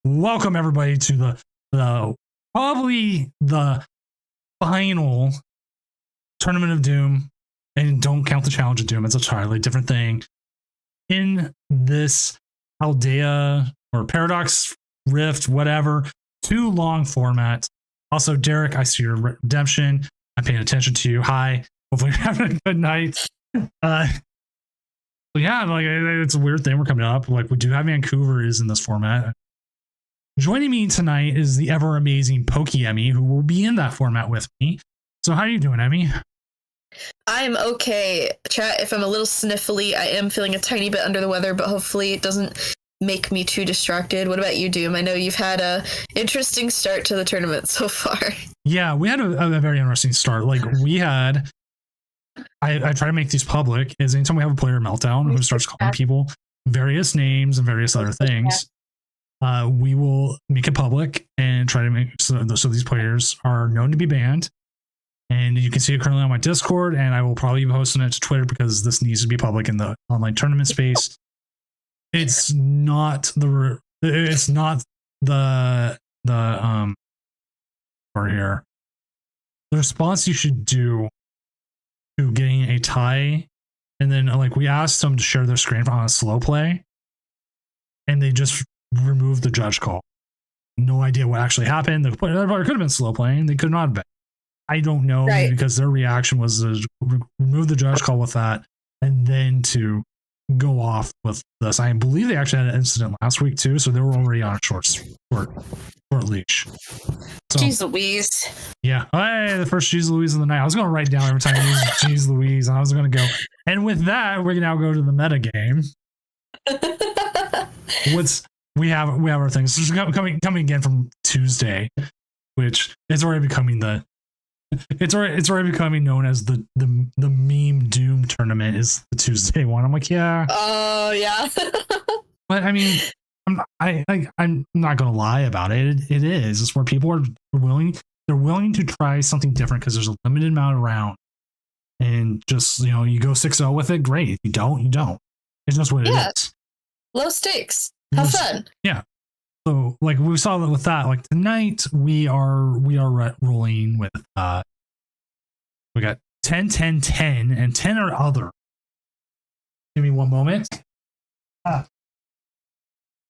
Welcome everybody to the probably the final Tournament of Doom, and don't count the Challenge of Doom. It's a entirely different thing in this Aldea or Paradox Rift, whatever, too long format. Also, Derek, I see your redemption. I'm paying attention to you. Hi. Hopefully you're having a good night. Yeah, like it's a weird thing. We're coming up. Like we do have Vancouver is in this format. Joining me tonight is the ever amazing Pokey Emmy, who will be in that format with me. So how are you doing, Emmy? I'm okay. Chat, if I'm a little sniffly, I am feeling a tiny bit under the weather, but hopefully it doesn't make me too distracted. What about you, Doom? I know you've had a interesting start to the tournament so far. Yeah, we had a very interesting start. Like we had, I try to make these public, is anytime we have a player meltdown who starts calling people various names and various other things, we will make it public and try to make so these players are known to be banned. And you can see it currently on my Discord, and I will probably be posting it to Twitter because this needs to be public in the online tournament space. It's not the over here. The response you should do to getting a tie, and then like we asked them to share their screen on a slow play, and they just removed the judge call. No idea what actually happened. The player could have been slow playing. They could not have been. I don't know, right, because their reaction was to remove the judge call with that and then to go off with this. I believe they actually had an incident last week too, so they were already on a short leash. So, Jeez Louise. Yeah. Hey, the first Jeez Louise of the night. I was going to write down every time I use Jeez Louise, and I was going to go. And with that, we're going to now go to the meta game. We have our things. This is coming again from Tuesday, which is already becoming it's already becoming known as the meme Doom tournament is the Tuesday one. I'm like, yeah. Oh yeah. But I mean, I'm not gonna lie about it. It is. It's where people are willing to try something different because there's a limited amount around, and just you go 6-0 with it. Great. If you don't, you don't. It's just what it is. Low stakes. Have fun. Yeah. So like we saw that with that, like tonight we are rolling with we got 10, 10, 10, and 10 or other. Give me one moment.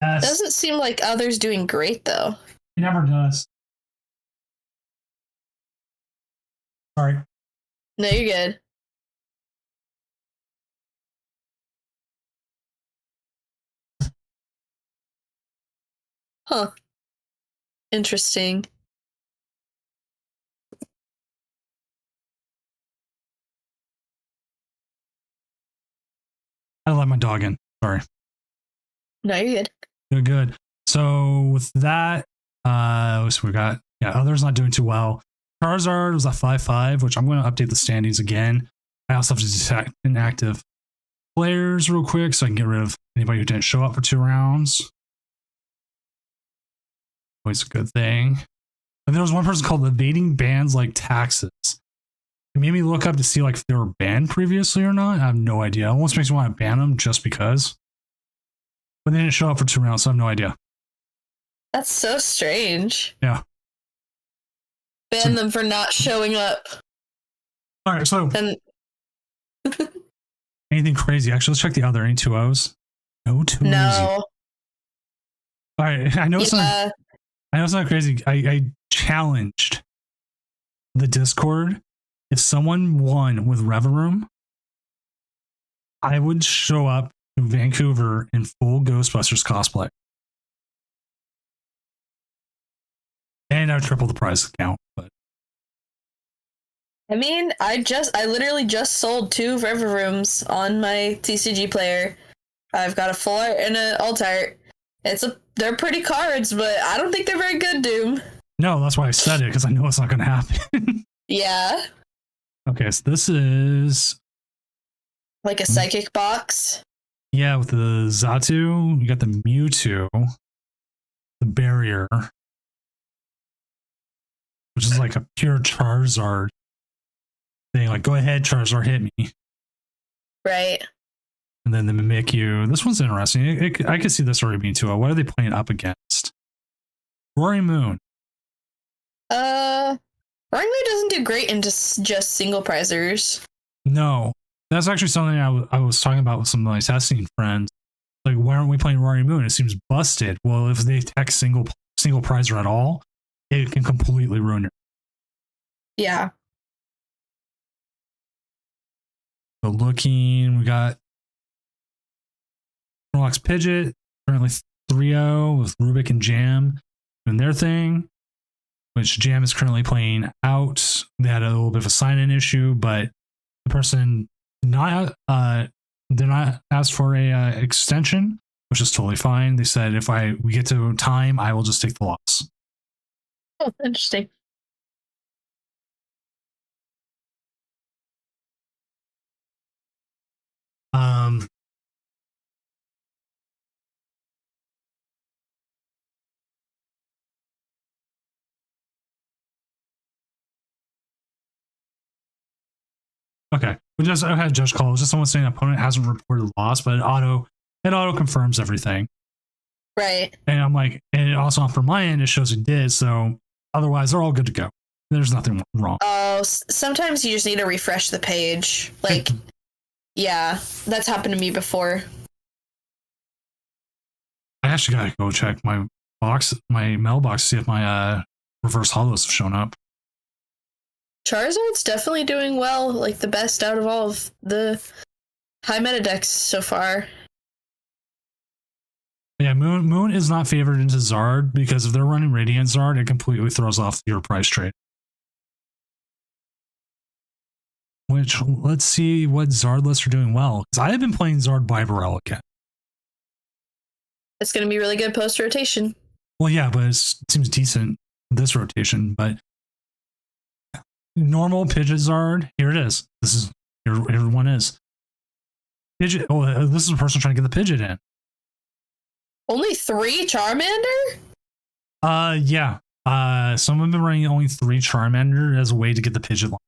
Doesn't seem like others doing great though. It never does. Sorry. No, you're good. Huh. Interesting. I let my dog in. Sorry. No, you're good. Good. So with that, so we got others not doing too well. Charizard was a 5-5, which I'm going to update the standings again. I also have to detect inactive players real quick so I can get rid of anybody who didn't show up for 2 rounds. Always a good thing. And there was one person called evading bans like taxes. It made me look up to see like if they were banned previously or not. I have no idea. It almost makes me want to ban them just because. But they didn't show up for 2 rounds, so I have no idea. That's so strange. Yeah. Ban them for not showing up. All right, so anything crazy? Actually, let's check the other. Any 2-0s? No 2-0s. No. All right, I know it's not crazy. I challenged the Discord. If someone won with Reverum, I would show up to Vancouver in full Ghostbusters cosplay. And I would triple the prize count. But I mean, I literally just sold 2 Reverooms on my TCG player. I've got a full art and an alt art. They're pretty cards, but I don't think they're very good, Doom. No, that's why I said it, because I know it's not going to happen. Yeah. Okay, so this is like a psychic box. Yeah, with the Xatu, you got the Mewtwo, the Barrier, which is like a pure Charizard thing. Like, go ahead, Charizard, hit me. Right. And then the Mimikyu. This one's interesting. I could see this already being 2-0. What are they playing up against? Rory Moon. Wrangler doesn't do great in just single prizers. No, that's actually something I was talking about with some of my testing friends. Like, why aren't we playing Rory Moon? It seems busted. Well, if they tech single prizer at all, it can completely ruin your. Yeah. So looking, we got Snorlax Pidgeot, currently 3-0 with Rubik and Jam doing their thing, which Jam is currently playing out. They had a little bit of a sign-in issue, but the person did not ask for a extension, which is totally fine. They said if we get to time, I will just take the loss. Oh, interesting. Okay, we just had a judge call. It was just someone saying the opponent hasn't reported loss, but it auto confirms everything. Right. And I'm like, and also from my end, it shows it did. So otherwise, they're all good to go. There's nothing wrong. Oh, sometimes you just need to refresh the page. Like, yeah, that's happened to me before. I actually gotta go check my mailbox, see if my reverse hollows have shown up. Charizard's definitely doing well, like the best out of all of the high meta decks so far. Yeah, Moon is not favored into Zard because if they're running Radiant Zard, it completely throws off your price trade. Which, let's see what Zard lists are doing well. Because I have been playing Zard Bibarel again. It's going to be really good post rotation. Well, yeah, but it seems decent this rotation. But normal Pidgeot Zard, here it is. Here everyone is. Pidgeot. Oh, this is a person trying to get the Pidgeot in. Only 3 Charmander? Yeah. Some have been running only 3 Charmander as a way to get the Pidgeot line.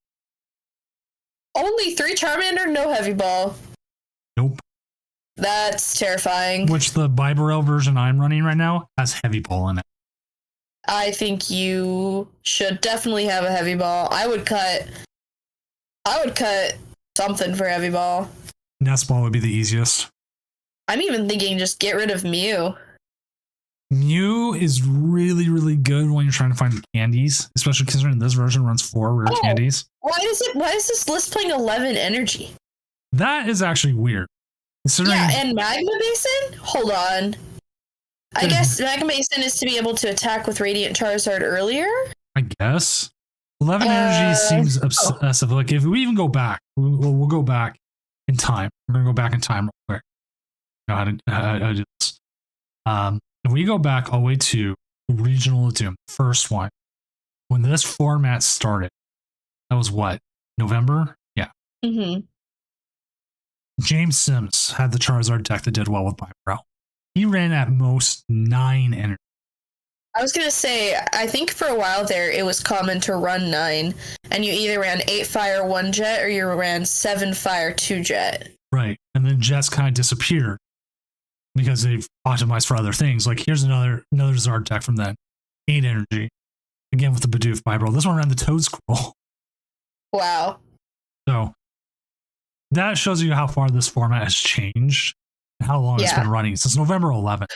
Only 3 Charmander, no Heavy Ball. Nope. That's terrifying. Which the Bibarel version I'm running right now has Heavy Ball in it. I think you should definitely have a Heavy Ball. I would cut something for Heavy Ball. Nest Ball would be the easiest. I'm even thinking just get rid of Mew. Mew is really, really good when you're trying to find candies, especially considering this version runs 4 rare candies. Why is this list playing 11 energy? That is actually weird. Yeah, and Magma Basin? Hold on. I guess Magma Basin is to be able to attack with Radiant Charizard earlier? I guess. 11 energy seems obsessive. Like, if we even go back, we'll go back in time. We're going to go back in time real quick. How to do this. If we go back all the way to Regional of Doom, first one, when this format started, that was what? November? Yeah. Mm-hmm. James Sims had the Charizard deck that did well with Bibarel. He ran at most 9 energy. I was going to say, I think for a while there, it was common to run 9, and you either ran 8 Fire, 1 Jet, or you ran 7 Fire, 2 Jet. Right. And then Jets kind of disappeared because they've optimized for other things. Like, here's another Zard deck from then. 8 energy. Again with the Bidoof Bibarel. This one ran the Toad Scroll. Wow. So that shows you how far this format has changed and how long it's been running since November 11th.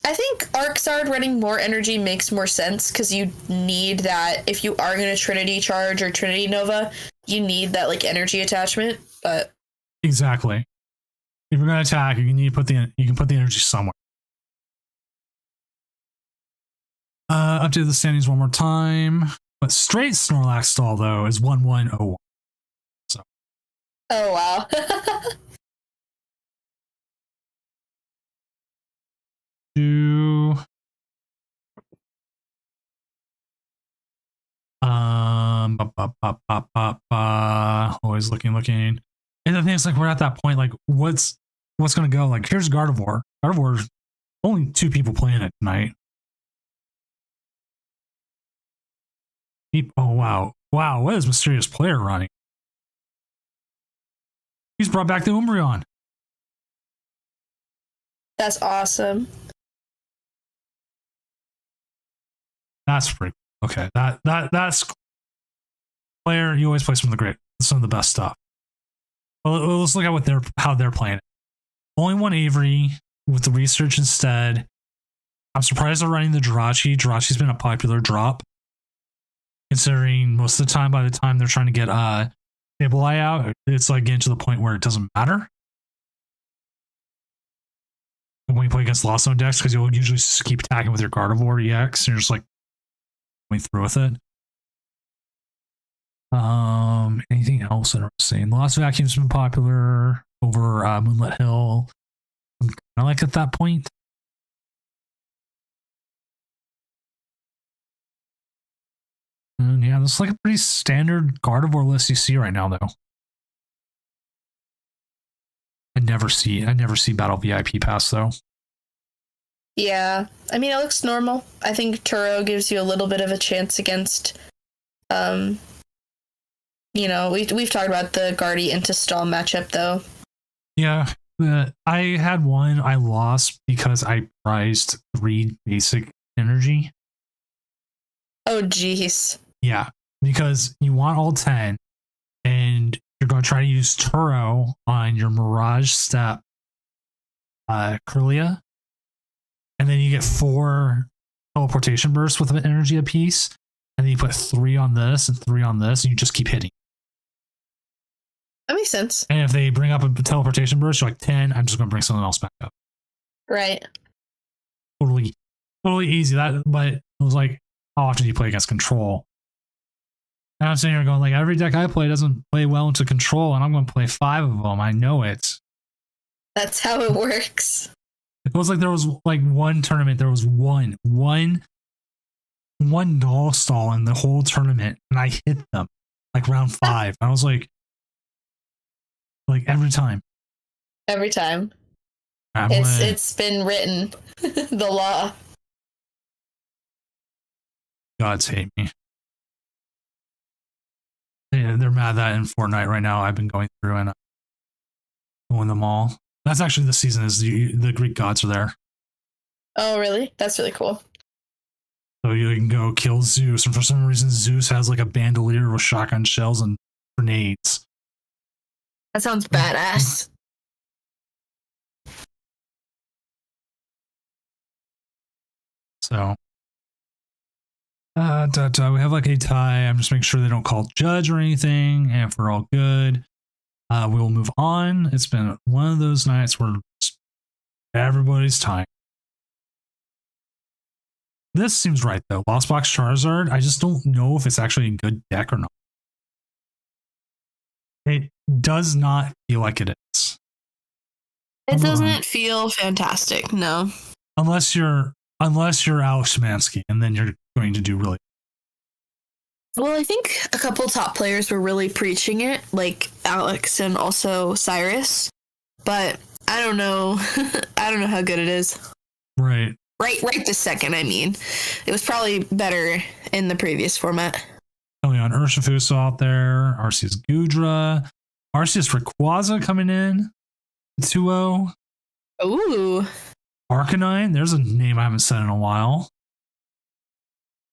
I think Arczard running more energy makes more sense because you need that. If you are going to Trinity Charge or Trinity Nova, you need that like energy attachment. But exactly, if you're going to attack, you can put the energy somewhere. Update the standings one more time. But straight Snorlax stall though is 1101. So. Oh wow. Always looking. And the thing is, like, we're at that point, like, what's gonna go? Like, here's Gardevoir. Gardevoir's only 2 people playing it tonight. Oh wow. What is Mysterious Player running? He's brought back the Umbreon. That's awesome. That's pretty cool. Okay. That's player. You always play some of the best stuff. Well, let's look at how they're playing it. Only one Avery with the research instead. I'm surprised they're running the Jirachi. Jirachi's been a popular drop, considering most of the time, by the time they're trying to get Sableye out, it's like getting to the point where it doesn't matter when you play against Lost Zone decks, because you'll usually just keep attacking with your Gardevoir EX, and you're just like going through with it. Anything else interesting? Lost Vacuum's been popular over Moonlit Hill. I'm kind of like at that point. And yeah, this is like a pretty standard Gardevoir list you see right now, though. I never see Battle VIP Pass though. Yeah, I mean, it looks normal. I think Turo gives you a little bit of a chance against, you know, we've talked about the Guardy into Stall matchup though. Yeah, I had one I lost because I prized 3 basic energy. Oh, jeez. Yeah, because you want all 10, and you're going to try to use Turo on your Mirage Step Kirlia, and then you get 4 teleportation bursts with an energy apiece, and then you put 3 on this and 3 on this, and you just keep hitting. That makes sense. And if they bring up a teleportation burst, you're like 10, I'm just going to bring something else back up. Right. Totally easy. But it was like, how often do you play against control? And I'm sitting here going, like, every deck I play doesn't play well into control, and I'm going to play 5 of them. I know it. That's how it works. It was like there was like one tournament, there was one Null stall in the whole tournament, and I hit them like round 5. I was like every time. Every time. It's been written. The law. Gods hate me. Yeah, they're mad that in Fortnite right now I've been going through and going them all. That's actually the season is the Greek gods are there. Oh, really? That's really cool. So you can go kill Zeus, and for some reason Zeus has like a bandolier with shotgun shells and grenades. That sounds badass. So we have like a tie. I'm just making sure they don't call judge or anything, and if we're all good, we will move on. It's been one of those nights where everybody's tying. This seems right though. Lost Box Charizard. I just don't know if it's actually a good deck or not. It does not feel like it is. It doesn't feel fantastic, no. Unless you're Alex Szymanski, and then you're going to do really well. I think a couple top players were really preaching it, like Alex and also Cyrus, but I don't know. I don't know how good it is. Right this second. I mean, it was probably better in the previous format. On Urshifuso out there, Arceus Gudra, Arceus Rayquaza coming in 2-0. Ooh. Arcanine, there's a name I haven't said in a while.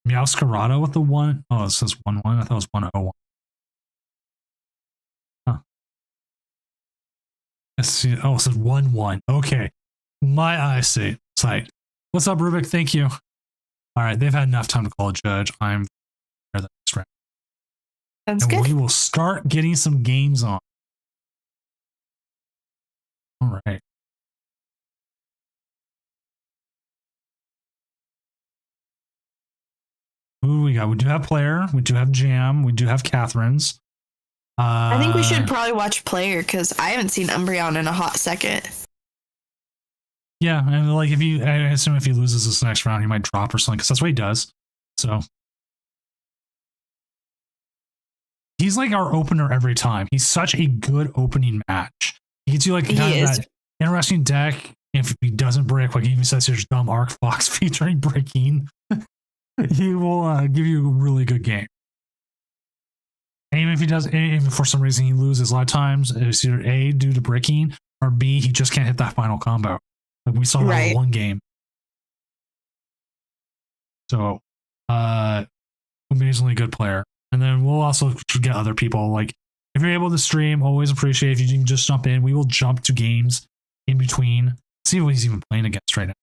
Meowscarada with the 1. Oh, it says 1-1. I thought it was 1-0-1. Huh. Let's see. Oh, it says 1-1. Okay. My eyesight. What's up, Rubik? Thank you. All right. They've had enough time to call a judge. I'm there the next round. Sounds and good. We will start getting some games on. All right. Who we got? We do have Player. We do have Jam. We do have Catherine's. I think we should probably watch Player because I haven't seen Umbreon in a hot second. Yeah, and like I assume if he loses this next round, he might drop or something because that's what he does. So he's like our opener every time. He's such a good opening match. He gets you like that interesting deck. If he doesn't break, like he even says here's dumb Arc Fox featuring breaking. He will give you a really good game. And even if he does, even for some reason he loses a lot of times, it's either A, due to breaking, or B, he just can't hit that final combo. Like we saw that in one game. So Amazingly good player. And then we'll also get other people. Like, if you're able to stream, always appreciate if you can just jump in. We will jump to games in between. See what he's even playing against right now.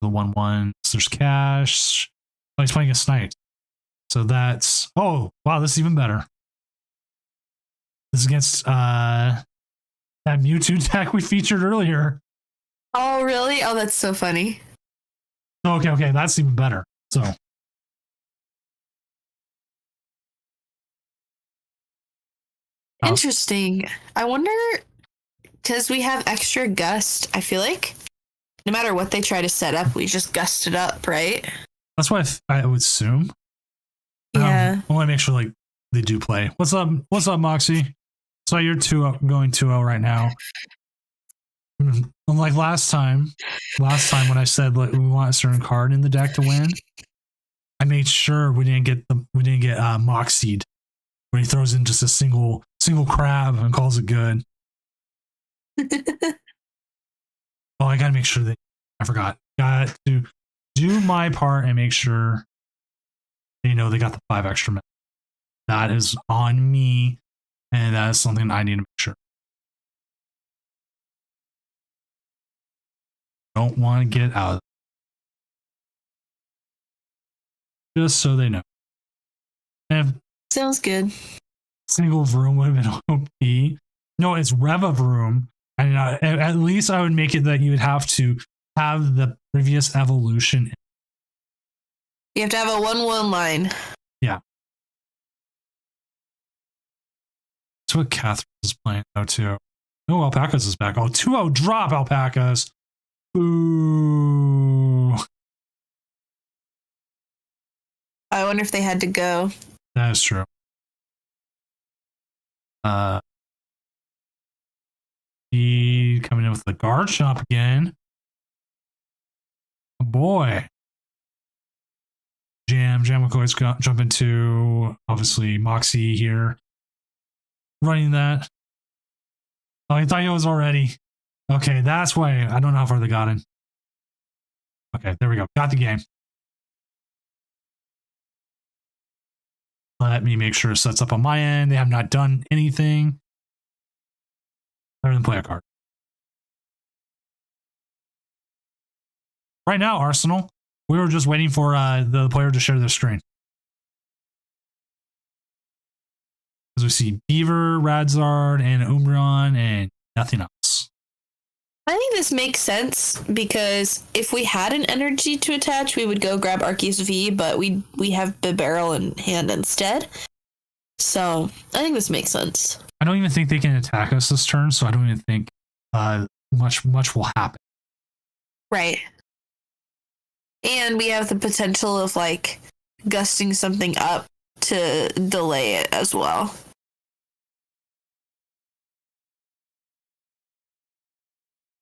The 1-1. There's Cash. Oh, he's playing against Knight. So that's... Oh, wow, this is even better. This is against that Mewtwo deck we featured earlier. Oh, really? Oh, that's so funny. Okay, that's even better. So... Interesting. I wonder, because we have extra gust, I feel like no matter what they try to set up, we just gust it up, right? That's what I would assume. Yeah. I want to make sure like they do play. What's up, Moxie? So you're going 2-0 right now. Unlike last time when I said like, we want a certain card in the deck to win, I made sure we didn't get Moxied when he throws in just a single crab and calls it good. Oh, I gotta make sure that I forgot. Got to do my part and make sure they know they got the 5 extra minutes. That is on me, and that is something I need to make sure. Don't want to get out of it. Just so they know. And if Sounds good. single room would have been OP. No, it's Revavroom. And at least I would make it that you would have to have the previous evolution. You have to have a 1-1 line. Yeah. That's what Catherine is playing though too. Oh, Alpacas is back. Oh, 2-0 drop Alpacas. Ooh. I wonder if they had to go. That is true. He coming in with the guard shop again. Oh boy. Jam McCoy's jump into obviously Moxie here. Running that. Oh, I thought he was already. Okay, that's why I don't know how far they got in. Okay, there we go. Got the game. Let me make sure it sets up on my end. They have not done anything other than play a card. Right now, Arsenal, we were just waiting for the player to share their screen. As we see Beaver, Radzard, and Umbreon, and nothing else. I think this makes sense because if we had an energy to attach, we would go grab Arceus V, but we have Bibarel in hand instead. So I think this makes sense. I don't even think they can attack us this turn, so I don't even think much will happen. Right. And we have the potential of like gusting something up to delay it as well.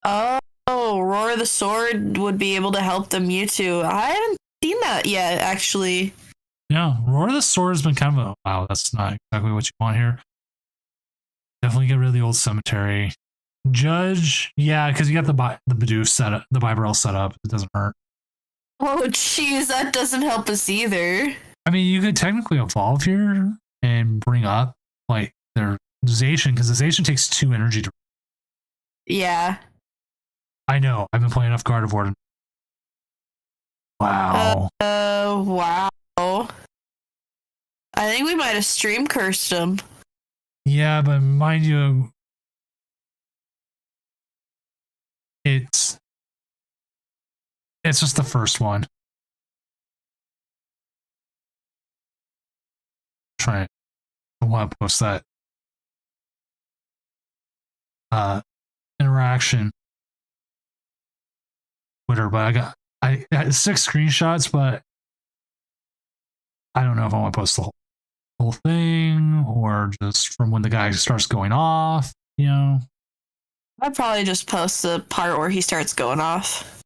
Oh, Roar the Sword would be able to help the Mewtwo. I haven't seen that yet, actually. Yeah, Roar the Sword has been kind of a wow, that's not exactly what you want here. Definitely get rid of the old cemetery. Judge, yeah, because you got the Bidoof setup, the Bibarel setup. It doesn't hurt. Oh, jeez, that doesn't help us either. I mean, you could technically evolve here and bring up like their Zacian, because the Zacian takes 2 energy to. Yeah. I know. I've been playing enough Gardevoir. Wow. Wow. I think we might have stream cursed him. Yeah, but mind you, it's just the first one. I want to post that interaction Twitter, but I got 6 screenshots, but I don't know if I want to post the whole thing or just from when the guy starts going off, you know. I'd probably just post the part where he starts going off.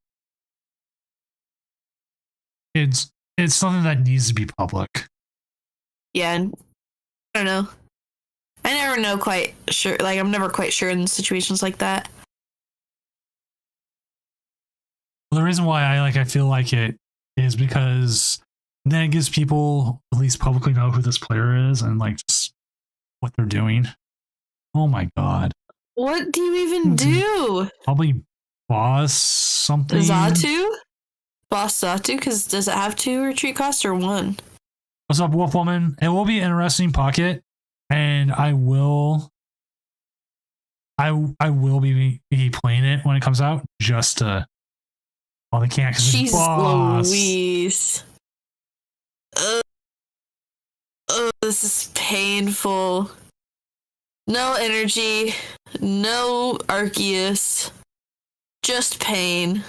It's something that needs to be public. Yeah, and I don't know. I never know quite sure. Like, I'm never quite sure in situations like that. Well, there reason why I feel like it is because then it gives people at least publicly know who this player is and like just what they're doing. Oh my god. What do you even do? Probably boss something. Xatu? Boss Xatu? Because does it have 2 retreat costs or 1? What's up, Wolf Woman? It will be an interesting pocket, and I will be playing it when it comes out just to. Well, they can't because it's boss. Louise. This is painful. No energy, no Arceus, just pain.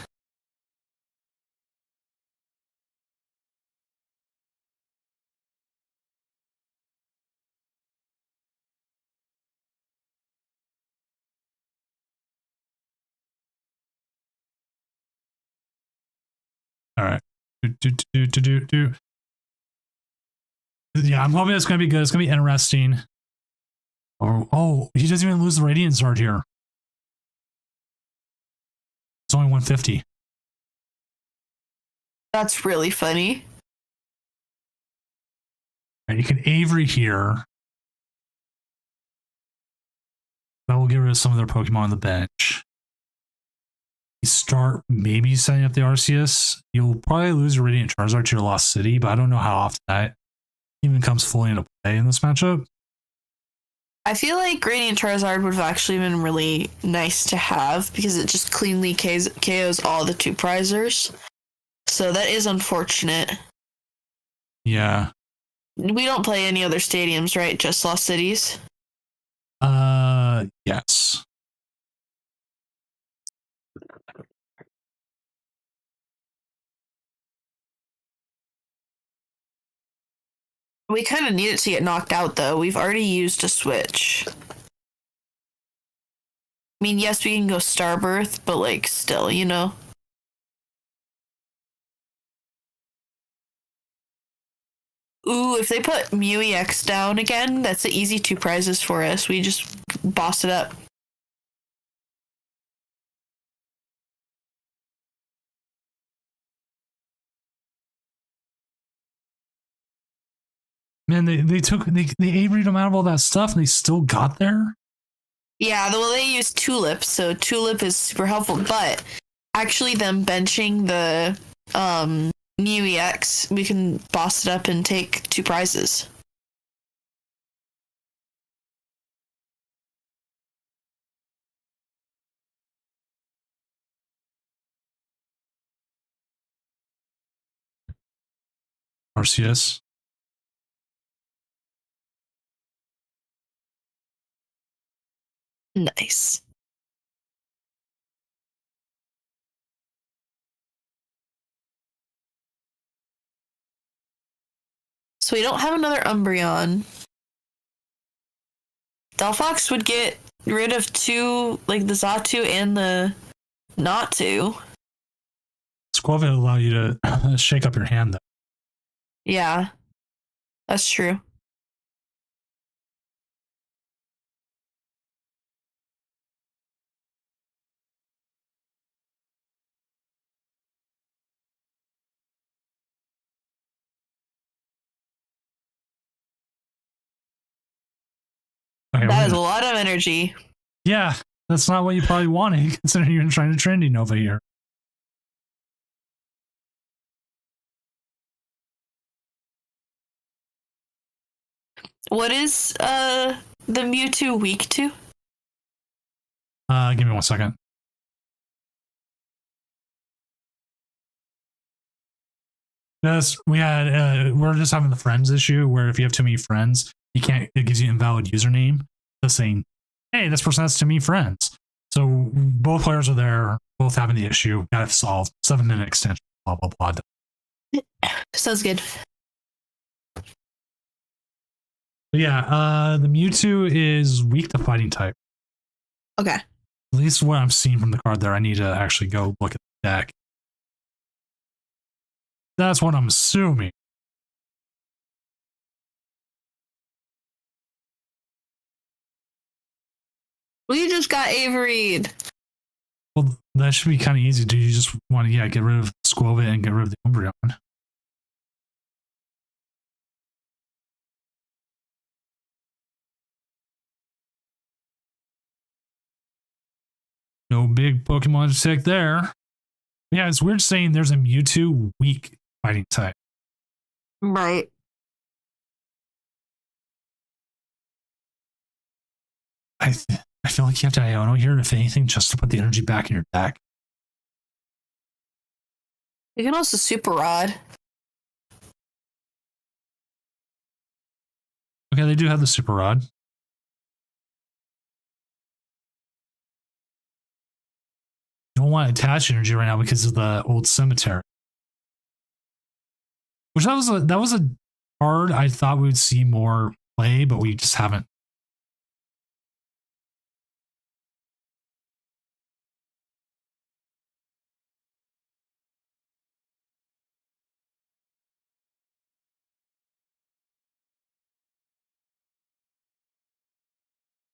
All right. Yeah, I'm hoping it's going to be good. It's going to be interesting. Oh, he doesn't even lose the Radiant Zard here. It's only 150. That's really funny. And you can Avery here. That will get rid of some of their Pokemon on the bench. You start maybe setting up the Arceus. You'll probably lose your Radiant Charizard to your Lost City, but I don't know how often that even comes fully into play in this matchup. I feel like Radiant Charizard would have actually been really nice to have because it just cleanly KOs all the 2 prizers. So that is unfortunate. Yeah. We don't play any other stadiums, right? Just Lost Cities? Yes. We kind of need it to get knocked out, though. We've already used a switch. I mean, yes, we can go Starbirth, but, like, still, you know? Ooh, if they put Mew EX down again, that's the easy 2 prizes for us. We just boss it up. Man, they Avery'd them out of all that stuff and they still got there? Yeah, well, they use Tulip, so Tulip is super helpful, but actually them benching the Mew EX, we can boss it up and take 2 prizes. Arceus. Nice. So we don't have another Umbreon. Delphox would get rid of 2, like the Xatu and the Natu. Squavit will allow you to shake up your hand, though. Yeah, that's true. Okay, That is a lot of energy. Yeah, that's not what you probably wanted, considering you're trying to trendy Nova here. What is the Mewtwo weak to? Give me 1 second. Yes, we're just having the friends issue where if you have too many friends, it gives you invalid username. Just saying, hey, this person has too many friends. So both players are there, both having the issue. Got it solved. 7-minute extension. Blah blah blah. Sounds good. But yeah, the Mewtwo is weak to fighting type. Okay. At least what I'm seeing from the card there. I need to actually go look at the deck. That's what I'm assuming. We just got Avery'd. Well, that should be kind of easy. Do you just want to get rid of Skwovet and get rid of the Umbreon? No big Pokemon to take there. Yeah, it's weird saying there's a Mewtwo weak fighting type. Right. I feel like you have to Iono here, if anything, just to put the energy back in your deck. You can also Super Rod. Okay, they do have the Super Rod. You don't want to attach energy right now because of the old cemetery. Which that was a card I thought we would see more play, but we just haven't.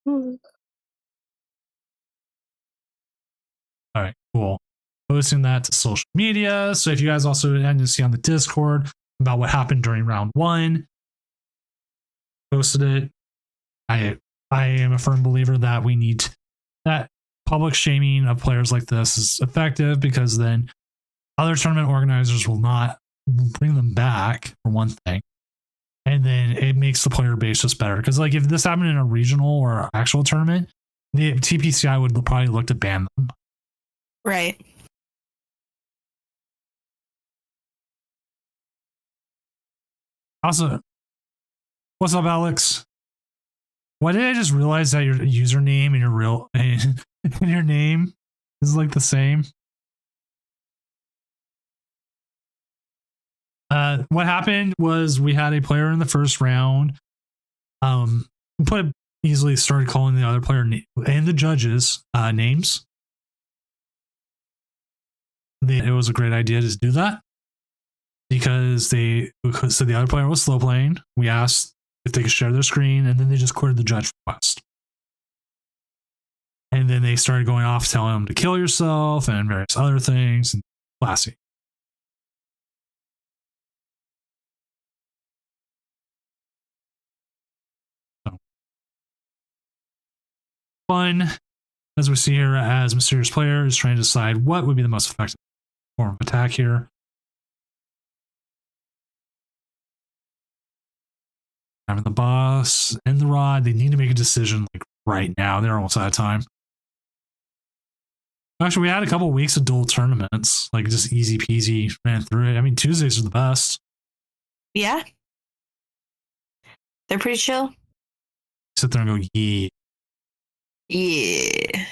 All right, cool. Posting that to social media. So if you guys also had to see on the Discord about what happened during round 1, posted it. I am a firm believer that we need that public shaming of players like this is effective, because then other tournament organizers will not bring them back, for one thing. And then it makes the player base just better. Because like if this happened in a regional or actual tournament, the TPCI would probably look to ban them. Right. Also, what's up, Alex? Why did I just realize that your username and your real and your name is like the same? What happened was we had a player in the first round. Easily started calling the other player and the judges names. It was a great idea to do that because the other player was slow playing. We asked if they could share their screen, and then they just cleared the judge request. And then they started going off telling them to kill yourself and various other things. And classy. So fun, as we see here, as Mysterious Player is trying to decide what would be the most effective form of attack here. Having the boss and the rod, they need to make a decision like right now. They're almost out of time. Actually, we had a couple of weeks of dual tournaments, like just easy peasy, ran through it. I mean, Tuesdays are the best. Yeah. They're pretty chill. Sit there and go, yeah. Yeah.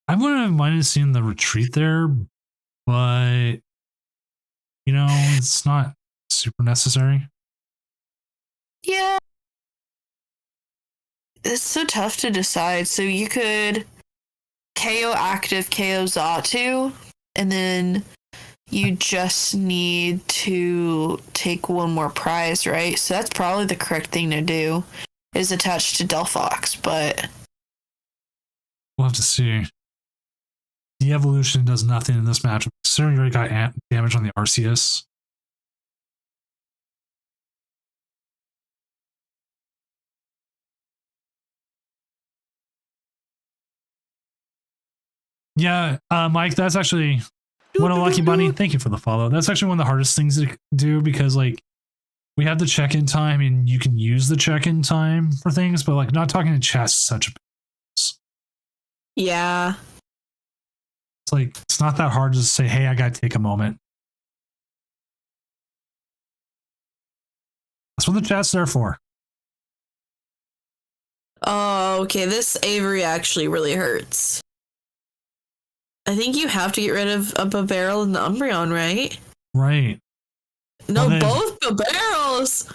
I wouldn't have minded seeing the retreat there, but you know, it's not super necessary. Yeah. It's so tough to decide. So you could KO active, KO Xatu, and then you just need to take one more prize, right? So that's probably the correct thing to do, is attach to Delphox, but we'll have to see. The evolution does nothing in this matchup. Considering you already got damage on the Arceus. Yeah, Mike, that's actually what a lucky bunny. Thank you for the follow. That's actually one of the hardest things to do, because like we have the check-in time and you can use the check-in time for things, but like not talking to chess is such a yeah. It's like it's not that hard to say, hey, I gotta take a moment. That's what the chat's there for. Oh, okay. This Avery actually really hurts. I think you have to get rid of a Barrel and the Umbreon, right? Right. No, well, both the barrels.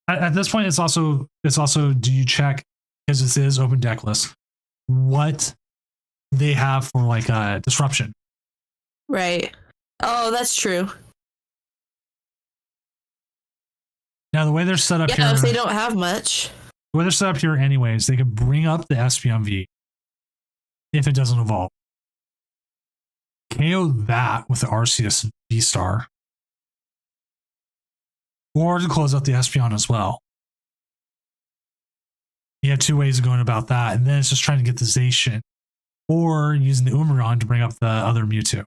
At this point, it's also do you check, because this is open deck list, what they have for like a disruption. Right. Oh, that's true. Now the way they're set up here, if they don't have much. With their setup here anyways, they could bring up the SPMV if it doesn't evolve. KO that with the Arceus V-Star. Or to close out the Espeon as well. You have two ways of going about that. And then it's just trying to get the Zacian. Or using the Umbreon to bring up the other Mewtwo.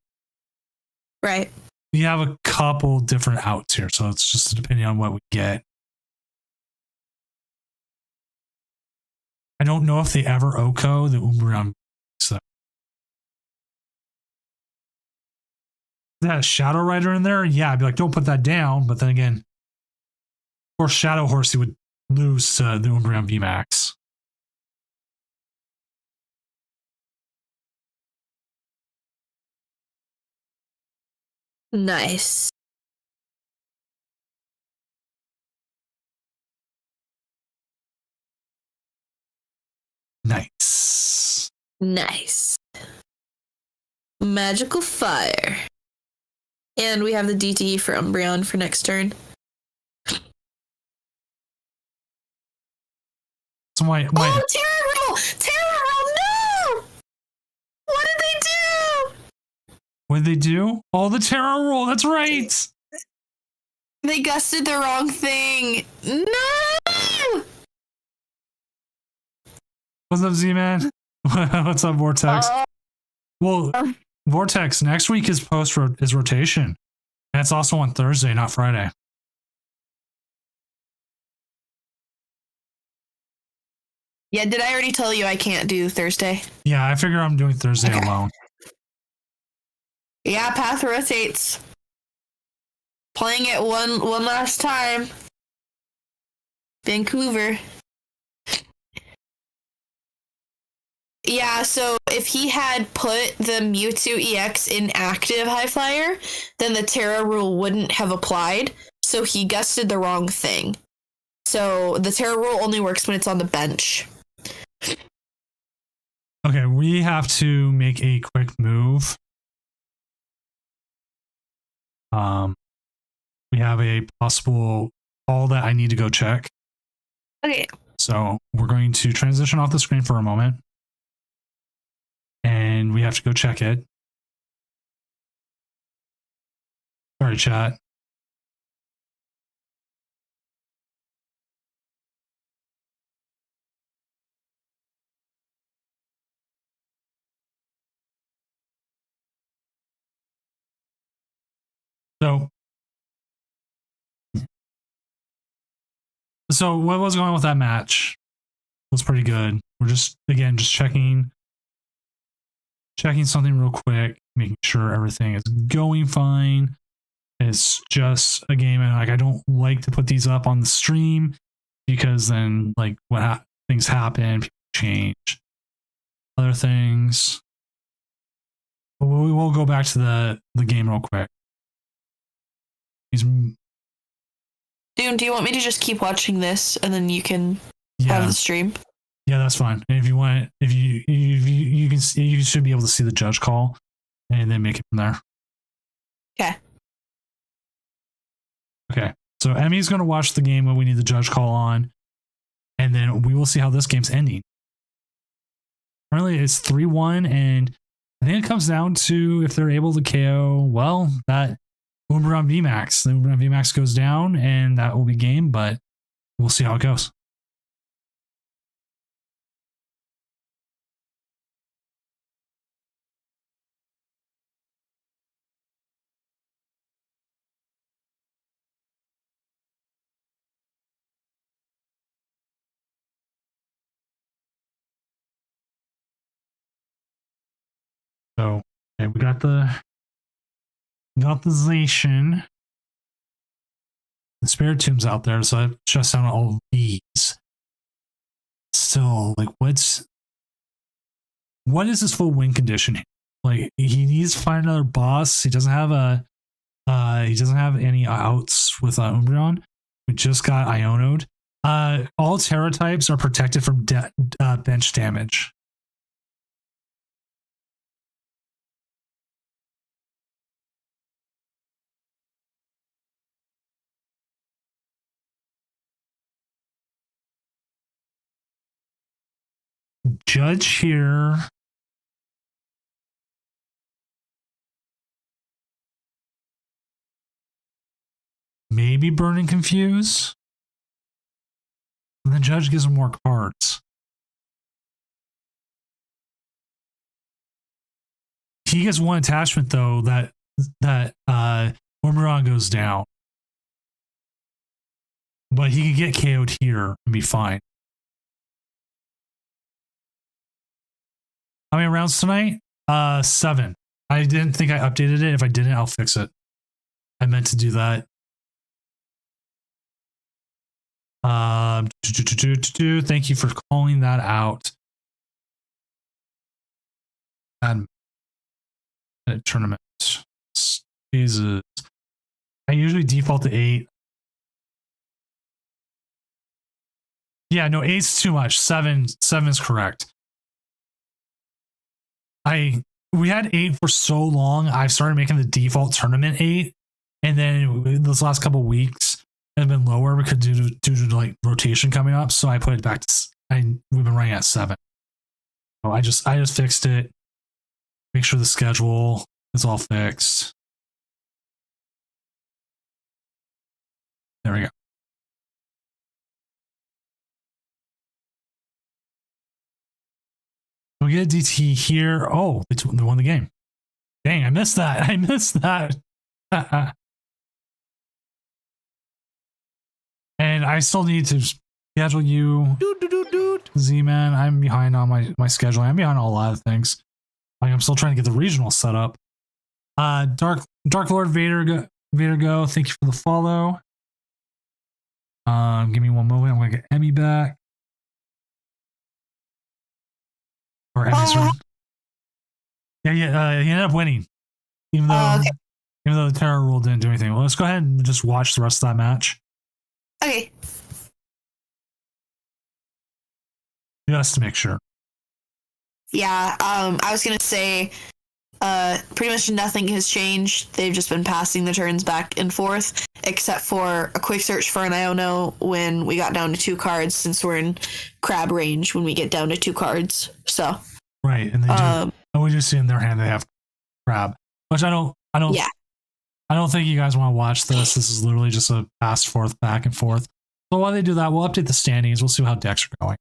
Right. You have a couple different outs here. So it's just depending on what we get. I don't know if they ever OHKO the Umbreon. So. That Shadow Rider in there? Yeah, I'd be like, don't put that down. But then again, of course, Shadow Horsey would lose to the Umbreon VMAX. Nice. Nice. Nice. Magical Fire. And we have the DTE for Umbreon for next turn. So my Oh, Terra Roll! Terra Roll, no! What did they do? what did they do? Oh, the Terra Roll. That's right. They gusted the wrong thing. No! What's up, Z-Man? What's up, Vortex? Oh. Well, Vortex, next week is is rotation. And it's also on Thursday, not Friday. Yeah, did I already tell you I can't do Thursday? Yeah, I figure I'm doing Thursday alone. Yeah, path rotates. Playing it one last time. Vancouver. Yeah, so if he had put the Mewtwo EX in active High Flyer, then the Terra rule wouldn't have applied. So he gusted the wrong thing. So the Terra rule only works when it's on the bench. Okay, we have to make a quick move. We have a possible call that I need to go check. Okay. So we're going to transition off the screen for a moment. And we have to go check it. Sorry, chat. So what was going on with that match was pretty good. We're just checking something real quick, making sure everything is going fine. It's just a game, and like I don't like to put these up on the stream because then like things happen, people change, other things. But we will go back to the game real quick. Dune, do you want me to just keep watching this and then you can have the stream? Yeah, that's fine. And if you want, if you can see, you should be able to see the judge call, and then make it from there. Okay. Okay. So Emmy's going to watch the game when we need the judge call on, and then we will see how this game's ending. Currently, it's 3-1, and I think it comes down to if they're able to KO, well, that Umbreon VMAX. The Umbreon VMAX goes down, and that will be game, but we'll see how it goes. So, okay, we got the Zacian. The Spiritomb's out there, so I just down all of these. Still, like, what is his full win condition? Like, he needs to find another boss. He doesn't have any outs with Umbreon. We just got Iono'd. All Terra types are protected from bench damage. Judge here. Maybe burn and confuse. And the judge gives him more cards. He gets one attachment though that Ormuran goes down. But he can get KO'd here and be fine. How many rounds tonight? 7. I didn't think I updated it. If I didn't, I'll fix it. I meant to do that. Thank you for calling that out. And tournament. Jesus. I usually default to 8. Yeah, no, 8's too much. 7 is correct. We had 8 for so long. I've started making the default tournament 8, and then those last couple weeks have been lower because due to like rotation coming up. So I put it back to we've been running at 7. So I just fixed it. Make sure the schedule is all fixed. There we go. We get a DT here. Oh, they won the game. Dang, I missed that. I missed that. And I still need to schedule you. Z-Man, I'm behind on my schedule. I'm behind on a lot of things. Like I'm still trying to get the regional set up. Dark Lord Vader go. Thank you for the follow. Give me one moment. I'm gonna get Emmy back. Or Emmy's yeah, he ended up winning. Even though the terror rule didn't do anything. Well, let's go ahead and just watch the rest of that match. Okay. Just to make sure. Yeah, I was gonna say pretty much nothing has changed. They've just been passing the turns back and forth, except for a quick search for an Iono when we got down to 2 cards, since we're in crab range when we get down to 2 cards. So right, and they do. And we just see in their hand they have crab, which I don't. Yeah. I don't think you guys want to watch this. This is literally just a pass forth, back and forth. So while they do that, we'll update the standings. We'll see how decks are going.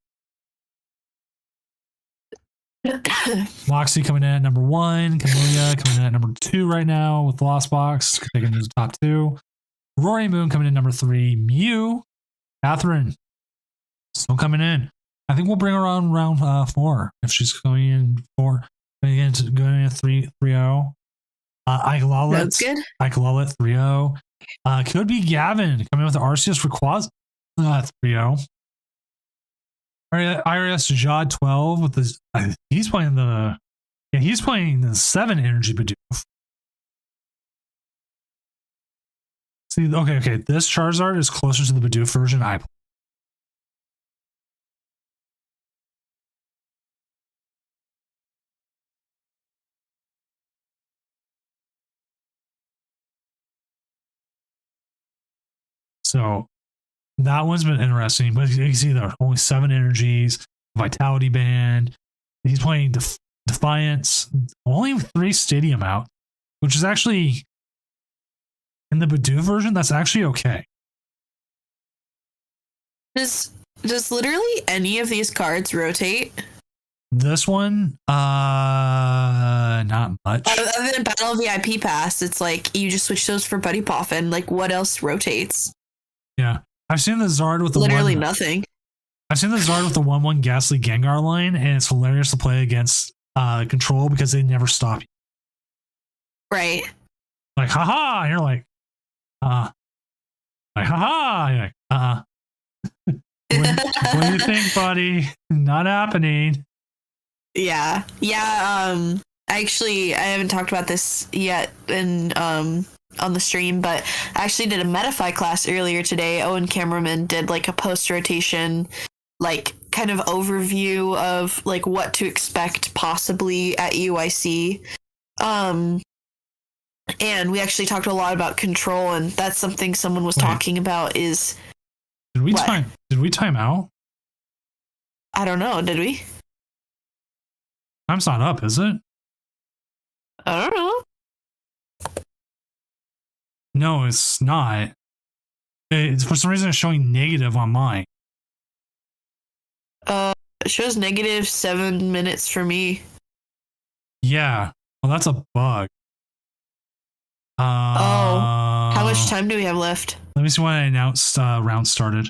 Moxie coming in at number 1. Camellia coming in at number 2 right now with the Lost Box, taking the top 2. Rory Moon coming in at number 3. Mew, Catherine, still coming in. I think we'll bring her on round 4 if she's going in 4. Going in 3-0. Ike Lawlett 3-0. Could be Gavin coming with the Arceus for Quaz 3-0. Iris Jad 12 with the he's playing the 7 energy Bidoof. See, okay. This Charizard is closer to the Bidoof version I play. So that one's been interesting, but you can see there are only 7 energies, Vitality Band. He's playing Defiance, only 3 Stadium out, which is actually in the Bidoof version. That's actually okay. Does literally any of these cards rotate? This one, not much. Other than Battle VIP Pass, it's like you just switch those for Buddy Poffin. Like, what else rotates? Yeah, I've seen the Zard with the literally nothing. I've seen the Zard with the 1/1 Ghastly Gengar line, and it's hilarious to play against Control because they never stop you. Right. Like, haha, and you're like, like, haha, and you're like, what do you think, buddy? Not happening. Yeah. Actually, I haven't talked about this yet on the stream, but I actually did a Metafy class earlier today. Owen Cameraman did like a post-rotation, like kind of overview of like what to expect possibly at UIC. And we actually talked a lot about Control, and that's something someone was talking about is... Did we time out? I don't know, did we? Time's not up, is it? I don't know. No, it's not. It's, for some reason, it's showing negative on mine. It shows negative 7 minutes for me. Yeah. Well, that's a bug. How much time do we have left? Let me see when I announced round started.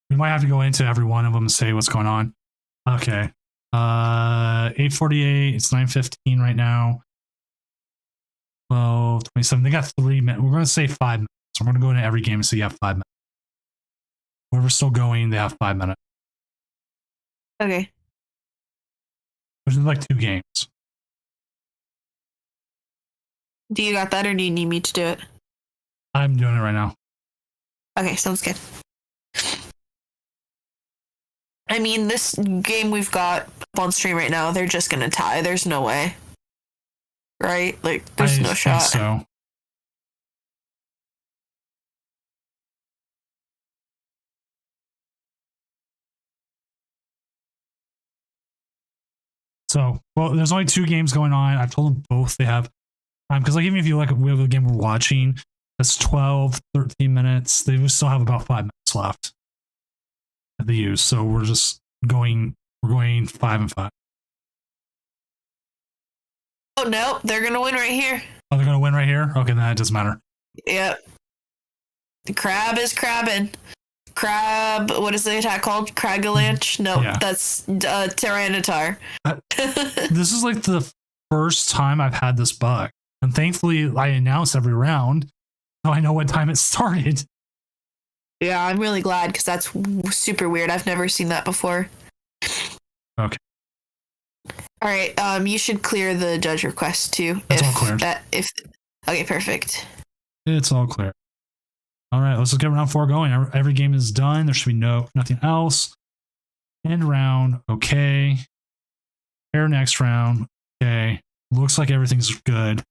We might have to go into every one of them and say what's going on. Okay. 8:48. It's 9:15 right now. 12:27. They got 3 minutes. We're going to say 5 minutes. So I'm going to go into every game and say you have 5 minutes. Whoever's still going, they have 5 minutes. Okay. Which is like 2 games. Do you got that or do you need me to do it? I'm doing it right now. Okay, sounds good. I mean, this game we've got up on stream right now, they're just gonna tie. There's no way. Right? Like, there's no shot. So. So, well, there's only 2 games going on. I've told them both they have time. Because, like, even if you like, we have a game we're watching, that's 12, 13 minutes. They still have about 5 minutes left at the use. So we're going 5 and 5. Oh, no, they're gonna win right here. Oh, they're going to win right here? Okay, then that doesn't matter. Yep. The crab is crabbing. Crab, what is the attack called? Cragalanche? No, Yeah. That's Tyranitar. This is like the first time I've had this bug. And thankfully, I announce every round so I know what time it started. Yeah, I'm really glad because that's super weird. I've never seen that before. Okay. All right, you should clear the judge request too. It's all cleared. Okay, perfect. It's all clear. All right, let's just get round 4 going. Every game is done. There should be nothing else. End round. Okay. Air next round. Okay. Looks like everything's good.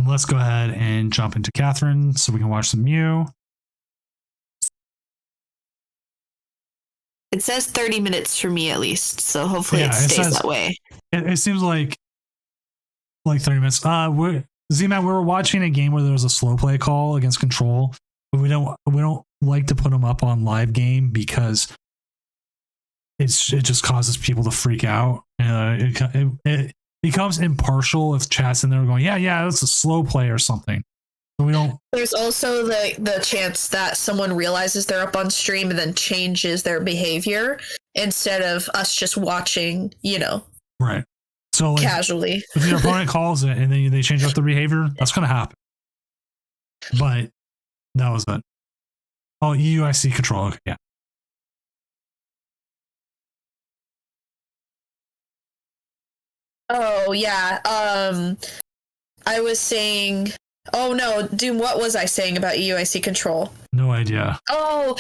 Let's go ahead and jump into Catherine so we can watch some Mew. It says 30 minutes for me at least, so hopefully it stays that way. It seems like 30 minutes. Z-Man, we were watching a game where there was a slow play call against Control, but we don't like to put them up on live game because it just causes people to freak out. It becomes impartial if chat's in there going, yeah, it's a slow play or something. So we don't. There's also the chance that someone realizes they're up on stream and then changes their behavior instead of us just watching, Right. So like, casually. If your opponent calls it and then they change up their behavior, that's going to happen. But that was it. Oh, EUIC control. Okay, yeah. Oh, yeah. I was saying... Oh, no, Doom, what was I saying about EUIC control? No idea. Oh,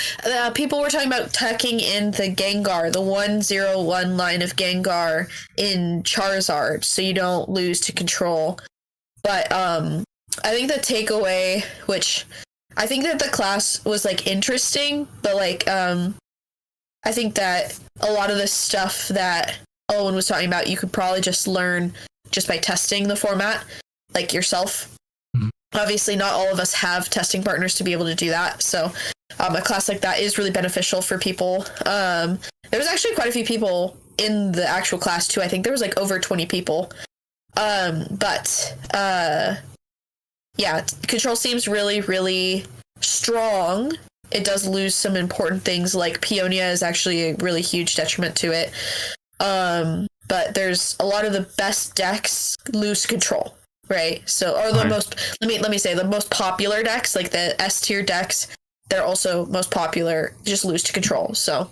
people were talking about tucking in the Gengar, the 101 line of Gengar in Charizard, so you don't lose to control. But I think the takeaway, which I think that the class was like interesting, but like I think that a lot of the stuff that Owen was talking about, you could probably just learn just by testing the format, like yourself. Obviously, not all of us have testing partners to be able to do that. So a class like that is really beneficial for people. There was actually quite a few people in the actual class, too. I think there was like over 20 people. Yeah, control seems really, really strong. It does lose some important things, like Peonia is actually a really huge detriment to it. But there's a lot of the best decks lose control. Right. So, or the most, let me say the most popular decks, like the S tier decks, they're also most popular, just lose to control. So,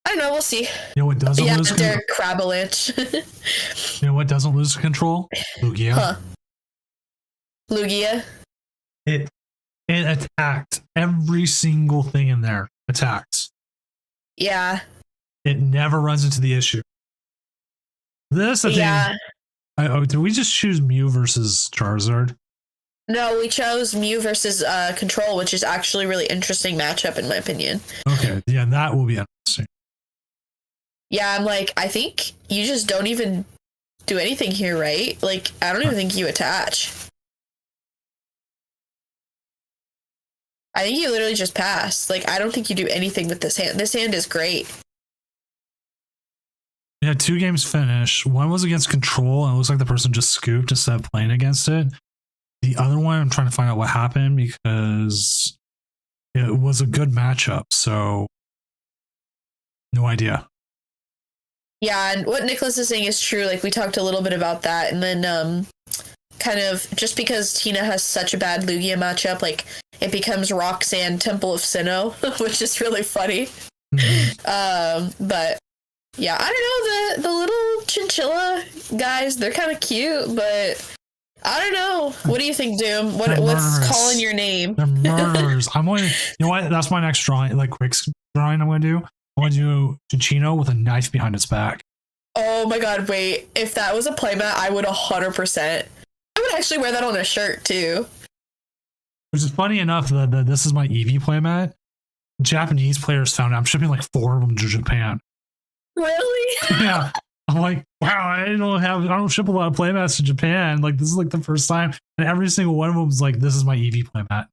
I don't know. We'll see. You know what doesn't lose control? Derek Cravalanche. You know what doesn't lose control? Lugia. Huh. Lugia. It attacked every single thing in there. Attacks. Yeah. It never runs into the issue. This, I think, Did we just choose Mew versus Charizard? No, we chose Mew versus Control, which is actually a really interesting matchup in my opinion. Okay, yeah, that will be interesting. Yeah, I'm like, I think you just don't even do anything here, right? Like, I don't even think you attach. I think you literally just pass. Like, I don't think you do anything with this hand. This hand is great. We had 2 games finished. One was against Control, and it looks like the person just scooped instead of playing against it. The other one, I'm trying to find out what happened because it was a good matchup. So, no idea. Yeah, and what Nicholas is saying is true. Like, we talked a little bit about that. And then, kind of, just because Tina has such a bad Lugia matchup, like, it becomes Roxanne Temple of Sinnoh, which is really funny. But yeah, I don't know, the little chinchilla guys, they're kind of cute, but I don't know. What do you think, Doom? What's calling your name? They're murderers. I'm going to, you know what? That's my next drawing, like quick drawing I'm going to do. I'm going to do Chinchino with a knife behind its back. Oh my god, wait. If that was a playmat, I would 100%. I would actually wear that on a shirt too. Which is funny enough that this is my Eevee playmat. Japanese players found out I'm shipping like 4 of them to Japan. Really? Yeah. I'm like, wow, I don't ship a lot of playmats to Japan. Like, this is like the first time. And every single one of them was like, this is my Eevee playmat.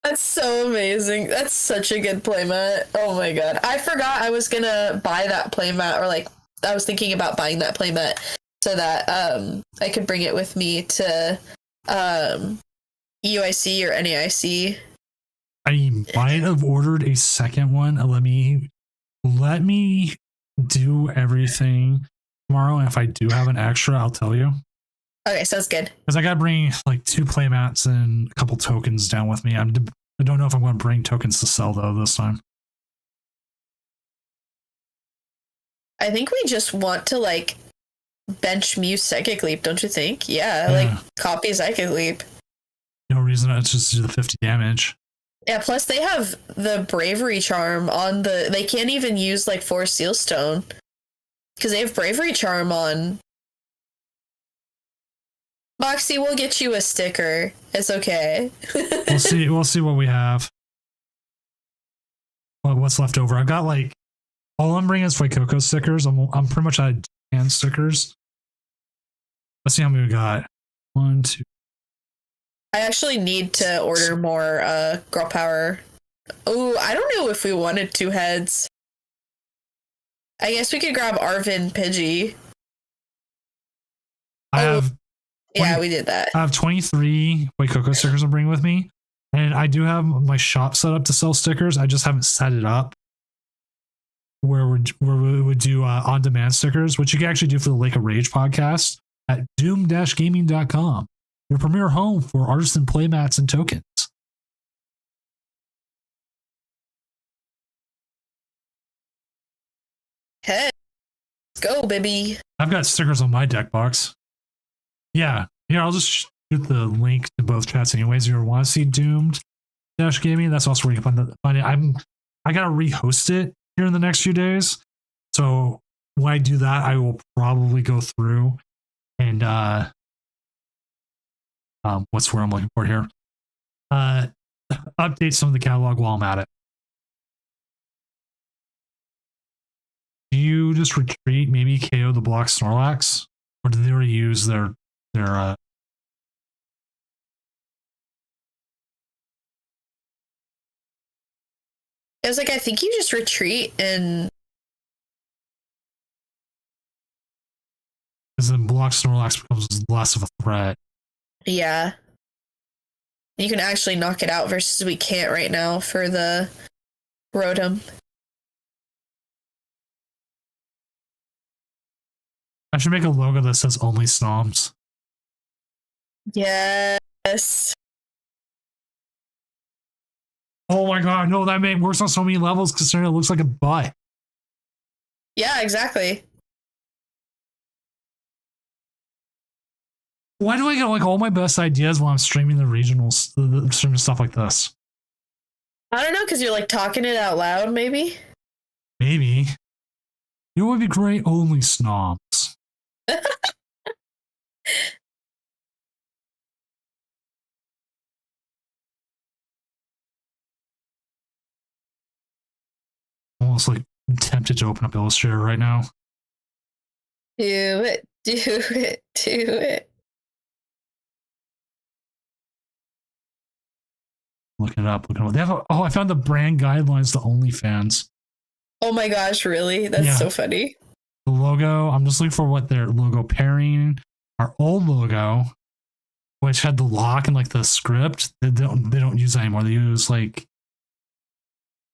That's so amazing. That's such a good playmat. Oh my god. I forgot I was gonna buy that playmat, or like, I was thinking about buying that playmat so that I could bring it with me to EUIC or NAIC. I might have ordered a second one. Let me do everything tomorrow, and if I do have an extra, I'll tell you. Okay, sounds good. Because I gotta bring like 2 playmats and a couple tokens down with me. I don't know if I'm going to bring tokens to sell though this time. I think we just want to like bench Mew Psychic Leap, don't you think? Yeah, like copy Psychic Leap. No reason to just do the 50 damage. Yeah, plus they have the Bravery Charm on the... They can't even use, like, Force Seal Stone. Because they have Bravery Charm on. Moxie, we'll get you a sticker. It's okay. We'll see what we have. What's left over. I've got, like... All I'm bringing is Fuecoco stickers. I'm pretty much out of hand stickers. Let's see how many we got. 1, 2... I actually need to order more Girl Power. Oh, I don't know if we wanted 2 heads. I guess we could grab Arvin Pidgey. Yeah, we did that. I have 23 Fuecoco stickers I'm bringing with me. And I do have my shop set up to sell stickers. I just haven't set it up where we would do on-demand stickers, which you can actually do for the Lake of Rage podcast at doom-gaming.com. Your premier home for artisan playmats and tokens. Hey, let's go, baby. I've got stickers on my deck box. Yeah, here, I'll just shoot the link to both chats anyways. If you want to see Doomed-Gaming, that's also where you can find it. I gotta rehost it here in the next few days. So when I do that, I will probably go through and what's where I'm looking for here? Update some of the catalog while I'm at it. Do you just retreat, maybe KO the block Snorlax? Or do they already use their I was like, I think you just retreat and... Because then block Snorlax becomes less of a threat. Yeah. You can actually knock it out versus we can't right now for the Rotom. I should make a logo that says only Snoms. Yes. Oh my god, no, that works on so many levels considering it looks like a butt. Yeah, exactly. Why do I get like all my best ideas while I'm streaming the regionals, streaming stuff like this? I don't know, because you're like talking it out loud, maybe? Maybe. You would be great, only Snoms. Almost like tempted to open up Illustrator right now. Do it, do it, do it. Looking it up. They have I found the brand guidelines to OnlyFans. Oh my gosh, really? That's so funny. The logo, I'm just looking for what their logo pairing. Our old logo, which had the lock and like the script, they don't use that anymore. They use like,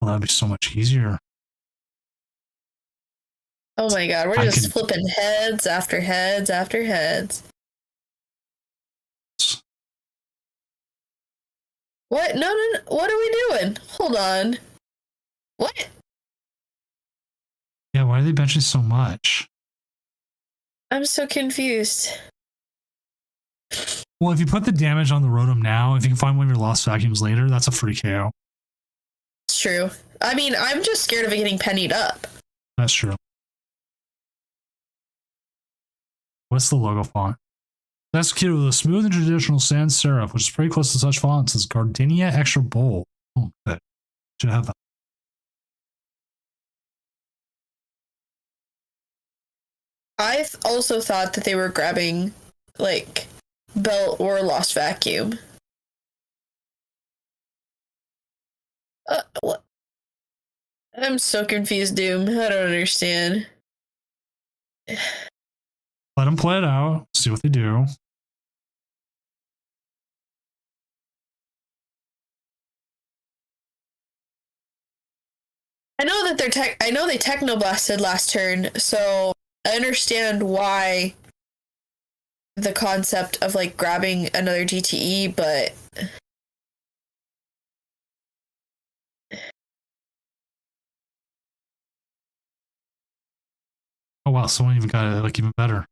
well, that'd be so much easier. Oh my god, we're just flipping heads after heads after heads. What? No, what are we doing? Hold on. What? Yeah, why are they benching so much? I'm so confused. Well, if you put the damage on the Rotom now, if you can find one of your lost vacuums later, that's a free KO. It's true. I mean, I'm just scared of it getting pennied up. That's true. What's the logo font? That's cute with a smooth and traditional sans serif, which is pretty close to such fonts as Gardenia Extra Bold. Oh, good. Should have that. I also thought that they were grabbing, like, belt or lost vacuum. What? I'm so confused, Doom. I don't understand. Let them play it out. See what they do. I know that they technoblasted last turn, so I understand why the concept of like grabbing another DTE, but oh wow, someone even got it like even better.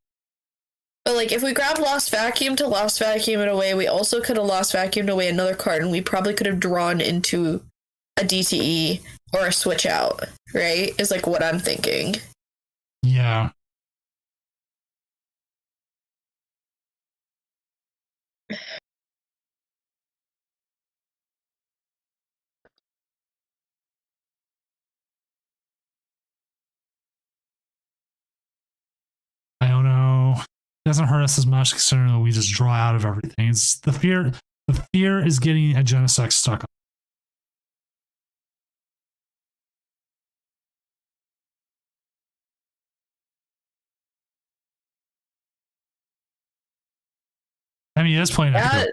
But like if we grab Lost Vacuum to Lost Vacuum it away, we also could have Lost Vacuumed away another card, and we probably could have drawn into a DTE or a switch out, right? Is like what I'm thinking. Yeah. I don't know. It doesn't hurt us as much considering that we just draw out of everything. It's the fear is getting a Genesect stuck on. I mean, he is playing I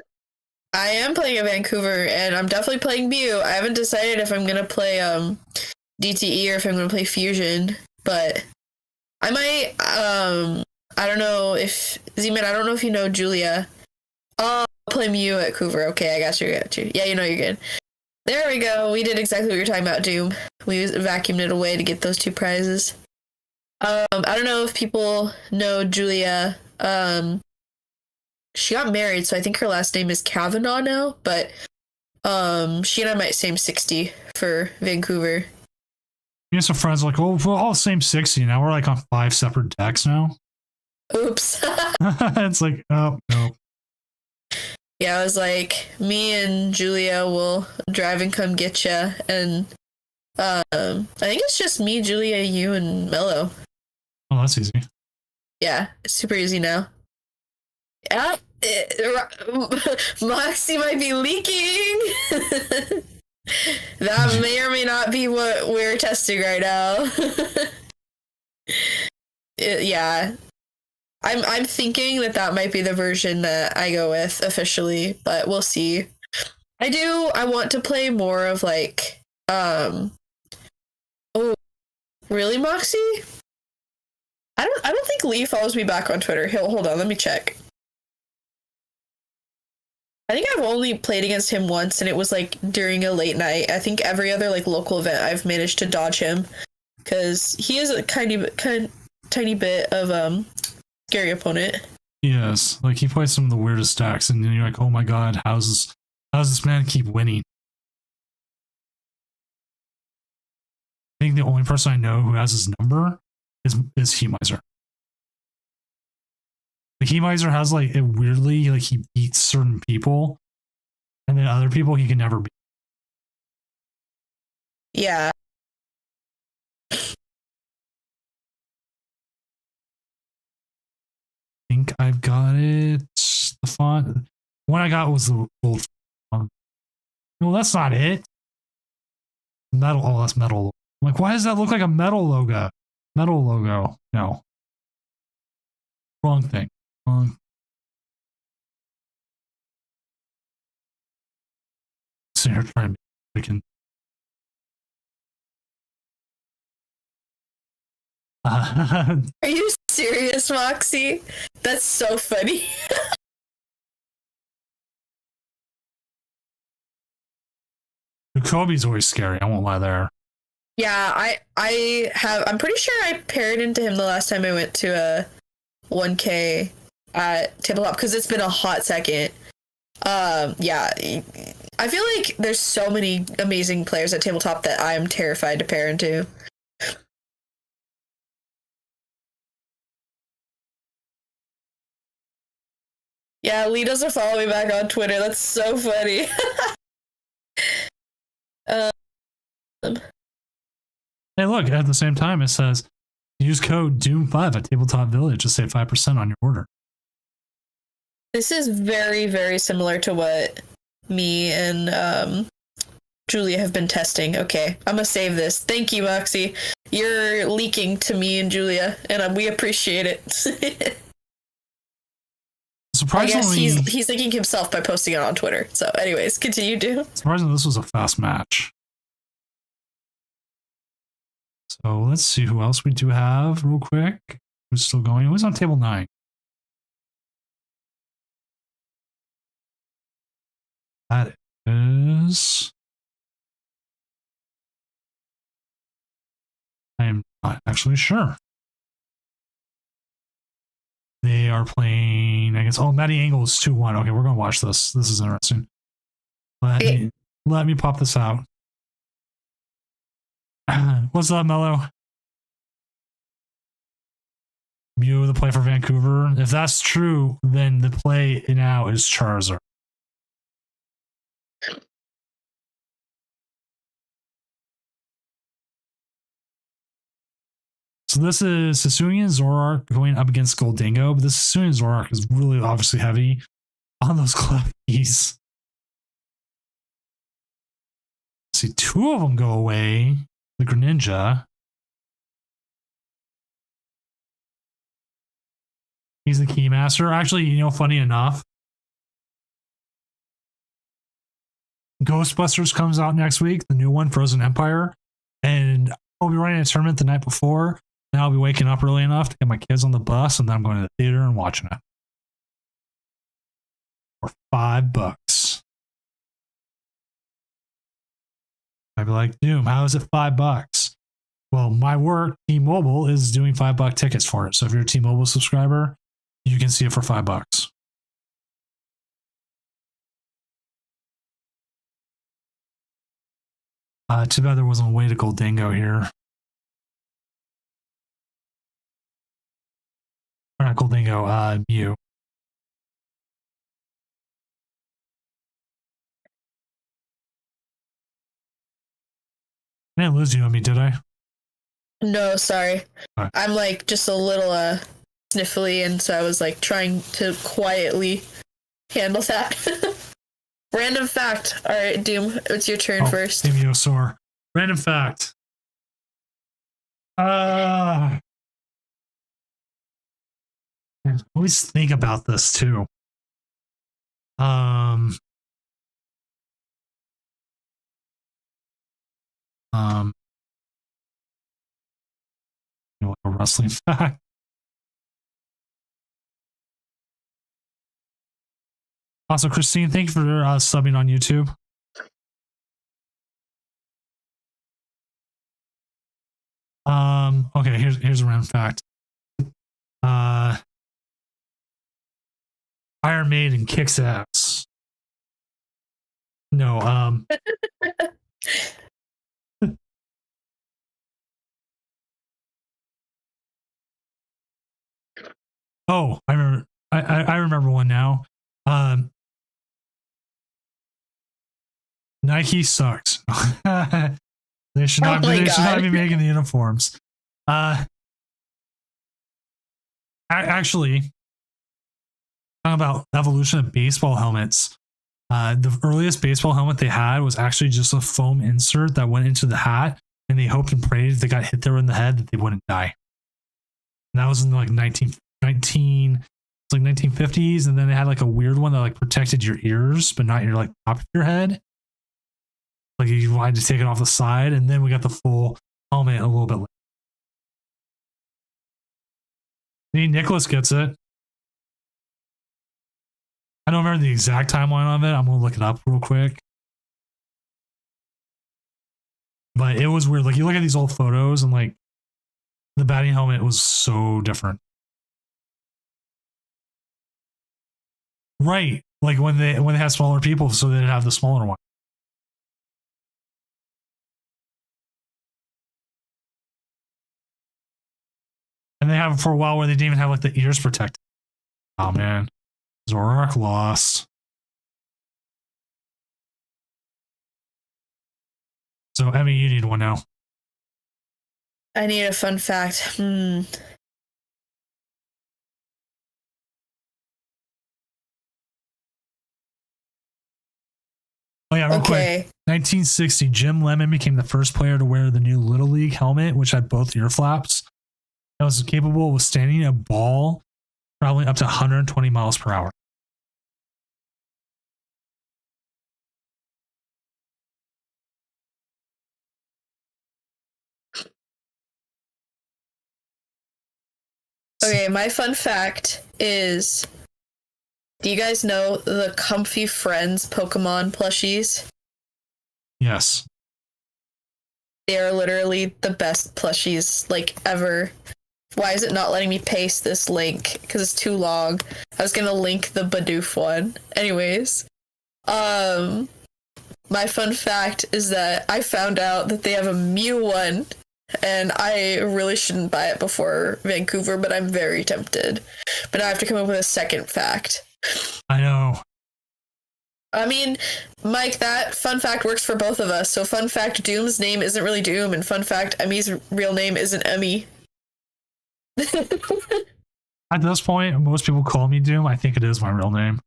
am playing a Vancouver, and I'm definitely playing Mew. I haven't decided if I'm gonna play DTE or if I'm gonna play Fusion, but I might I don't know if Z-Man, I don't know if you know Julia. I'll play Mew at Cougar. Okay, I got you. Yeah, you know you're good. There we go. We did exactly what you were talking about, Doom. We vacuumed it away to get those 2 prizes. I don't know if people know Julia. She got married, so I think her last name is Kavanaugh now, but she and I might same 60 for Vancouver. Me and some friends are like, oh, we're all same 60. Now we're like on 5 separate decks now. Oops. It's like, oh, no. Yeah, I was like, me and Julia will drive and come get you, and I think it's just me, Julia, you, and Mello. Oh, that's easy. Yeah, it's super easy now. Yeah, Moxie might be leaking. That may or may not be what we're testing right now. Yeah. I'm thinking that might be the version that I go with officially, but we'll see. I want to play more of like oh, really, Moxie? I don't think Lee follows me back on Twitter. Hold on, let me check. I think I've only played against him once, and it was like during a late night. I think every other like local event I've managed to dodge him because he is a tiny bit of scary opponent. Yes, like he plays some of the weirdest stacks, and you're like, oh my god, how's this man keep winning? I think the only person I know who has his number is Heatmiser. The Heatmiser has like it weirdly like he beats certain people, and then other people he can never beat. Yeah. I think I've got it. The font. The one I got was the gold font. No, that's not it. Metal. Oh, that's metal. I'm like, why does that look like a metal logo? Metal logo. No. Wrong thing. Wrong. So you're trying to be freaking. Are you serious, Moxie? That's so funny. Kobe's always scary. I won't lie there. Yeah, I'm pretty sure I paired into him the last time I went to a 1K at tabletop because it's been a hot second. Yeah, I feel like there's so many amazing players at tabletop that I'm terrified to pair into. Yeah, Lee doesn't follow me back on Twitter. That's so funny. Hey, look, at the same time, it says use code Doom5 at Tabletop Village to save 5% on your order. This is very, very similar to what me and Julia have been testing. Okay, I'm gonna save this. Thank you, Moxie. You're leaking to me and Julia, and we appreciate it. Surprisingly, I guess he's thinking himself by posting it on Twitter. So, anyways, continue, Doom. Surprisingly, this was a fast match. So let's see who else we do have real quick. Who's still going? Who's on table 9? That is. I am not actually sure. They are playing, I guess. Oh, Matty Angle is 2-1. Okay, we're going to watch this. This is interesting. Let me pop this out. What's up, Mello? Mew, the play for Vancouver. If that's true, then the play now is Charizard. So this is Hisuian Zoroark going up against Goldingo, but this Hisuian Zoroark is really obviously heavy on those clef keys. See, 2 of them go away. The Greninja. He's the Keymaster. Actually, you know, funny enough, Ghostbusters comes out next week, the new one, Frozen Empire, and I'll be running a tournament the night before. Then I'll be waking up early enough to get my kids on the bus, and then I'm going to the theater and watching it for $5. I'd be like, Doom, how is it $5? Well, my work, T-Mobile, is doing $5 tickets for it. So if you're a T-Mobile subscriber, you can see it for $5. Too bad there wasn't a way to Goldingo here. Or not Goldingo, Mew. I didn't lose you on me, did I? No, sorry. Right. I'm like just a little sniffly, and so I was like trying to quietly handle that. Random fact. All right, Doom, it's your turn first. Immunosaur. Random fact. Always think about this too. You know, a wrestling fact. Also, Christine, thank you for subbing on YouTube. Okay, here's a random fact. Iron Maiden kicks ass. No, oh, I I remember one now. Nike sucks. They should not. They should not be making the uniforms. Actually, talking about evolution of baseball helmets. The earliest baseball helmet they had was actually just a foam insert that went into the hat, and they hoped and prayed if they got hit there in the head that they wouldn't die. And that was in like 1950s, and then they had like a weird one that like protected your ears, but not your like top of your head. Like you had to take it off the side, and then we got the full helmet a little bit later. Maybe Nicholas gets it. I don't remember the exact timeline of it. I'm gonna look it up real quick. But it was weird. Like you look at these old photos, and like the batting helmet was so different. Right. Like when they had smaller people, so they'd have the smaller one. And they have it for a while where they didn't even have like the ears protected. Oh man. Zoroark lost. So Emmy, you need one now. I need a fun fact. Oh yeah, real quick. 1960, Jim Lemon became the first player to wear the new Little League helmet, which had both ear flaps. It was capable of withstanding a ball traveling up to 120 miles per hour. Okay, my fun fact is, do you guys know the Comfy Friends Pokemon plushies? Yes. They are literally the best plushies, like, ever. Why is it not letting me paste this link? Because it's too long. I was gonna link the Bidoof one. Anyways. My fun fact is that I found out that they have a Mew one, and I really shouldn't buy it before Vancouver, but I'm very tempted. But now I have to come up with a second fact. I know. I mean, Mike, that fun fact works for both of us. So fun fact, Doom's name isn't really Doom, and fun fact, Emmy's real name isn't Emmy. At this point, most people call me Doom. I think it is my real name.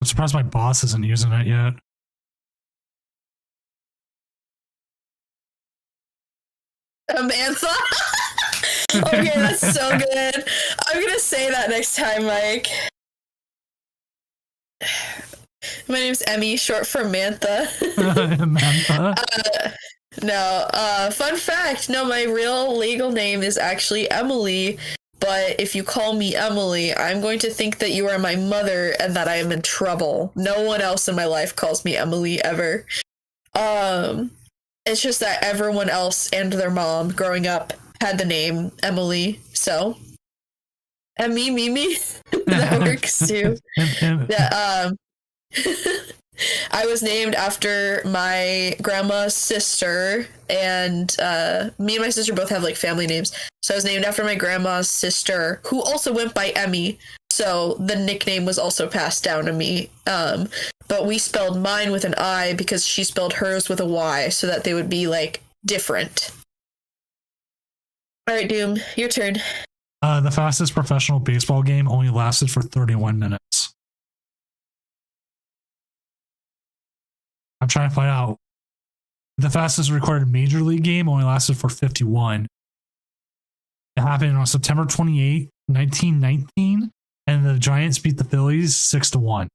I'm surprised my boss isn't using it yet. Amantha? Okay, that's so good. I'm gonna say that next time, Mike. My name's Emmy, short for Mantha. Mantha? No, fun fact, no, my real legal name is actually Emily, but if you call me Emily, I'm going to think that you are my mother and that I am in trouble. No one else in my life calls me Emily ever. It's just that everyone else and their mom growing up had the name Emily, so Emmy, Mimi, that works too. Yeah, I was named after my grandma's sister, and me and my sister both have like family names. So I was named after my grandma's sister, who also went by Emmy. So the nickname was also passed down to me. But we spelled mine with an I because she spelled hers with a Y, so that they would be like different. All right, Doom, your turn. The fastest professional baseball game only lasted for 31 minutes. I'm trying to find out. The fastest recorded major league game only lasted for 51. It happened on September 28, 1919, and the Giants beat the Phillies 6-1.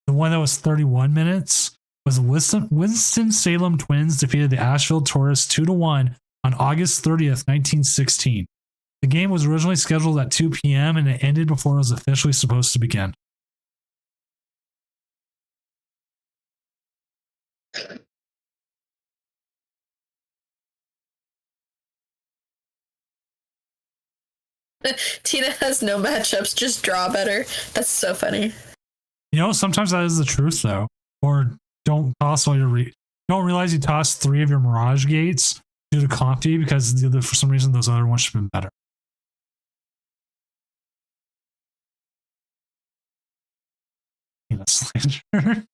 The one that was 31 minutes was Winston-Salem Twins defeated the Asheville Tourists 2-1 on August 30th, 1916. The game was originally scheduled at 2 p.m. and it ended before it was officially supposed to begin. Tina has no matchups, just draw better. That's so funny. You know, sometimes that is the truth, though. Or don't toss all your don't realize you tossed 3 of your Mirage gates do the Comte because for some reason those other ones should have been better. Slander.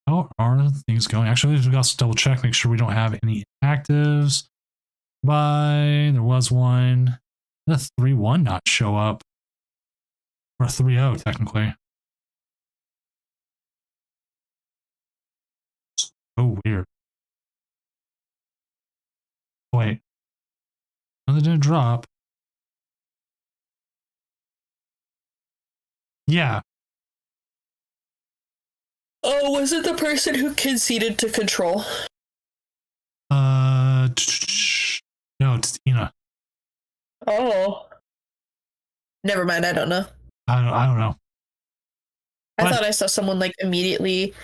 How are things going? Actually, we got to double check, make sure we don't have any actives. Bye. There was one. The 3-1 not show up. Or 3-0, technically. So weird. Wait. No, they didn't drop. Yeah. Oh, was it the person who conceded to control? No, it's Tina. Oh. Never mind, I don't know. I don't know. I thought I saw someone like immediately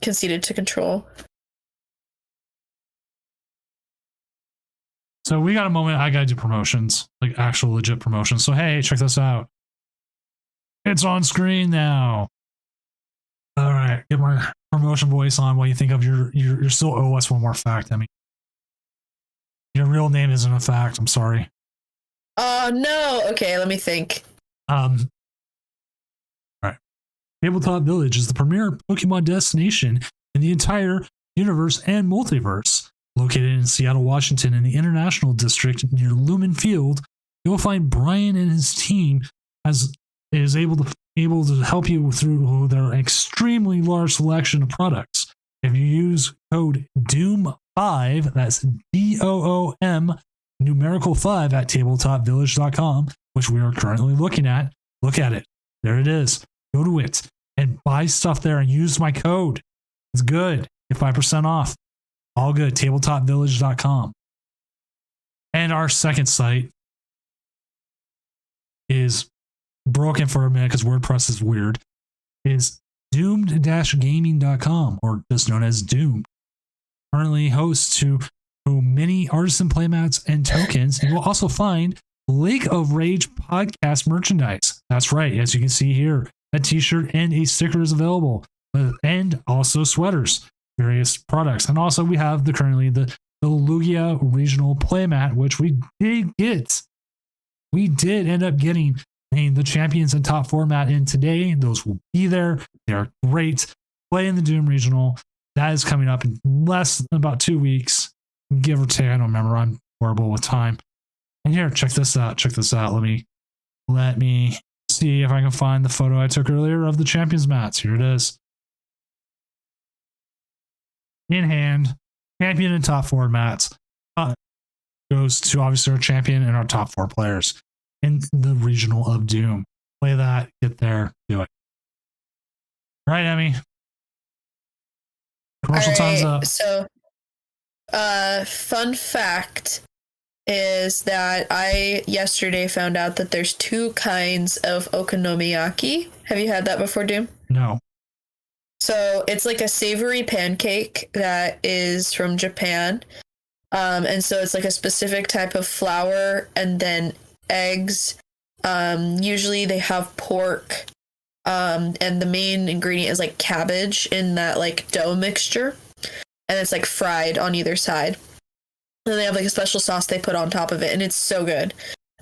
conceded to control. So we got a moment. I gotta do promotions, like actual legit promotions. So hey, check this out. It's on screen now. All right, get my promotion voice on. What do you think of you're still owe us one more fact? I mean, your real name isn't a fact. I'm sorry. Oh no. Okay, let me think. All right. Tabletop Village is the premier Pokemon destination in the entire universe and multiverse. Located in Seattle, Washington, in the International District near Lumen Field, you will find Brian and his team is able to help you through their extremely large selection of products. If you use code DOOM5, that's DOOM numerical 5 at tabletopvillage.com, which we are currently looking at. Look at it. There it is. Go to it and buy stuff there and use my code. It's good. Get 5% off. All good. Tabletopvillage.com. And our second site is broken for a minute because WordPress is weird. Is doomed-gaming.com, or just known as Doomed. Currently hosts to many artisan playmats and tokens. And you'll also find Lake of Rage podcast merchandise. That's right. As you can see here, a t-shirt and a sticker is available, and also sweaters, various products. And also we have currently the Lugia regional playmat, which we did get. We did end up getting the champions and top format in today. Those will be there. They are great. Play in the Doom regional. That is coming up in less than about 2 weeks, give or take. I don't remember. I'm horrible with time. And here, check this out. Check this out. Let me see if I can find the photo I took earlier of the champions mats. Here it is. In hand, champion and top 4 mats. Goes to obviously our champion and our top 4 players in the regional of Doom. Play that, get there, do it. Right, Emmy? Commercial time's up. So, fun fact is that I yesterday found out that there's 2 kinds of okonomiyaki. Have you had that before, Doom? No. So it's like a savory pancake that is from Japan. And so it's like a specific type of flour and then eggs. Usually they have pork. And the main ingredient is like cabbage in that like dough mixture. And it's like fried on either side. And they have like a special sauce they put on top of it, and it's so good.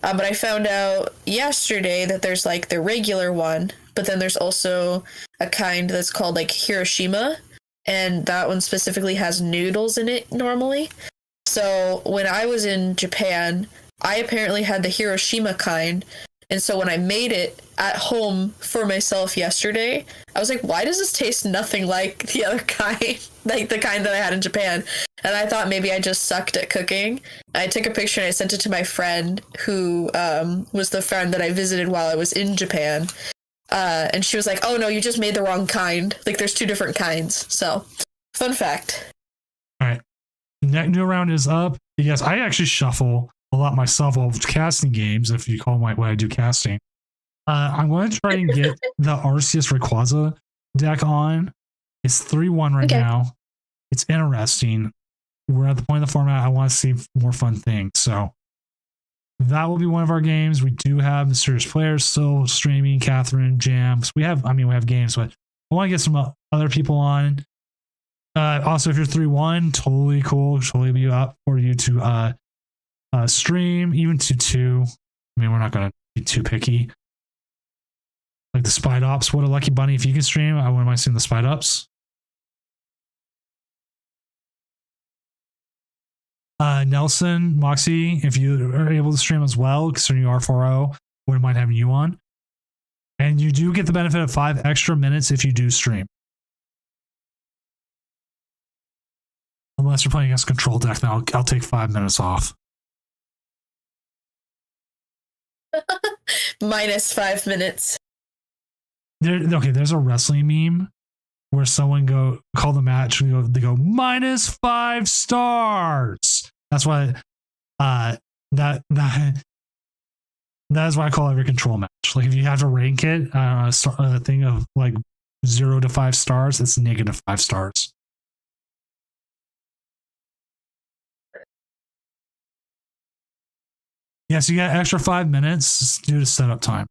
But I found out yesterday that there's like the regular one, but then there's also a kind that's called like Hiroshima, and that one specifically has noodles in it normally. So when I was in Japan, I apparently had the Hiroshima kind. And so when I made it at home for myself yesterday, I was like, why does this taste nothing like the other kind, like the kind that I had in Japan? And I thought maybe I just sucked at cooking. I took a picture and I sent it to my friend who was the friend that I visited while I was in Japan. And she was like, oh no, you just made the wrong kind. Like there's 2 different kinds. So fun fact. All right. New round is up. Yes, I actually shuffle a lot myself of casting games, if you call what I do casting. I'm going to try and get the Arceus Rayquaza deck on. It's 3-1 right now. It's interesting. We're at the point of the format I want to see more fun things. So that will be one of our games. We do have Mysterious Players still streaming, Catherine, Jams. We have games, but I want to get some other people on. Also, if you're 3-1, totally cool. Totally be up for you to stream, even to 2. I mean, we're not going to be too picky. Like the Spide Ops. What a lucky bunny. If you can stream, I wouldn't mind seeing the Spide Ops. Nelson, Moxie, if you are able to stream as well, considering you are 4-0, wouldn't mind having you on. And you do get the benefit of 5 extra minutes if you do stream. Unless you're playing against Control Deck, then I'll take 5 minutes off. Minus 5 minutes. There's a wrestling meme where someone call the match and they go minus 5 stars. That's why that is why I call every Control match. Like if you have to rank it a thing of like 0 to 5 stars, it's negative 5 stars. Yeah, so you got extra 5 minutes due to setup time.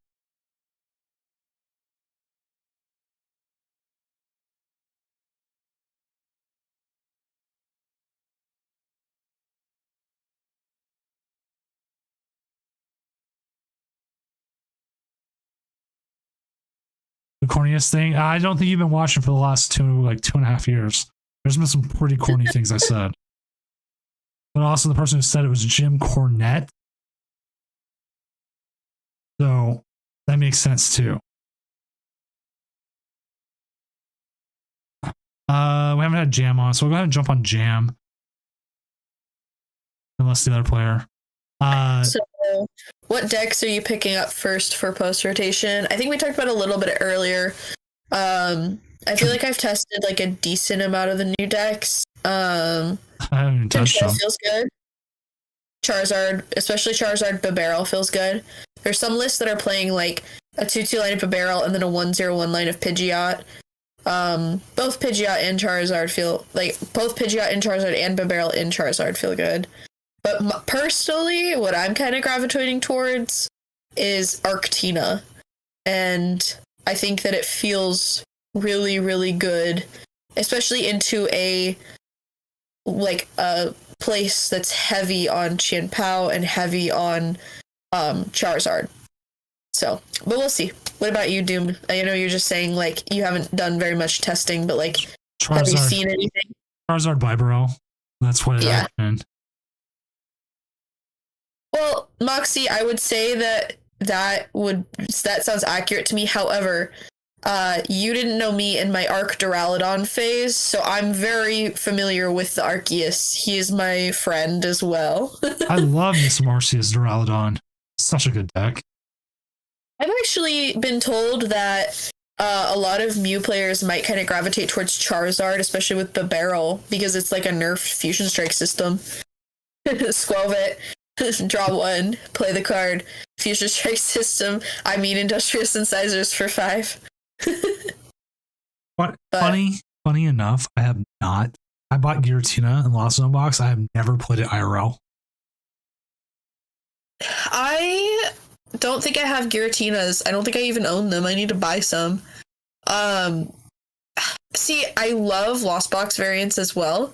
The corniest thing, I don't think you've been watching for the last 2.5 years. There's been some pretty corny things I said. But also the person who said it was Jim Cornette. So that makes sense too. We haven't had Jam on, so we'll go ahead and jump on Jam. Unless the other player. So what decks are you picking up first for post rotation? I think we talked about it a little bit earlier. I feel like I've tested like a decent amount of the new decks. I haven't even touched them. Feels good. Charizard, especially Charizard Babarrel feels good. There's some lists that are playing like a 2/2 line of Babarrel and then a 1/0/1 line of Pidgeot. Both Pidgeot and Charizard feel like both Pidgeot and Charizard and Babarrel and Charizard feel good. But personally, what I'm kind of gravitating towards is Arctina. And I think that it feels really, really good, especially into a place that's heavy on Chien-Pao and heavy on Charizard. So, but we'll see. What about you, Doom? I know you're just saying like you haven't done very much testing, but like Charizard, have you seen anything? Charizard Bibarel. That's what it happened. Well, Moxie, I would say that sounds accurate to me. However, you didn't know me in my Arc Duraludon phase, so I'm very familiar with the Arceus. He is my friend as well. I love Miss Marcia's Duraludon. Such a good deck. I've actually been told that a lot of Mew players might kind of gravitate towards Charizard, especially with Babarrel, because it's like a nerfed Fusion Strike system. Squelvet. Draw 1, play the card. Fusion Strike system. I mean, Industrious Incisors for 5. Funny enough, I have not. I bought Giratina and Lost Zone Box. I have never played it IRL. I don't think I have Giratinas. I don't think I even own them. I need to buy some. See, I love Lost Box variants as well,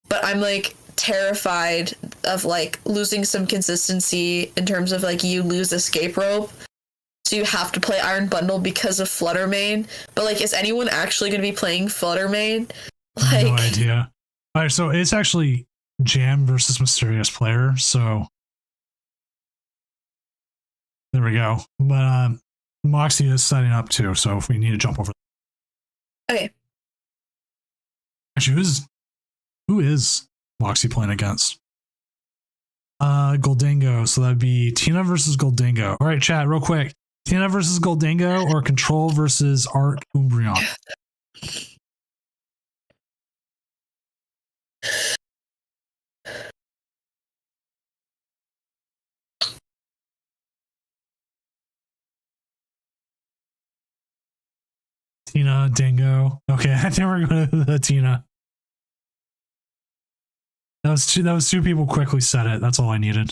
but I'm like terrified of like losing some consistency in terms of like you lose Escape Rope, so you have to play Iron Bundle because of Flutter Mane. But like, is anyone actually going to be playing Flutter Mane? Like, no idea. All right, so it's actually Jam versus Mysterious Player. So there we go. But Moxie is setting up too. So if we need to jump over. Okay. Actually, who is Moxie playing against? Goldango. So that'd be Tina versus Goldango. All right, chat, real quick. Tina versus Goldango or Control versus Art Umbreon? Tina, Dango. Okay, I think we're going to the Tina. That was two people quickly said it. That's all I needed.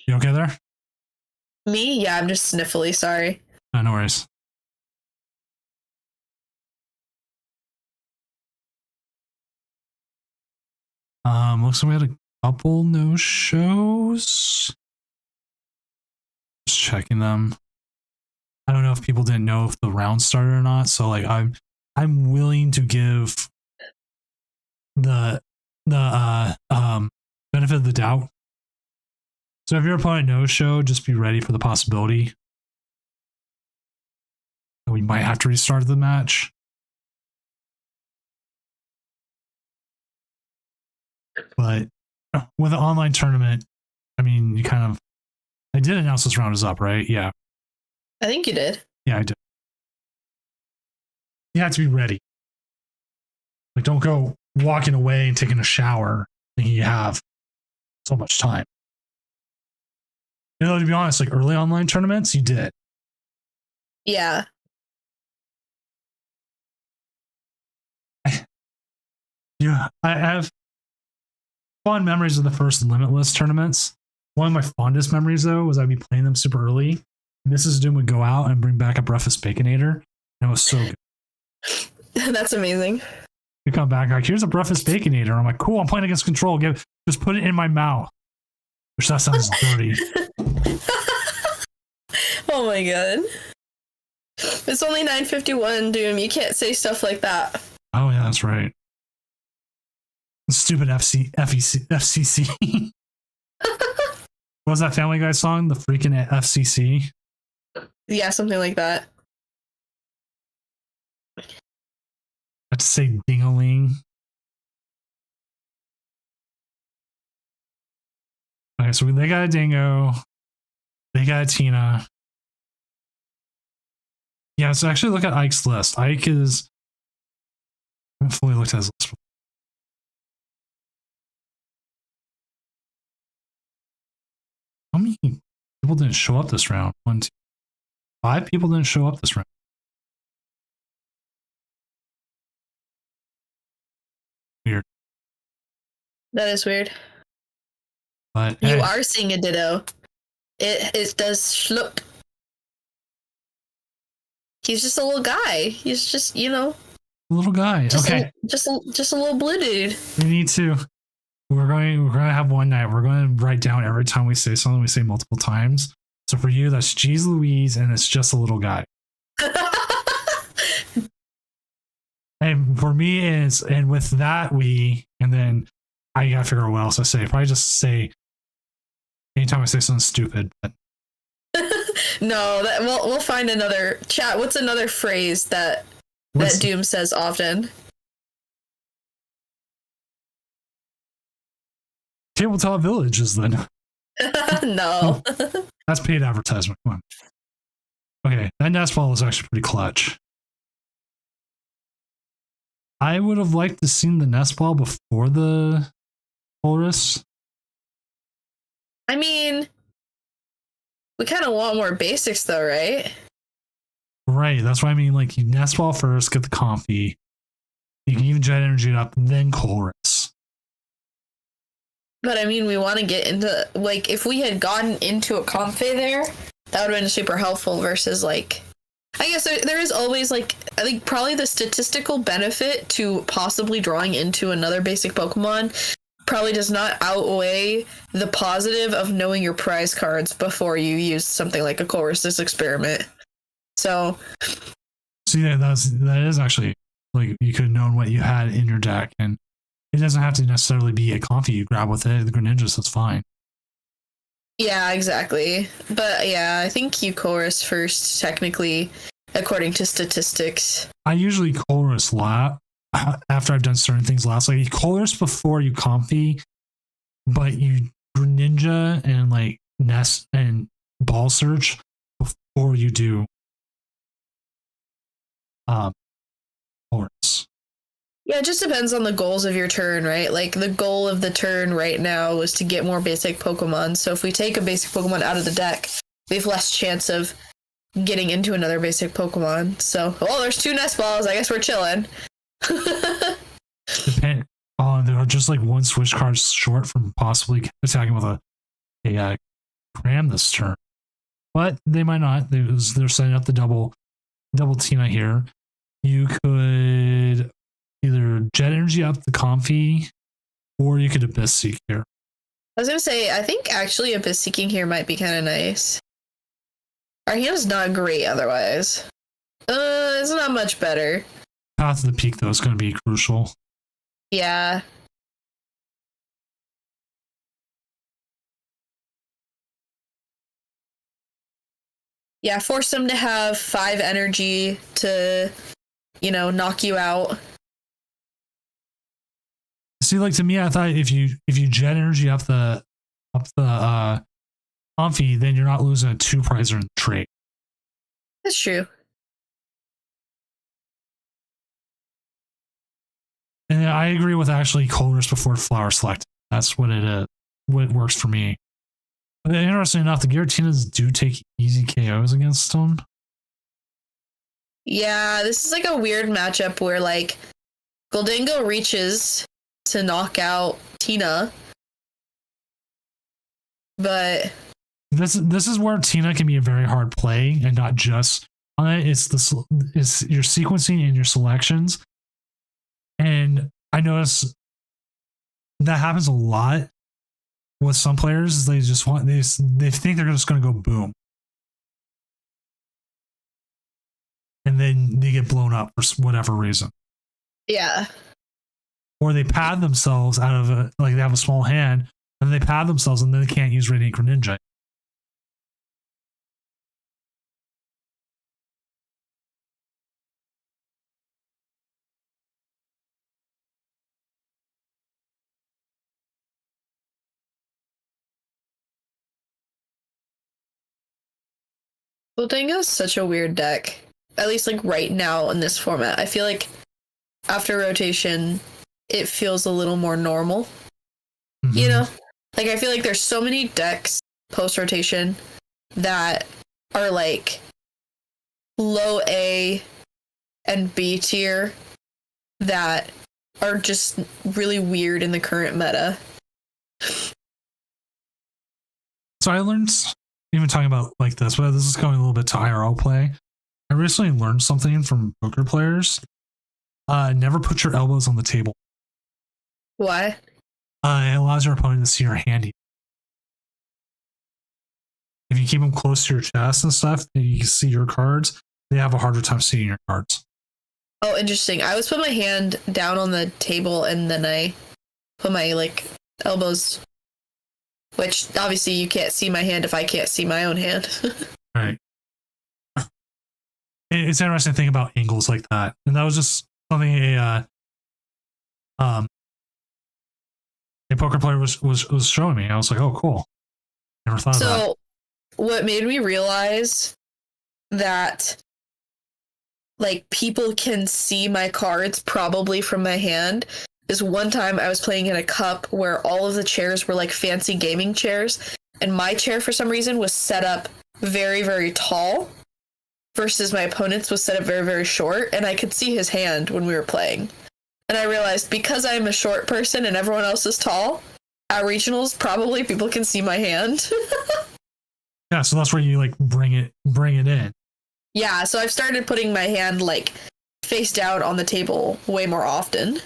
You okay there? Me? Yeah, I'm just sniffly, sorry. No worries. Looks like we had a couple no shows. Just checking them. I don't know if people didn't know if the round started or not. So like I'm willing to give the benefit of the doubt. So if your opponent no show, just be ready for the possibility that we might have to restart the match. But with an online tournament, I mean, you kind of, I did announce this round is up, right? Yeah. I think you did. Yeah, I did. You have to be ready. Like, don't go walking away and taking a shower thinking you have so much time. You know, to be honest, like early online tournaments, you did. Yeah. Yeah, I have fond memories of the first Limitless tournaments. One of my fondest memories, though, was I'd be playing them super early. Mrs. Doom would go out and bring back a Breakfast Baconator. And it was so good. That's amazing. You come back like, here's a Breakfast Baconator. I'm like, cool, I'm playing against Control. Just put it in my mouth. Which that sounds dirty. Oh my god. It's only 9:51, Doom. You can't say stuff like that. Oh, yeah, that's right. Stupid FCC. What was that Family Guy song? The freaking FCC? Yeah, something like that. I have to say ding-a-ling. Okay, so they got a Dingo. They got a Tina. Yeah, so actually look at Ike's list. Ike is... I haven't fully looked at his list. How many people didn't show up this round? 1, 2, 5 people didn't show up this round. Weird. That is weird. But You hey, are seeing a ditto. It does schlup. He's just a little guy. He's just, little guy. Okay. just a little blue dude. We need to. We're going to have one night. We're going to write down every time we say something. We say multiple times. So for you, that's Jeez Louise, and it's just a little guy. And for me, is and with that and then I gotta figure out what else I say. Probably just say anytime I say something stupid. But No, we'll find another chat. What's another phrase that Doom says often? Tabletop Villages, then. No. Oh, that's paid advertisement. Come on. Okay, that nest ball is actually pretty clutch. I would have liked to seen the nest ball before the Polaris. I mean, we kind of want more basics, though, right? Right. That's why I mean, like, you nest ball first, get the comfy. You can even jet energy it up, then Colress. But I mean, we want to get into, like, if we had gotten into a Comfey there, that would have been super helpful versus, like, I guess there is always, like, I think probably the statistical benefit to possibly drawing into another basic Pokemon probably does not outweigh the positive of knowing your prize cards before you use something like a Colress's Experiment. So See, that is actually, like, you could have known what you had in your deck, and it doesn't have to necessarily be a comfy you grab with it. The Greninjas, that's fine. yeah, exactly. But yeah, I think you Colress first, technically, according to statistics. I usually Colress after I've done certain things last. Like, you Colress before you comfy, but you Greninja and, like, Nest and Ball Search before you do Colress. Yeah, it just depends on the goals of your turn, right? Like, the goal of the turn right now was to get more basic Pokemon. So if we take a basic Pokemon out of the deck, we have less chance of getting into another basic Pokemon. So, there's 2 nest balls. I guess we're chilling. Oh, they're just like one switch card short from possibly attacking with a Cram this turn, but they might not. They're setting up the double Tina here. You could either Jet Energy up the Comfy, or you could Abyss Seek here. I was gonna say, I think actually Abyss Seeking here might be kind of nice. Our hand's not great otherwise. It's not much better. Path to the Peak though is going to be crucial. Yeah. Yeah, force them to have 5 energy to, knock you out. See, like to me, I thought if you Jet Energy up the Comfy, then you're not losing a 2 prizer in the trade. That's true. And I agree with actually Colress before Flower Select. That's what it what works for me. But interestingly enough, the Giratinas do take easy KOs against them. Yeah, this is like a weird matchup where like Gholdengo reaches to knock out Tina, but this is where Tina can be a very hard play, and not just on it. It's your sequencing and your selections. And I notice that happens a lot with some players. They just they think they're just going to go boom, and then they get blown up for whatever reason. Yeah. Or they pad themselves out of like they have a small hand, and they pad themselves, and then they can't use Radiant Greninja. Gholdengo is such a weird deck. At least like right now in this format. I feel like after rotation, it feels a little more normal. Mm-hmm. You know? Like I feel like there's so many decks post rotation that are like low A and B tier that are just really weird in the current meta. So I learned, even talking about like this, but this is going a little bit to IRL play. I recently learned something from poker players. Never put your elbows on the table. Why? It allows your opponent to see your hand. If you keep them close to your chest and stuff, and you can see your cards, they have a harder time seeing your cards. Oh, interesting. I always put my hand down on the table and then I put my like elbows, which obviously you can't see my hand if I can't see my own hand. Right. It's interesting to think about angles like that, and that was just something a poker player was showing me. I was like, oh, cool. Never thought of that. So, what made me realize that like people can see my cards probably from my hand is one time I was playing in a cup where all of the chairs were like fancy gaming chairs, and my chair for some reason was set up very, very tall versus my opponent's was set up very, very short, and I could see his hand when we were playing. And I realized because I'm a short person and everyone else is tall, at regionals probably people can see my hand. Yeah, so that's where you like bring it in. Yeah, so I've started putting my hand like face down on the table way more often.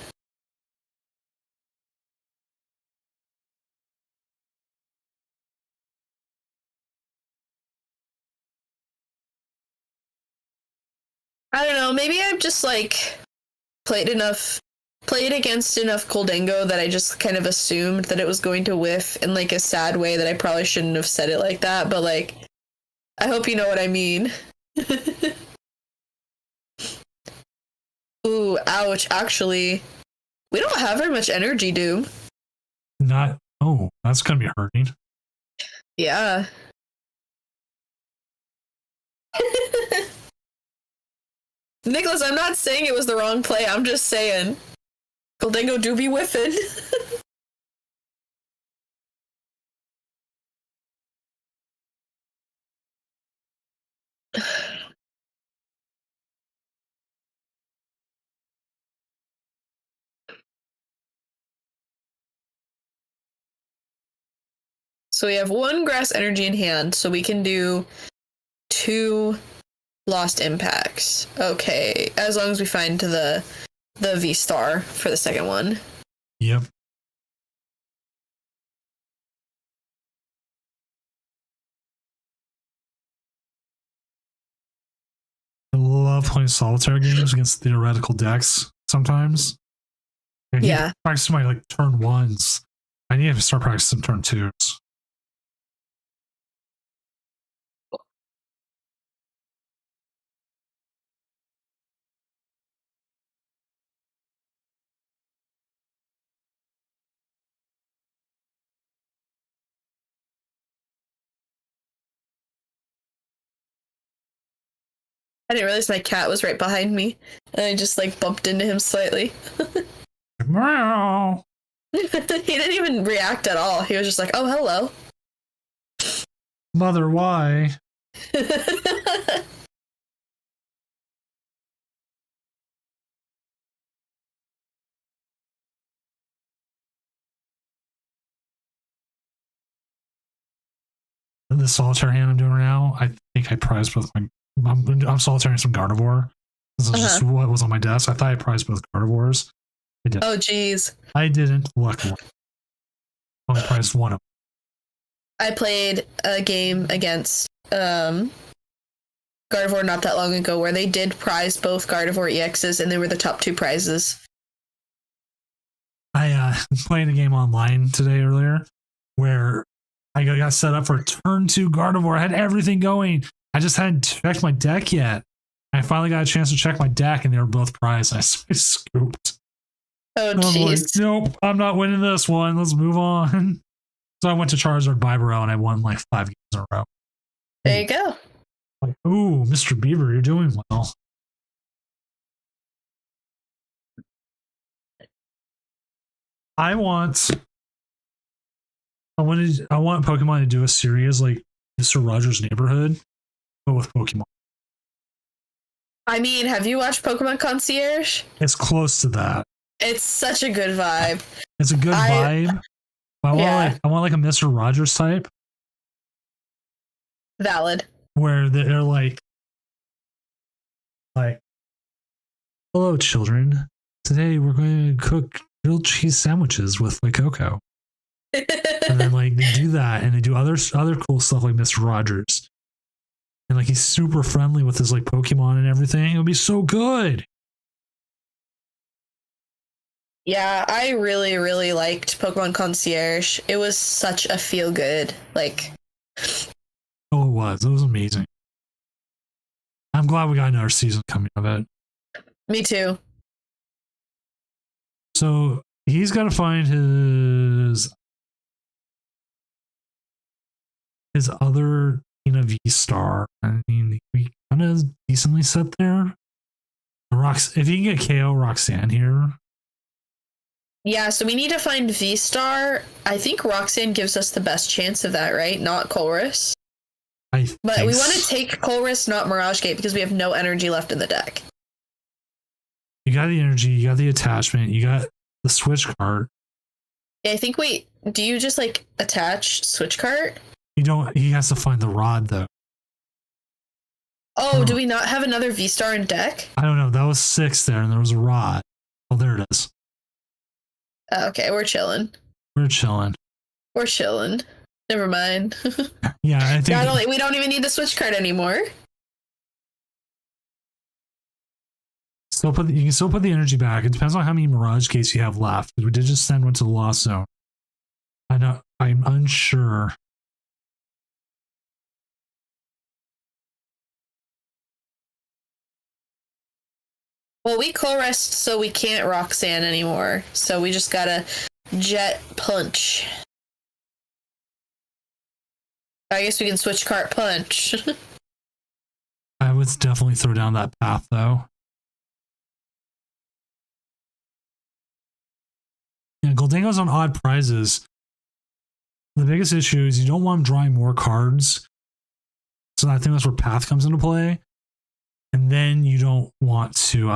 I don't know, maybe I've just like played against enough Gholdengo that I just kind of assumed that it was going to whiff in like a sad way that I probably shouldn't have said it like that, but like I hope you know what I mean. Ooh, ouch. Actually, we don't have very much energy, Doom. That's gonna be hurting. Yeah. Nicholas, I'm not saying it was the wrong play. I'm just saying Gholdengo do be whiffing. So we have 1 grass energy in hand, so we can do 2 lost impacts. Okay, as long as we find the V-Star for the second one. Yep. I love playing solitaire games against theoretical decks sometimes. Yeah. Practice my like turn 1s. I need to start practicing turn 2s. I didn't realize my cat was right behind me, and I just like bumped into him slightly. Meow. He didn't even react at all. He was just like, "Oh, hello." Mother, why? The solitaire hand I'm doing right now, I think I prized both my. I'm solitairing some Gardevoir. This is just what was on my desk. I thought I prized both Gardevoirs. I did. Oh, geez. I didn't. Luckily, only prized one of them. I played a game against Gardevoir not that long ago where they did prize both Gardevoir EXs, and they were the top 2 prizes. I played a game online today earlier where I got set up for a turn 2 Gardevoir. I had everything going. I just hadn't checked my deck yet. I finally got a chance to check my deck, and they were both prized. I scooped. Oh, jeez. Like, nope, I'm not winning this one. Let's move on. So I went to Charizard Bibarel, and I won like 5 games in a row. There you go. Like, ooh, Mr. Beaver, you're doing well. I want Pokemon to do a series like Mr. Rogers' Neighborhood, but with Pokemon. I mean, have you watched Pokemon Concierge? It's close to that. It's such a good vibe. It's a good vibe. But I want like a Mr. Rogers type. Valid. Where they're like, hello, children. Today we're going to cook grilled cheese sandwiches with like cocoa. And then like they do that, and they do other cool stuff like Mr. Rogers. And like he's super friendly with his like Pokemon and everything. It'll be so good. Yeah, I really, really liked Pokemon Concierge. It was such a feel good, like. Oh, it was. It was amazing. I'm glad we got another season coming of it. Me too. So he's got to find his other V-Star. I mean, we kind of decently set there. If you can get KO Roxanne here. Yeah, so we need to find V-Star. I think Roxanne gives us the best chance of that, right? Not Colress. But we want to take Colress, not Mirage Gate, because we have no energy left in the deck. You got the energy, you got the attachment, you got the switch cart. Yeah, I think do you just like attach switch cart? You don't, he has to find the rod though. Oh, do we not have another V-Star in deck? I don't know. That was 6 there, and there was a rod. Oh, there it is. Okay, we're chilling. We're chilling. We're chilling. Never mind. Yeah, I think we don't even need the switch card anymore. You can still put the energy back. It depends on how many Mirage Gates you have left. We did just send one to the Lost Zone. I'm unsure. Well, we Colressed, so we can't Roxanne anymore. So we just gotta Jet Punch. I guess we can switch cart Punch. I would definitely throw down that path, though. Yeah, Goldango's on odd prizes. The biggest issue is you don't want him drawing more cards. So I think that's where path comes into play. And then you don't want to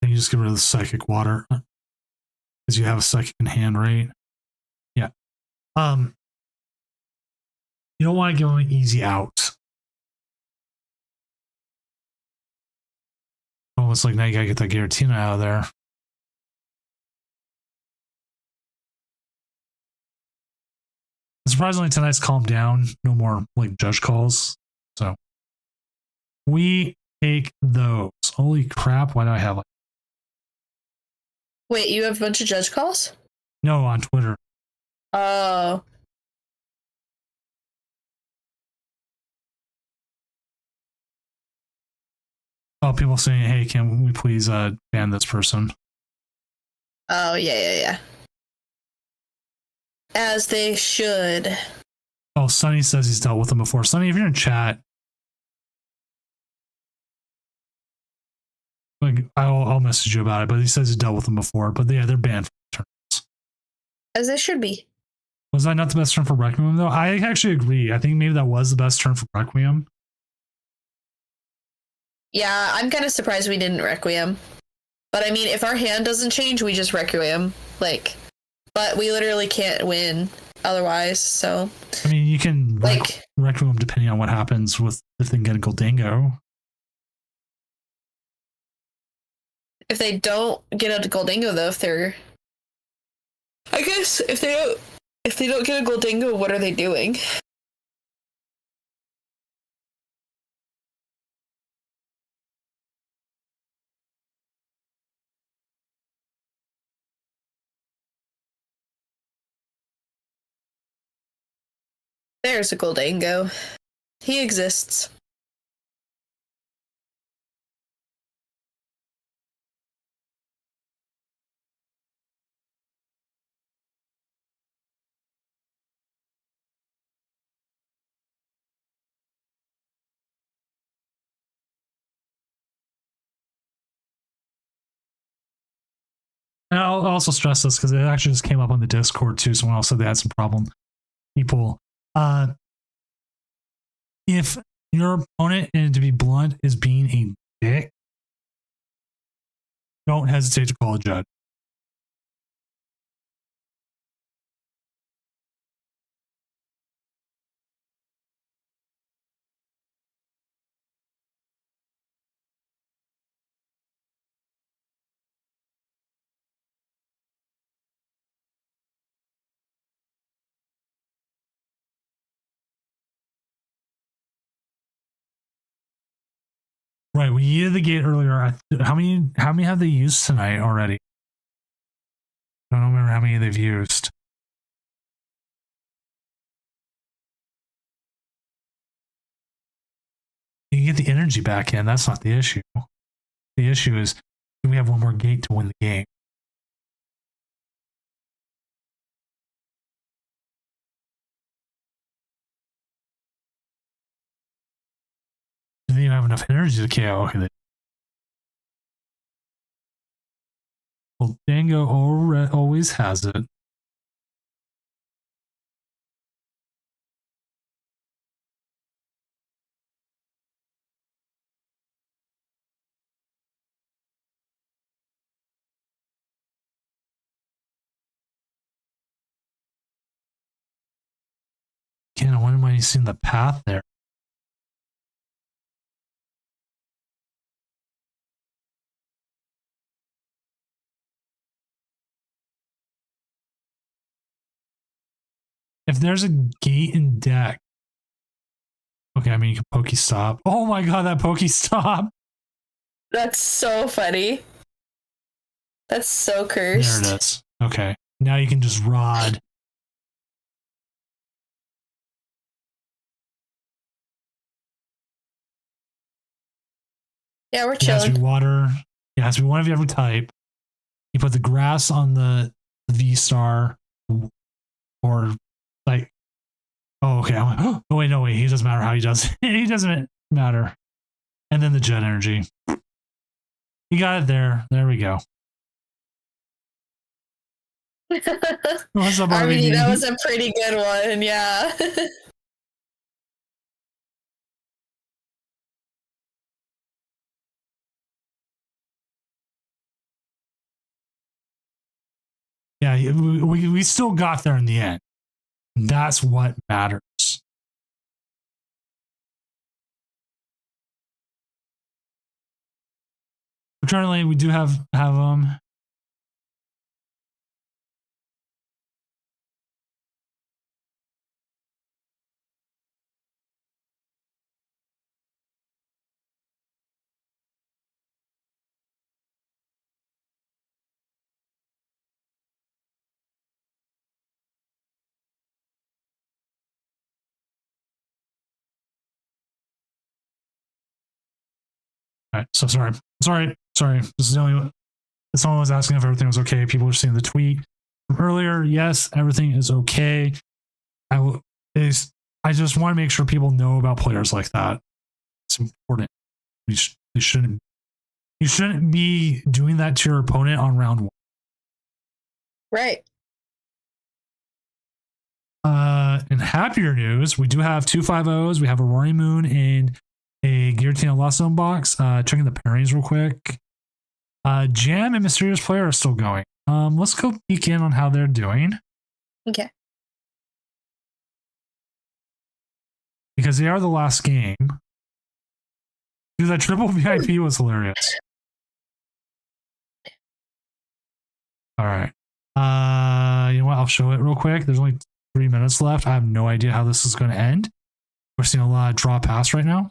then you just get rid of the psychic water. Because because you have a second hand, right? Yeah. You don't want to give them an easy out. Almost like now you gotta get that Giratina out of there. Surprisingly, tonight's calmed down. No more like judge calls. So we take those. Holy crap! Why do I have like Wait, you have a bunch of judge calls? no on Twitter? Oh. Oh, people saying, "Hey, can we please ban this person?" Oh, yeah. As they should. Oh, Sonny says he's dealt with them before. Sonny, if you're in chat, like I'll message you about it. But he says he's dealt with them before. But yeah, they're banned from tournaments. As they should be. Was that not the best turn for Requiem though? I actually agree. I think maybe that was the best turn for Requiem. Yeah, I'm kind of surprised we didn't Requiem. But I mean, if our hand doesn't change, we just Requiem. Like, but we literally can't win otherwise, so. I mean, you can like Requiem depending on what happens with if they get a Goldango. If they don't get a Goldango though, if they're, I guess if they don't get a Goldango, what are they doing? There's a Goldango. He exists. And I'll also stress this because it actually just came up on the Discord too. Someone else said they had some problem. People, if your opponent, and to be blunt, is being a dick, don't hesitate to call a judge. Right, we needed the gate earlier. How many have they used tonight already? I don't remember how many they've used. You can get the energy back in. That's not the issue. The issue is, do we have one more gate to win the game? Do they even have enough energy to KO? Okay. Well, Dango always has it. Again, I wonder why you've seen the path there. If there's a gate in deck, okay, I mean you can Pokestop. Oh my god, that Pokestop! That's so funny. That's so cursed. There it is. Okay, now you can just Rod. Yeah, we're It has to chilling. be water. It has to be one of every type. You put the grass on the V star, or like, oh, okay. I went, oh, wait, no, wait. He doesn't matter how he does it. He doesn't matter. And then the jet energy. You got it there. There we go. What's up, I mean, RVD? that was a pretty good one, yeah. Yeah, we still got there in the end. That's what matters. Currently, we do have all right, so sorry. This is the only. Someone was asking if everything was okay. People were seeing the tweet from earlier. Yes, everything is okay. I just want to make sure people know about players like that. It's important. You shouldn't be doing that to your opponent on round one. Right. In happier news, we do have 2 5-0s. We have a Roaring Moon and a Giratina Lost Zone box. Checking the pairings real quick. Jam and Mysterious Player are still going. Let's go peek in on how they're doing. Okay. Because they are the last game. Dude, that triple VIP was hilarious. All right. You know what? I'll show it real quick. There's only 3 minutes left. I have no idea how this is going to end. We're seeing a lot of draw pass right now.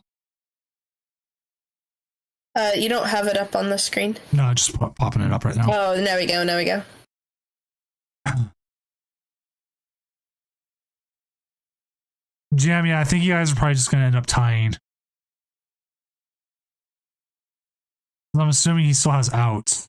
You don't have it up on the screen? No, just popping it up right now. Oh, there we go. There we go. Jam, yeah, I think you guys are probably just going to end up tying. I'm assuming he still has outs.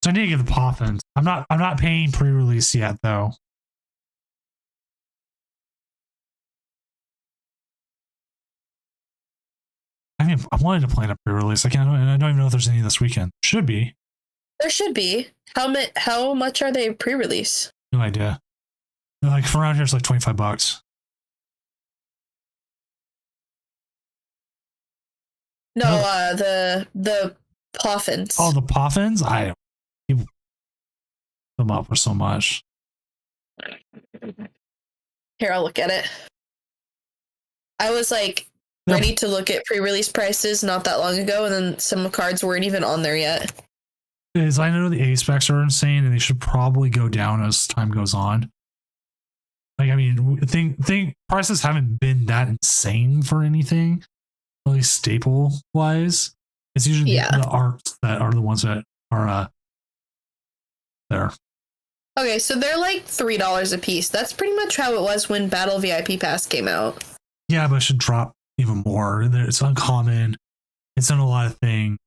So I need to get the Poffins. I'm not paying pre-release yet though. I mean, I wanted to plan a pre-release. I don't even know if there's any this weekend. Should be. There should be. How much are they pre-release? No idea. Like for around here, it's like $25. No, the Poffins. Oh, the Poffins? People them up for so much. Here, I'll look at it. I was like ready to look at pre-release prices not that long ago, and then some cards weren't even on there yet. Is I know the A specs are insane, and they should probably go down as time goes on. Like, I mean, think prices haven't been that insane for anything, at least staple wise. It's usually the arts that are the ones that are there. Okay, so they're like $3 a piece. That's pretty much how it was when Battle VIP Pass came out. Yeah, but it should drop even more. It's uncommon. It's in a lot of things.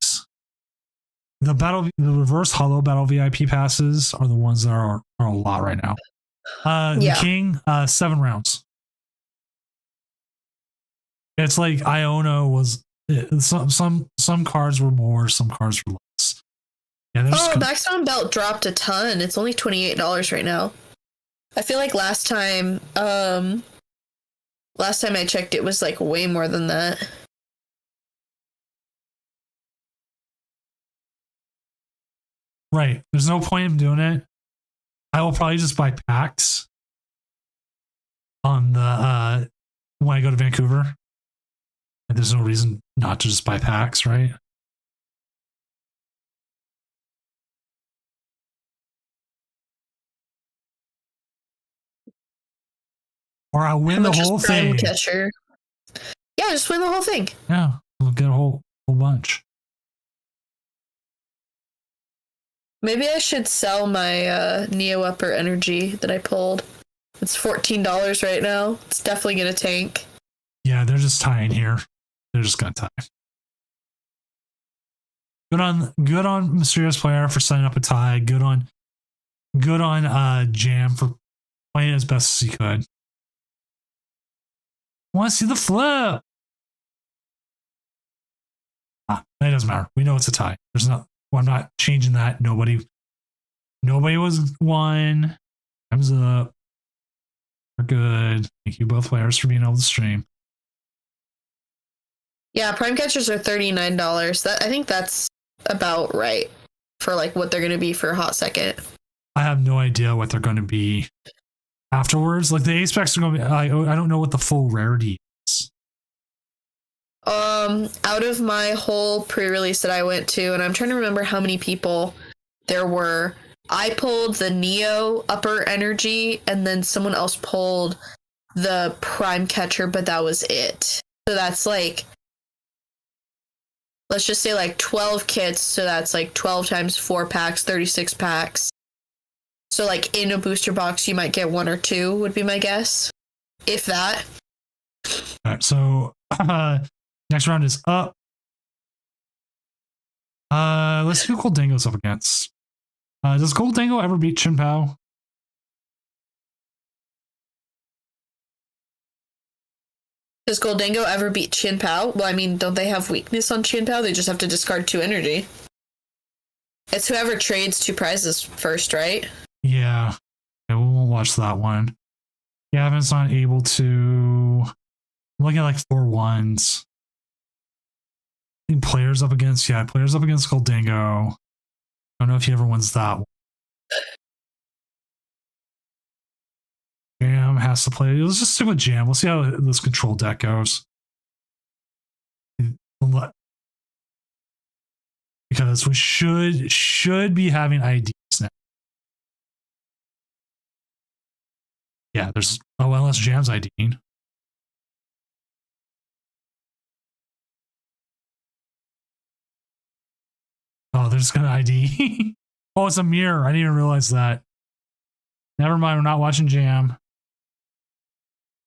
The reverse hollow Battle VIP passes are the ones that are a lot right now. The King, 7 rounds. It's like Iona was. Some cards were more, some cards were less. Yeah, Backstone Belt dropped a ton. It's only $28 right now. I feel like last time I checked, it was like way more than that. Right. There's no point in doing it. I will probably just buy packs on the when I go to Vancouver. And there's no reason not to just buy packs, right? Or I'll win the whole thing. Catcher. Yeah, just win the whole thing. Yeah, we'll get a whole bunch. Maybe I should sell my Neo Upper Energy that I pulled. It's $14 right now. It's definitely gonna tank. Yeah, they're just tying here. They're just gonna tie. Good on Mysterious Player for setting up a tie. Good on Jam for playing as best as he could. Want to see the flip? That doesn't matter. We know it's a tie. I'm not changing that. Nobody was won. Time's up. We're good. Thank you both players for being able to stream. Yeah, prime catchers are $39. I think that's about right for like what they're going to be for a hot second. I have no idea what they're going to be afterwards. Like the ace packs are going to be. I don't know what the full rarity is. Out of my whole pre-release that I went to, and I'm trying to remember how many people there were. I pulled the Neo upper energy, and then someone else pulled the prime catcher, but that was it. So that's like, let's just say like 12 kits. So that's like 12 times 4 packs, 36 packs. So like in a booster box, you might get 1 or 2 would be my guess. If that. All right, so next round is up. Let's see who Goldango's up against. Does Goldango ever beat Chin Pao? Does Goldango ever beat Chin Pao? Well, I mean, don't they have weakness on Chin Pao? They just have to discard 2 energy. It's whoever trades 2 prizes first, right? Yeah. Okay, we won't watch that one. Gavin's not able to. I'm looking at like 4 ones. I think players up against Goldango. I don't know if he ever wins that one. Jam has to play. Let's just stick with Jam. We'll see how this control deck goes. Because we should be having IDs now. Yeah, there's unless Jam's IDing. Oh, they're just gonna ID. Oh, it's a mirror. I didn't even realize that. Never mind, we're not watching Jam.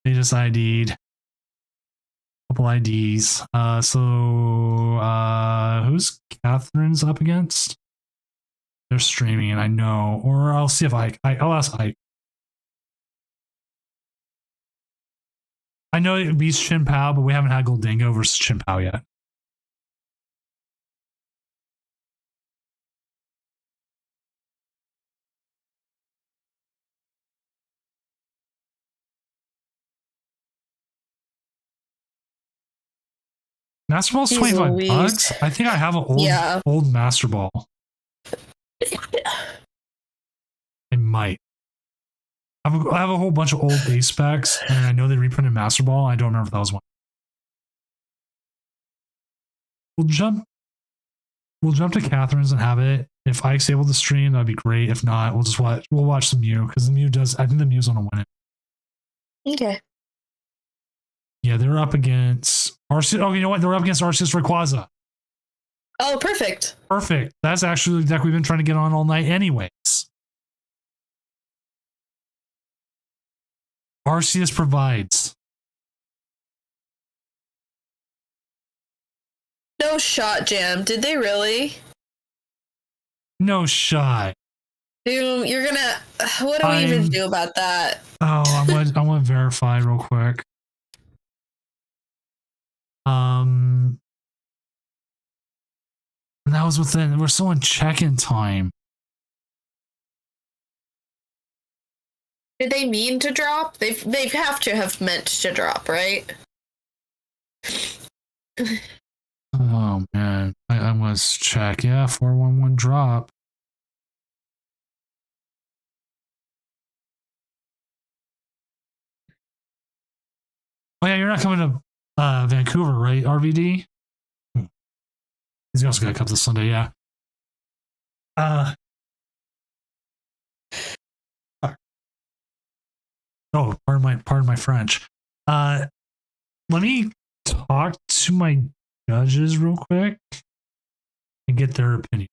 They just ID'd. Couple IDs. Who's Catherine's up against? They're streaming, I know. Or I'll see if I'll ask Ike. I know it beats Chin Pao, but we haven't had Goldango versus Chin Pao yet. Master Ball's Jeez $25. Louise. I think I have an old Master Ball. I might. I have a whole bunch of old base specs, and I know they reprinted Master Ball. I don't remember if that was one. We'll jump to Catherine's and have it. If Ike's able to stream, that'd be great. If not, we'll watch the Mew, because the Mew I think the Mew's gonna win it. Okay. Yeah, they're up against Arceus. Oh, you know what? They're up against Arceus Rayquaza. Oh, perfect. Perfect. That's actually the deck we've been trying to get on all night anyways. Arceus provides. No shot, Jam. Did they really? No shot. Dude, you're gonna. What do we even do about that? Oh, I want to verify real quick. That was we're still in check-in time. Did they mean to drop? They have to have meant to drop, right? Oh man, I must check. Yeah, 411 drop. Oh yeah, you're not coming to Vancouver, right? RVD. He's also gonna come this Sunday. Yeah. Oh, pardon my French. Let me talk to my judges real quick and get their opinions.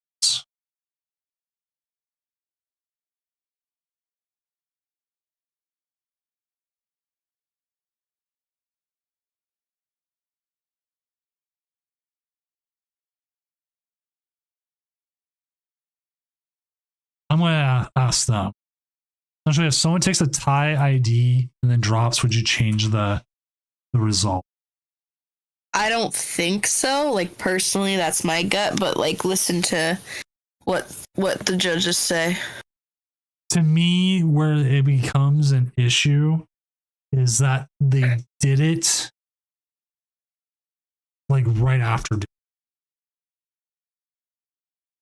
I'm gonna ask them. Essentially, if someone takes a tie ID and then drops, would you change the result? I don't think so. Like personally, that's my gut, but like listen to what the judges say. To me, where it becomes an issue is that they did it like right after.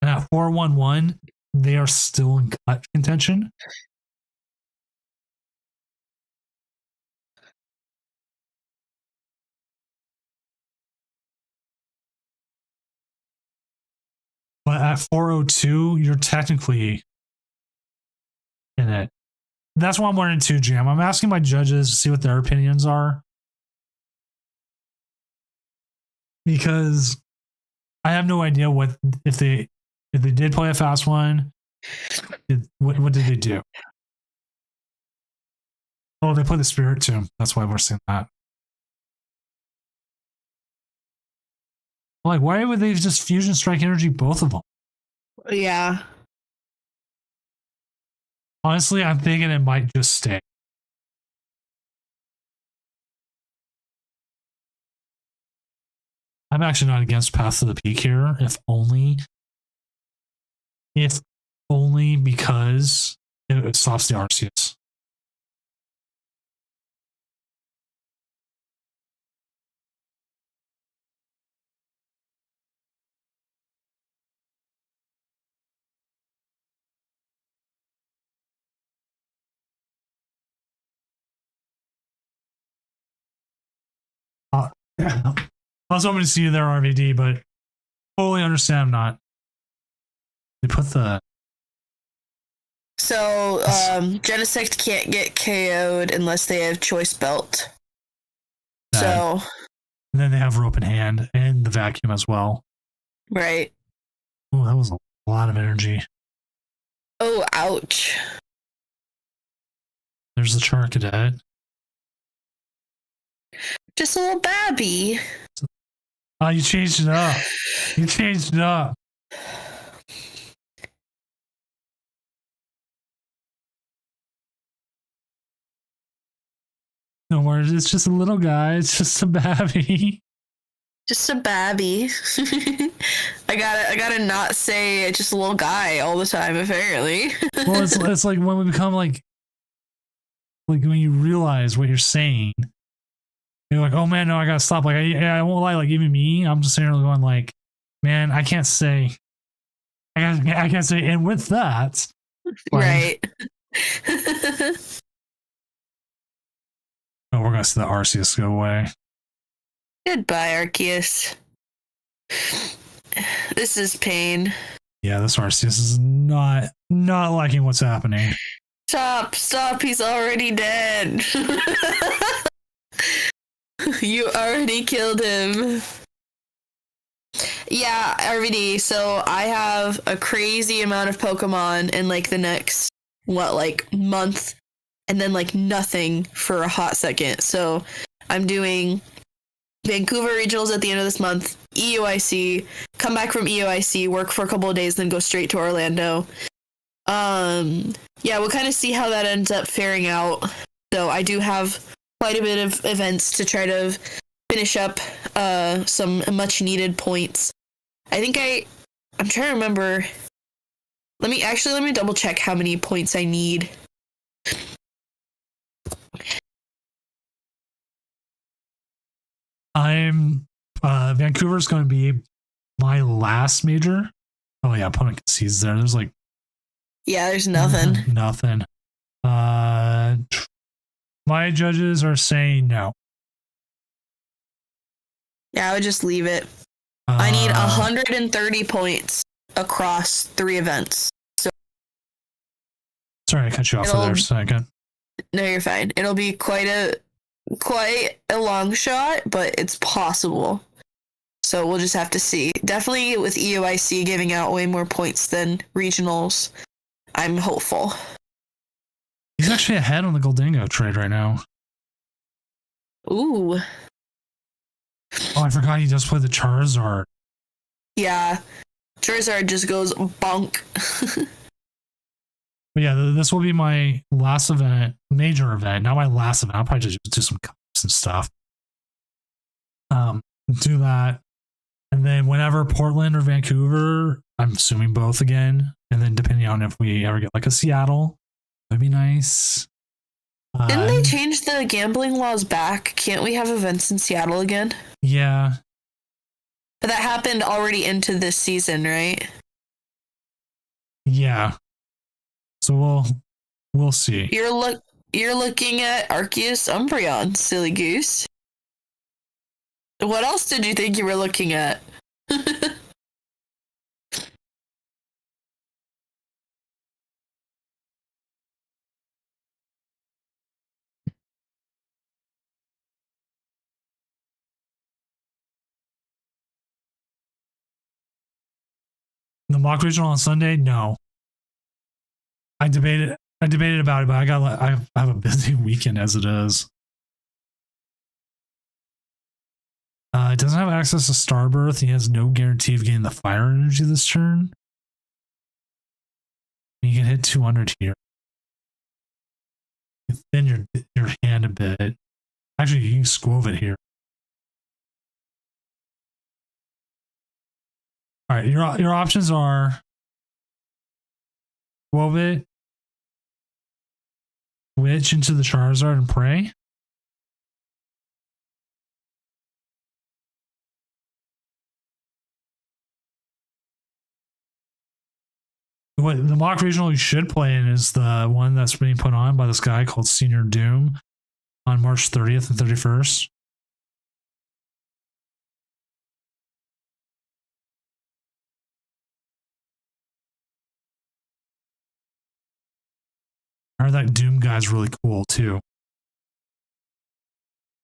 And at 4-1-1, they are still in cut contention. But at 402, you're technically in it. That's what I'm wondering too, Jam. I'm asking my judges to see what their opinions are. Because I have no idea what if they did play a fast one, what did they do? Oh, they played the Spirit Tomb. That's why we're seeing that. Like, why would they just Fusion Strike Energy both of them? Yeah. Honestly, I'm thinking it might just stay. I'm actually not against Path to the Peak here, if only because it stops the Arceus. I was hoping to see you there, RVD, but totally understand not. They put the. So, Genesect can't get KO'd unless they have Choice Belt. So. And then they have Rope in Hand and the Vacuum as well. Right. Oh, that was a lot of energy. Oh, ouch. There's the Charcadet. Just a little babby. Oh, you changed it up. You changed it up. No worries. It's just a little guy. It's just a babby. Just a babby. I gotta not say just a little guy all the time, apparently. Well, it's like when we become like when you realize what you're saying, you're like, oh man, no, I gotta stop. Like, I won't lie. Like, even me, I'm just sitting there going, like, man, I can't say. I can't say. And with that, right. Oh, we're gonna see the Arceus go away. Goodbye, Arceus. This is pain. Yeah, this Arceus is not liking what's happening. Stop, he's already dead. You already killed him. Yeah, RVD, so I have a crazy amount of Pokemon in like the next, month, and then like nothing for a hot second. So I'm doing Vancouver Regionals at the end of this month, EUIC, come back from EUIC, work for a couple of days, then go straight to Orlando. Yeah, we'll kind of see how that ends up faring out. So I do have quite a bit of events to try to finish up some much needed points. I think I'm trying to remember. Let me double check how many points I need. Vancouver's going to be my last major. Oh yeah, opponent concedes there. There's like there's nothing. Nothing. My judges are saying no. Yeah, I would just leave it. I need 130 points across 3 events. So sorry, I cut you off for there a second. No, you're fine. It'll be quite a long shot, but it's possible. So we'll just have to see. Definitely with EUIC giving out way more points than regionals, I'm hopeful. He's actually ahead on the Goldingo trade right now. Ooh. Oh, I forgot he does play the Charizard. Yeah. Charizard just goes bonk. But yeah, this will be my last event, major event. Not my last event. I'll probably just do some cups and stuff. Do that. And then whenever Portland or Vancouver, I'm assuming both again. And then depending on if we ever get like a Seattle, that'd be nice. Didn't they change the gambling laws back? Can't we have events in Seattle again? Yeah. But that happened already into this season, right? Yeah. So we'll see. You're looking at Arceus Umbreon, silly goose. What else did you think you were looking at? The mock regional on Sunday? No. I debated about it, but I have a busy weekend as it is. It doesn't have access to Starbirth. He has no guarantee of getting the fire energy this turn. You can hit 200 here. You thin your hand a bit. Actually, you can Squove it here. All right, your options are Squove it, Witch into the Charizard and pray. What the mock regional you should play in is the one that's being put on by this guy called Senior Doom on March 30th and 31st. I heard that Doom guy's really cool too.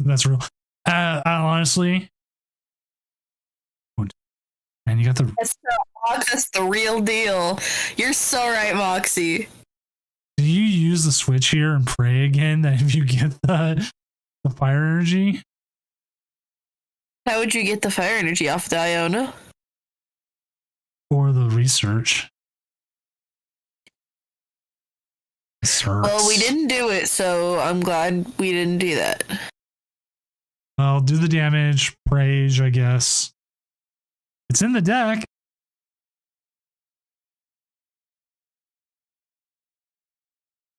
That's real. Honestly, and you got the. That's the real deal. You're so right, Moxie. Do you use the switch here and pray again that if you get the fire energy? How would you get the fire energy off the Iona? Or the research? Well, we didn't do it, so I'm glad we didn't do that. Well, do the damage, Prage, I guess. It's in the deck.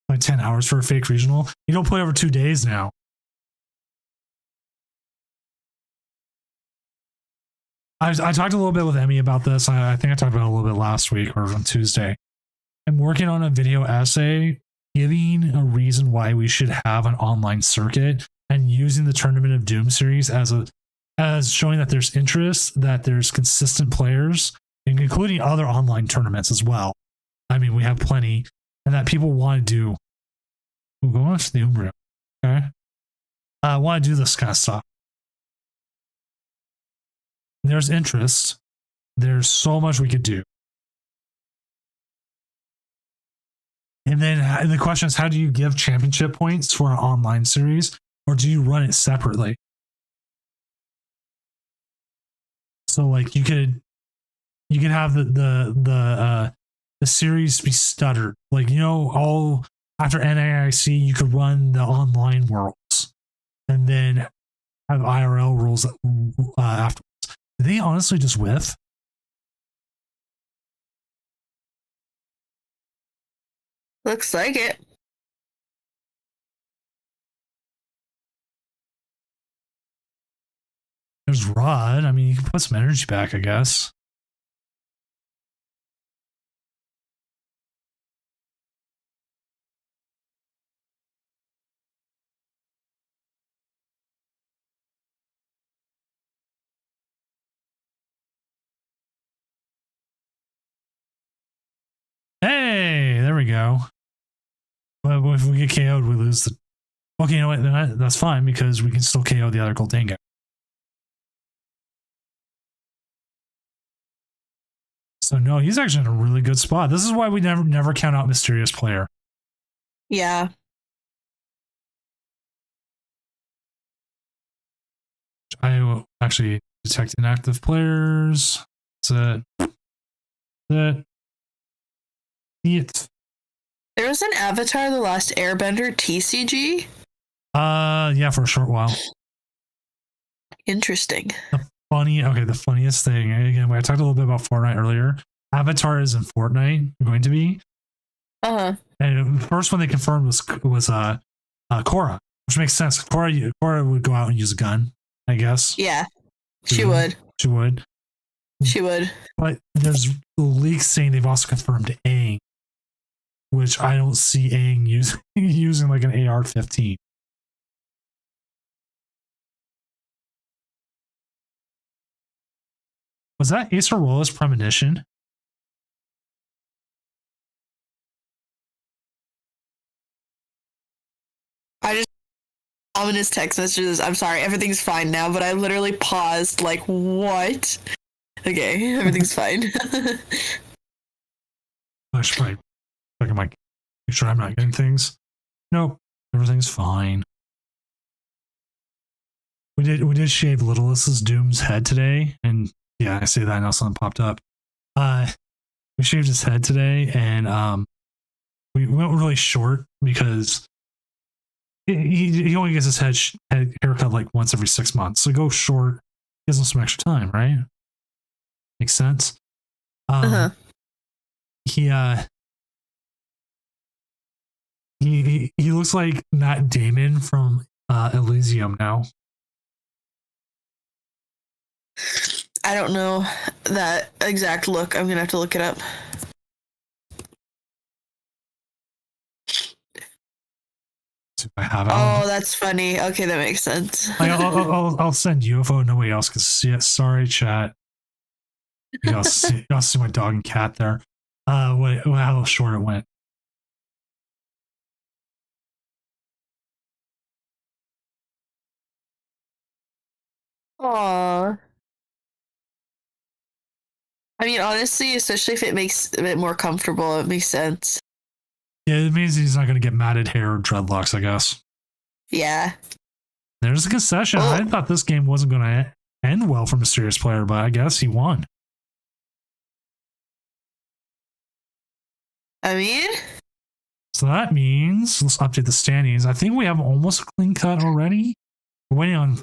Like 10 hours for a fake regional. You don't play over 2 days now. I talked a little bit with Emmy about this. I think I talked about it a little bit last week or on Tuesday. I'm working on a video essay giving a reason why we should have an online circuit and using the Tournament of Doom series as showing that there's interest, that there's consistent players, including other online tournaments as well. I mean, we have plenty, and that people want to do. We'll go on to the Umbreon. Okay. I want to do this kind of stuff. There's interest. There's so much we could do. And then the question is, how do you give championship points for an online series, or do you run it separately? So like you could have the series be stuttered. Like, all after NAIC, you could run the online worlds and then have IRL rules afterwards. Do they honestly just whiff? Looks like it. There's Rod. I mean, you can put some energy back, I guess. Hey, there we go. But if we get KO'd, we lose the. Okay, you know what? That's fine because we can still KO the other Goldango. So no, he's actually in a really good spot. This is why we never count out Mysterious Player. Yeah. I will actually detect inactive players. That's it. There was an Avatar The Last Airbender TCG? Yeah, for a short while. Interesting. The funniest thing, again, I talked a little bit about Fortnite earlier. Avatar is in Fortnite, going to be. Uh-huh. And the first one they confirmed was Cora, which makes sense. Cora would go out and use a gun, I guess. Yeah, she Mhm. would. She would. She would. But there's leaks saying they've also confirmed Aang, which I don't see Aang using like an AR-15. Was that Acerola's premonition? I just ominous text messages. I'm sorry, everything's fine now, but I literally paused like, what? Okay, everything's fine. I should probably check make sure I'm not getting things. Nope, everything's fine. We did shave Littlest Doom's head today, and yeah, I say that now something popped up. We shaved his head today, and we went really short because he only gets his head haircut like once every 6 months. So go short, gives him some extra time, right? Makes sense. He looks like Matt Damon from Elysium now. I don't know that exact look. I'm gonna have to look it up. I have it. Oh, that's funny. Okay, that makes sense. I'll send UFO. Nobody else can see it. Sorry, chat. Y'all see my dog and cat there. How short it went. Aww. I mean, honestly, especially if it makes it more comfortable, it makes sense. Yeah, it means he's not going to get matted hair or dreadlocks, I guess. Yeah. There's a concession. I thought this game wasn't going to end well for Mysterious Player, but I guess he won. I mean, so that means let's update the standings. I think we have almost a clean cut already. We're waiting on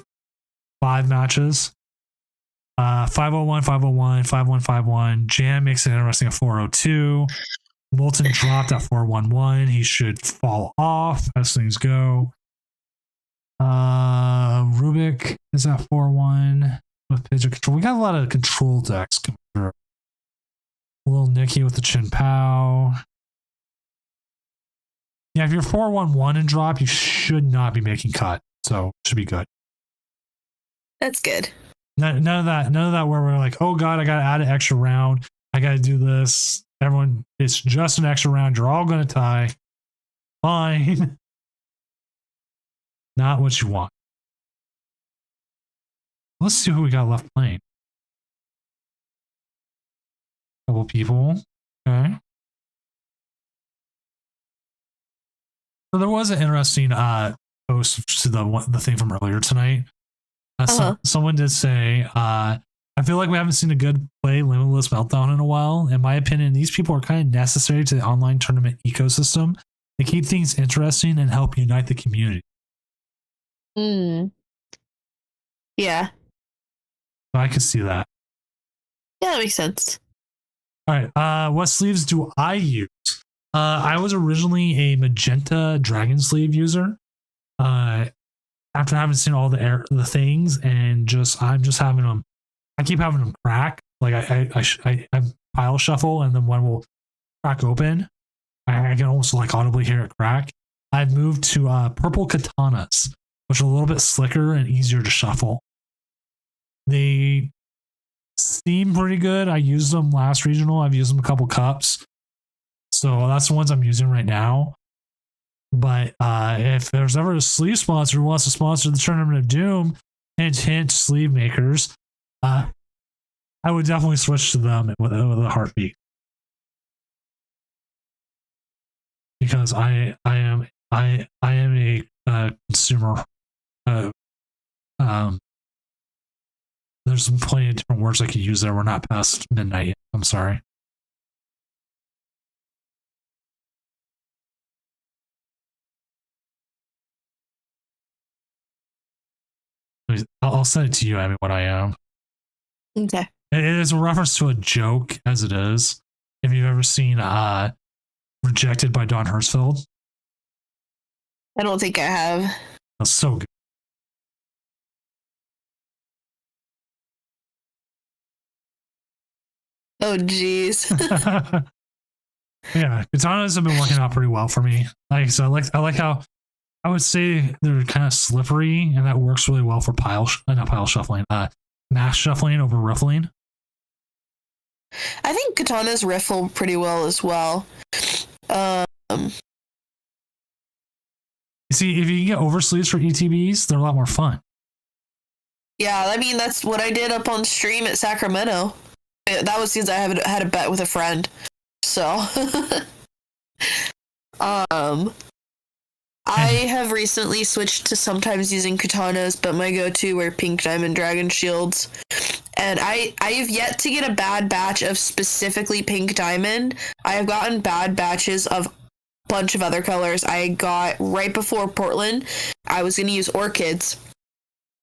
5 matches. 501, 501, 5151. Jam makes it interesting at 402. Molten dropped at 411. He should fall off as things go. Rubik is at 4-1 with Pidgeot control. We got a lot of control decks coming through. Little Nicky with the Chin Pow. Yeah, if you're 4-1-1 and drop, you should not be making cut. So should be good. That's good. None of that where we're like, oh god, I gotta add an extra round. I gotta do this. Everyone, it's just an extra round. You're all gonna tie. Fine. Not what you want. Let's see who we got left playing. Couple people. Okay. So there was an interesting post to the thing from earlier tonight. Someone did say, I feel like we haven't seen a good play Limitless Meltdown in a while. In my opinion, these people are kind of necessary to the online tournament ecosystem. They keep things interesting and help unite the community. Yeah. So I could see that. Yeah, that makes sense. All right. What sleeves do I use? I was originally a magenta dragon sleeve user. After having seen all the things and I'm just having them. I keep having them crack. Like I pile shuffle and then one will crack open. I can almost like audibly hear it crack. I've moved to purple katanas, which are a little bit slicker and easier to shuffle. They seem pretty good. I used them last regional. I've used them a couple cups. So that's the ones I'm using right now. But if there's ever a sleeve sponsor who wants to sponsor the Tournament of Doom, hint, sleeve makers, I would definitely switch to them with a heartbeat. Because I am a consumer. There's plenty of different words I could use there. We're not past midnight yet. I'm sorry. I'll send it to you, Amy, what I am. Okay. It is a reference to a joke, as it is. If you've ever seen Rejected by Don Hertzfeld. I don't think I have. That's so good. Oh, jeez. Yeah, katanas have been working out pretty well for me. Like, so I like how I would say they're kind of slippery, and that works really well for not pile shuffling, mass shuffling over riffling. I think katanas riffle pretty well as well. You see, if you can get oversleeves for ETBs, they're a lot more fun. Yeah, I mean, that's what I did up on stream at Sacramento. That was because I had a bet with a friend. So, I have recently switched to sometimes using katanas, but my go-to are pink diamond dragon shields. And I have yet to get a bad batch of specifically pink diamond. I have gotten bad batches of a bunch of other colors. I got right before Portland, I was going to use orchids.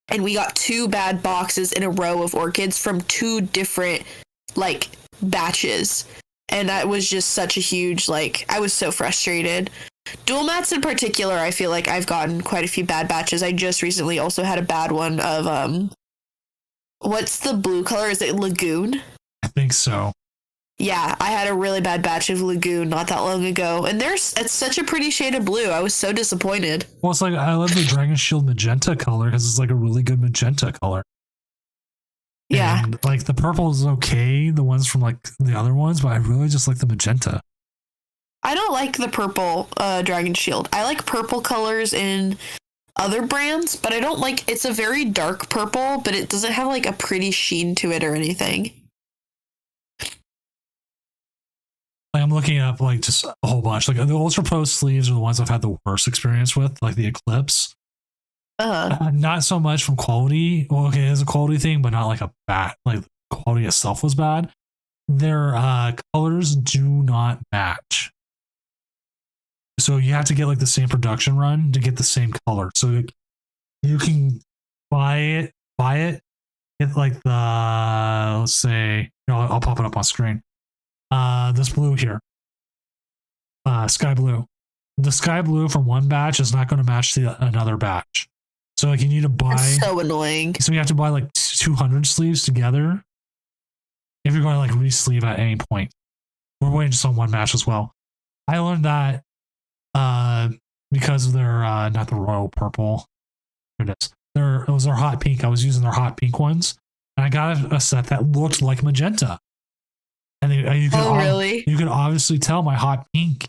And we got 2 bad boxes in a row of orchids from 2 different like batches. And that was just such a huge, like, I was so frustrated. Dual mats in particular, I feel like I've gotten quite a few bad batches. I just recently also had a bad one of what's the blue color? Is it Lagoon? I think so. Yeah, I had a really bad batch of Lagoon not that long ago. And it's such a pretty shade of blue. I was so disappointed. Well, it's like I love the Dragon Shield magenta color because it's like a really good magenta color. Yeah. And like the purple is okay, the ones from like the other ones, but I really just like the magenta. I don't like the purple Dragon Shield. I like purple colors in other brands, but I don't like, it's a very dark purple, but it doesn't have like a pretty sheen to it or anything. Like I'm looking up like just a whole bunch. Like the Ultra Pro sleeves are the ones I've had the worst experience with, like the Eclipse. Not so much from quality. Well, okay, it's a quality thing, but not like a bad, like quality itself was bad. Their colors do not match. So you have to get like the same production run to get the same color. So you can buy it, get like the, let's say, I'll pop it up on screen. This blue here, sky blue. The sky blue from one batch is not going to match another batch. So like you need to buy. That's so annoying. So you have to buy like 200 sleeves together if you're going to like re-sleeve at any point. We're waiting just on one match as well. I learned that because of their not the royal purple. Here it is. It was their hot pink. I was using their hot pink ones, and I got a set that looked like magenta. And you could really? You could obviously tell my hot pink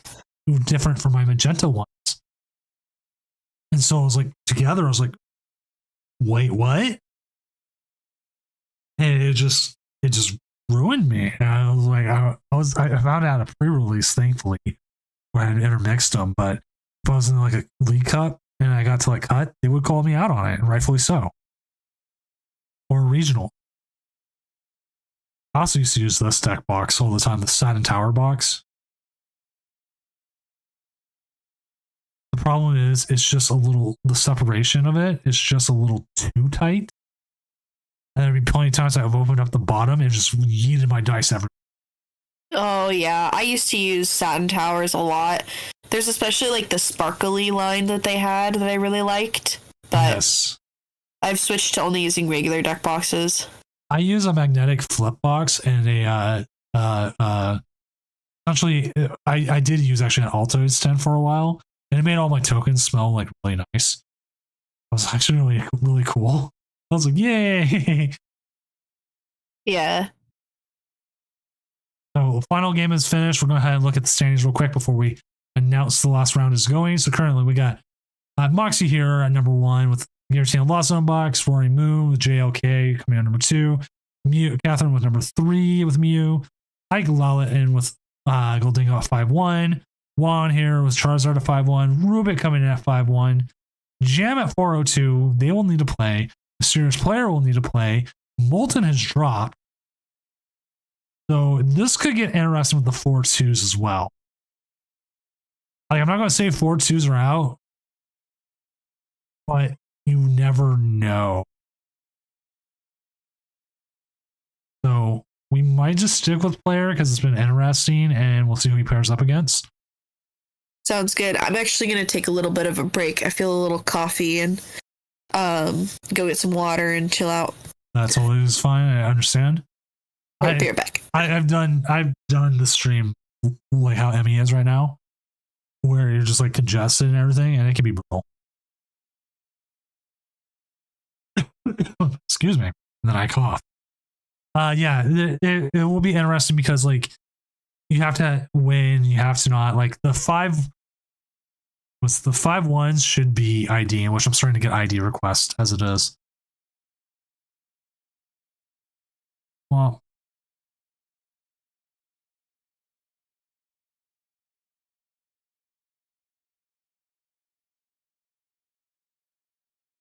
was different from my magenta ones. And so I was like, together, I was like, wait, what? And it just ruined me. And I was like, I found out a pre-release, thankfully, where I had intermixed them. But if I was in like a League Cup and I got to like cut, they would call me out on it, and rightfully so. Or regional. I also used to use this deck box all the time, the Satin Tower box. The problem is it's just the separation of it is just a little too tight. And there'd be plenty of times I've opened up the bottom and just yeeted my dice everywhere. Oh yeah, I used to use Satin Towers a lot. There's especially like the sparkly line that they had that I really liked. But yes. I've switched to only using regular deck boxes. I use a magnetic flip box and actually I did use actually an Altoids 10 for a while, and it made all my tokens smell like really nice. It was actually really, really cool. I was like, yay! Yeah. So the final game is finished. We're going to go ahead and look at the standings real quick before we announce the last round is going. So currently we got Moxie here at number 1 with Giratina Lost Zone Box, Roaring Moon with JLK coming in number 2, Catherine with number 3 with Mew, Ike Lalit with Goldingo at 5-1, Juan here with Charizard at 5-1, Rubik coming in at 5-1, Jam at 402. They will need to play. Mysterious Player will need to play. Molten has dropped. So this could get interesting with the 4-2s as well. Like, I'm not going to say 4-2s are out, but you never know. So we might just stick with Player because it's been interesting, and we'll see who he pairs up against. Sounds good. I'm actually gonna take a little bit of a break. I feel a little coffee and go get some water and chill out. That's always fine. I understand. I'll be right back. I've done the stream like how Emmy is right now, where you're just like congested and everything, and it can be brutal. Excuse me. And then I cough. Yeah, it will be interesting because like you have to win, you have to not like the 5-1s should be ID, which I'm starting to get ID requests as it is. Well,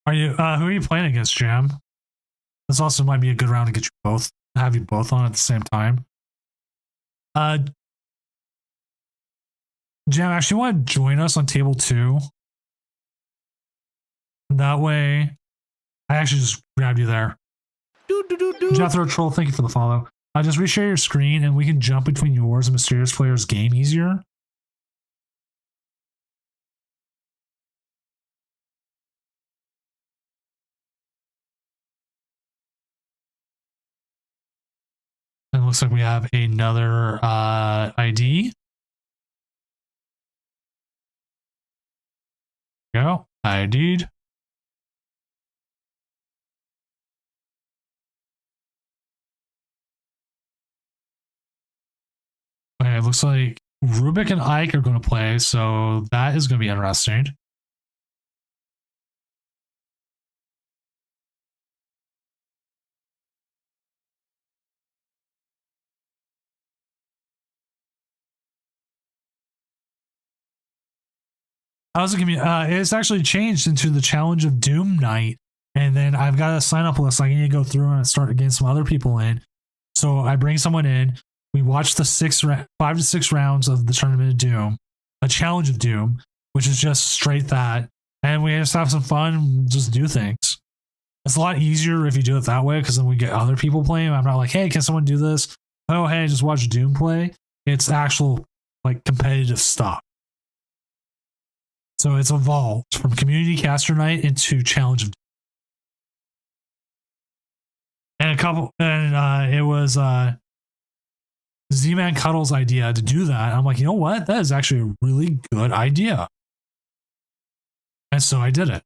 who are you playing against, Jam? This also might be a good round to get you both, have you both on at the same time. Jam, actually want to join us on table 2. That way, I actually just grabbed you there. Jethro Troll, thank you for the follow. Just reshare your screen and we can jump between yours and Mysterious Player's game easier. And it looks like we have another ID. Go, ID'd. Okay, it looks like Rubik and Ike are going to play, so that is going to be interesting. It's actually changed into the Challenge of Doom night, and then I've got a sign up list. I need to go through and start getting some other people in. So I bring someone in. We watch the 5 to 6 rounds of the Tournament of Doom, a Challenge of Doom, which is just straight that, and we just have some fun, and just do things. It's a lot easier if you do it that way because then we get other people playing. I'm not like, hey, can someone do this? Oh, hey, just watch Doom play. It's actual like competitive stuff. So it's evolved from Community Caster Night into Challenge of Doom. And it was Z-Man Cuddle's idea to do that. I'm like, you know what? That is actually a really good idea. And so I did it.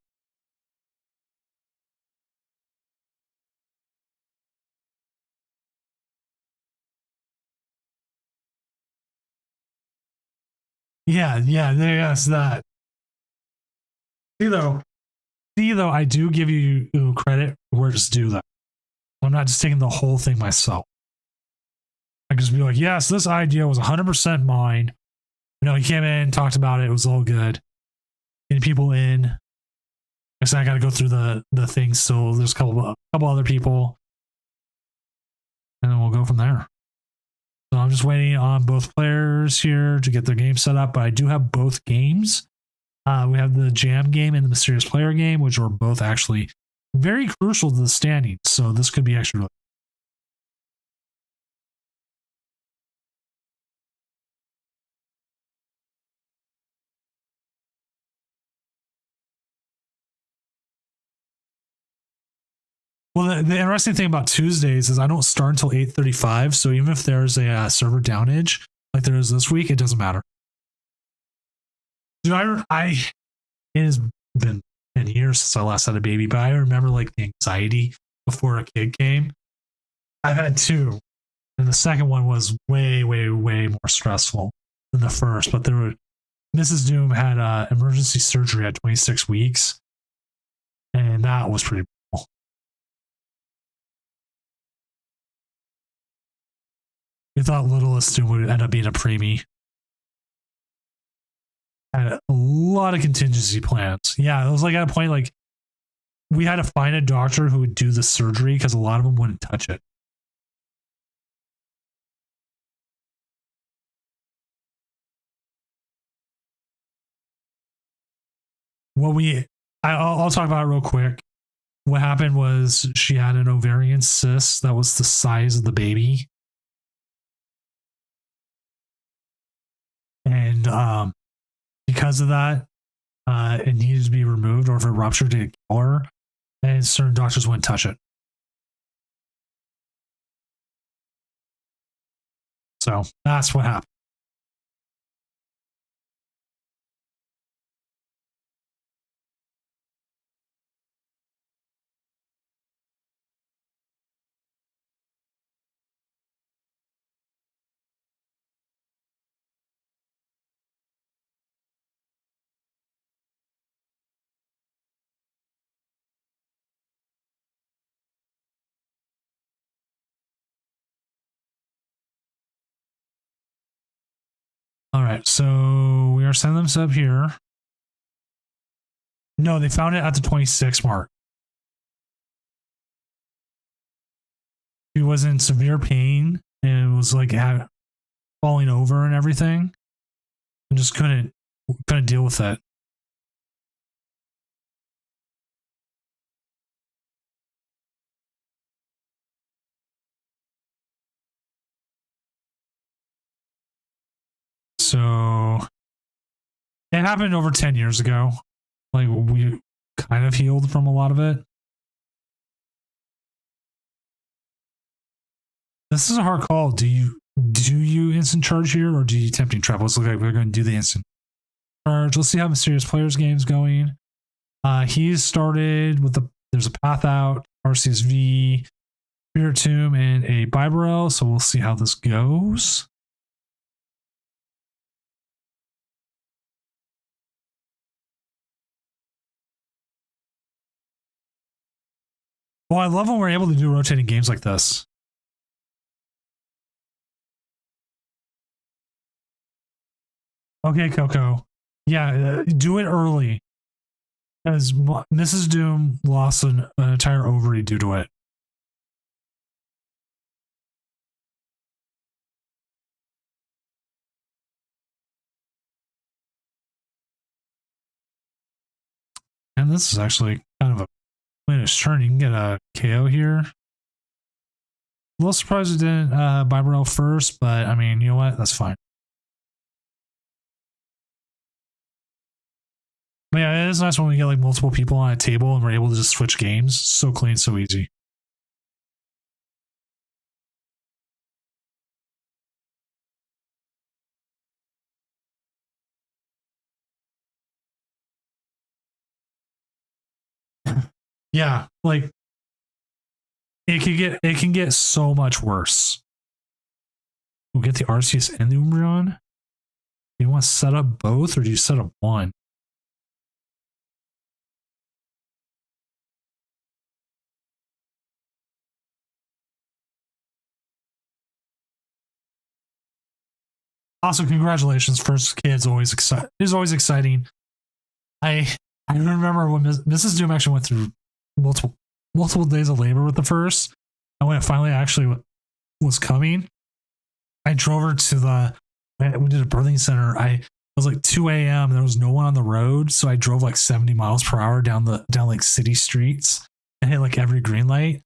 Yeah, yes, that. See though, I do give you credit where it's due that. I'm not just taking the whole thing myself. I can just be like, yes, this idea was 100% mine. You know, he came in, talked about it. It was all good. Getting people in. I said I got to go through the things. So there's a couple other people, and then we'll go from there. So I'm just waiting on both players here to get their game set up. But I do have both games. We have the Jam game and the Mysterious Player game, which are both actually very crucial to the standings. So this could be actually really. Well, the interesting thing about Tuesdays is I don't start until 8:35. So even if there's a server downage like there is this week, it doesn't matter. Dude, it has been 10 years since I last had a baby, but I remember like the anxiety before a kid came. I've had 2, and the second one was way, way, way more stressful than the first. But Mrs. Doom had emergency surgery at 26 weeks, and that was pretty cool. We thought littlest Doom would end up being a preemie. Had a lot of contingency plans. Yeah, it was like at a point like we had to find a doctor who would do the surgery because a lot of them wouldn't touch it. I'll talk about it real quick. What happened was she had an ovarian cyst that was the size of the baby, and because of that, it needed to be removed, or if it ruptured, it kill her, and certain doctors wouldn't touch it. So that's what happened. All right, so we are sending them up here. No, they found it at the 26 mark. She was in severe pain and it was like falling over and everything, and just couldn't deal with it. So it happened over 10 years ago. Like, we kind of healed from a lot of it. This is a hard call. Do you instant charge here, or do you tempting trap? Let's look like we're going to do the instant charge. Let's see how Mysterious Players game's going. He's started with there's a path out, RCSV, Spirit Tomb, and a Bibarel. So we'll see how this goes. Well, I love when we're able to do rotating games like this. Okay, Coco. Yeah, do it early. As Mrs. Doom lost an entire ovary due to it. And this is actually kind of a Latest turn. You can get a KO here. A little surprised it didn't Bibarel first, but I mean, you know what? That's fine. But yeah, it is nice when we get like multiple people on a table and we're able to just switch games. So clean, so easy. Yeah, like it can get so much worse. We'll get the Arceus and the Umbreon. Do you want to set up both, or do you set up one? Also, congratulations, first kid's always exciting. Is always exciting. I remember when Mrs. Doom actually went through multiple days of labor with the first, and when it finally actually was coming, I drove her to we did a birthing center. It was like 2 a.m. There was no one on the road, so I drove like 70 miles per hour down like city streets and hit like every green light.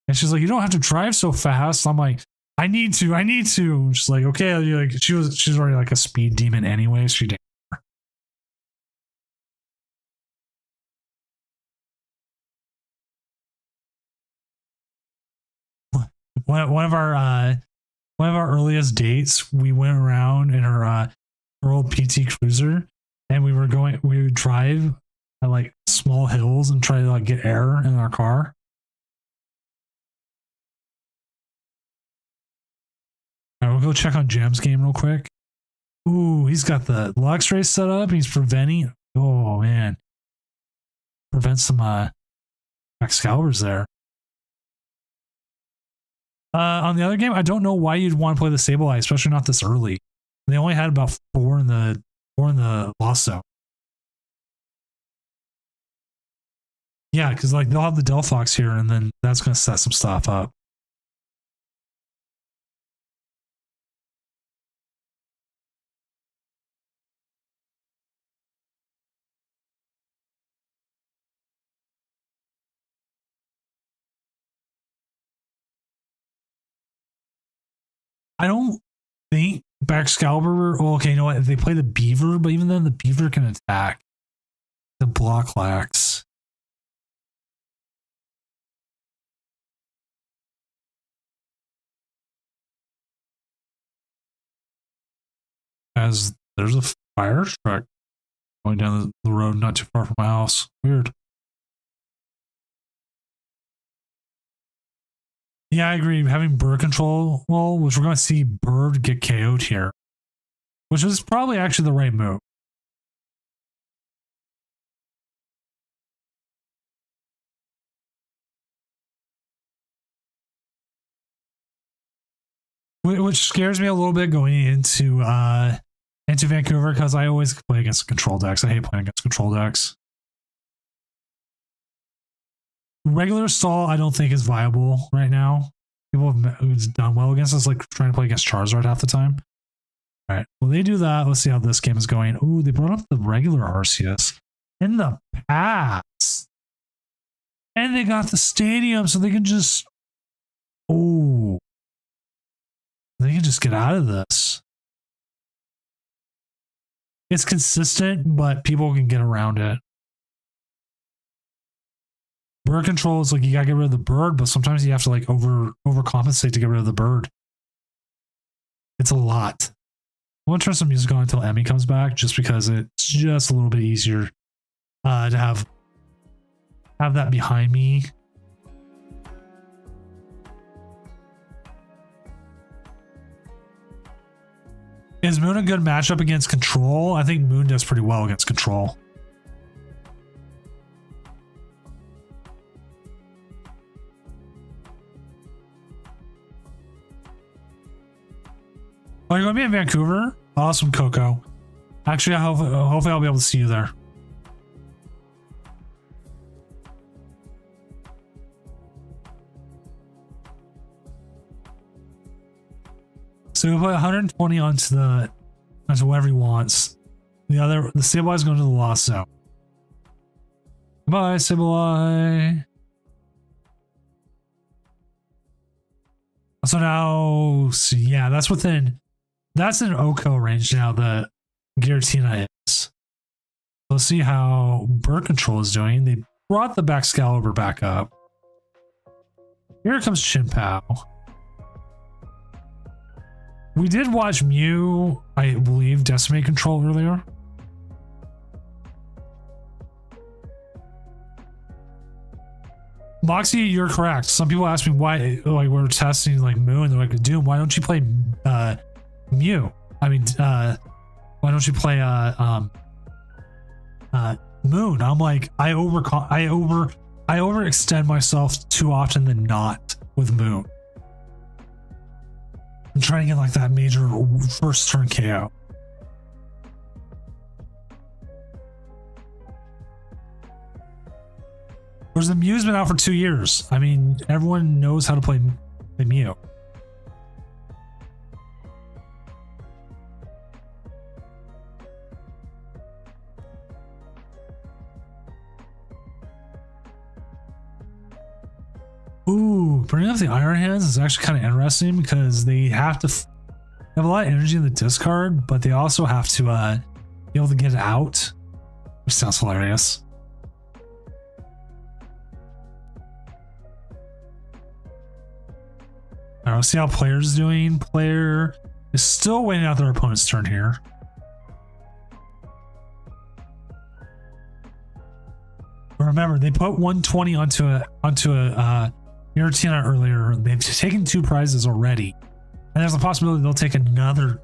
And she's like, "You don't have to drive so fast." I'm like, I need to. She's like, okay. Like she's already like a speed demon anyway. She did. One of our earliest dates, we went around in her old PT Cruiser, and we would drive at like small hills and try to like get air in our car. All right, we'll go check on Jam's game real quick. Ooh, he's got the Luxray set up. He's preventing. Oh man, prevent some Excaliburs there. On the other game, I don't know why you'd want to play the Sableye, especially not this early. They only had about four in the Lost Zone. Yeah, because like they'll have the Delphox here, and then that's going to set some stuff up. I don't think Excalibur. Oh, okay, you know what? They play the Beaver, but even then, the Beaver can attack. The block lacks. As there's a fire truck going down the road not too far from my house. Weird. Yeah, I agree. Having bird control, well, which we're going to see bird get KO'd here, which is probably actually the right move. Which scares me a little bit going into Vancouver because I always play against control decks. I hate playing against control decks. Regular stall, I don't think is viable right now. People who's done well against us, like trying to play against Charizard half the time. All right, well they do that. Let's see how this game is going. Ooh, they brought up the regular Arceus in the past, and they got the stadium, so they can just they can just get out of this. It's consistent, but people can get around it. Bird control is like you gotta get rid of the bird, but sometimes you have to like overcompensate to get rid of the bird. It's a lot. I'm gonna turn some music on until Emmy comes back, just because it's just a little bit easier to have that behind me. Is Moon a good matchup against control? I think Moon does pretty well against control. Oh, you're going to be in Vancouver? Awesome, Coco. Actually, hopefully I'll be able to see you there. So we put 120 onto whatever he wants. The Sableye is going to the Lost Zone. Goodbye, Sableye. So now, yeah, that's in Oko range now, the Giratina is. Let's see how Bird Control is doing. They brought the Excalibur back up. Here comes Chinpao. We did watch Mew, I believe, decimate control earlier. Moxie, you're correct. Some people ask me why, like, we're testing like Mew, and they're like, Doom, why don't you play Mew? I mean, why don't you play Moon? I'm like, I overextend myself too often than not with Moon. I'm trying to get like that major first turn KO. Whereas the Mew's been out for 2 years. I mean, everyone knows how to play Mew. Ooh, bringing up the Iron Hands is actually kind of interesting because they have to have a lot of energy in the discard, but they also have to be able to get it out, which sounds hilarious. All right, let's see how player's doing. Player is still waiting out their opponent's turn here. But remember, they put 120 onto a Giratina earlier. They've taken 2 prizes already, and there's a possibility they'll take another,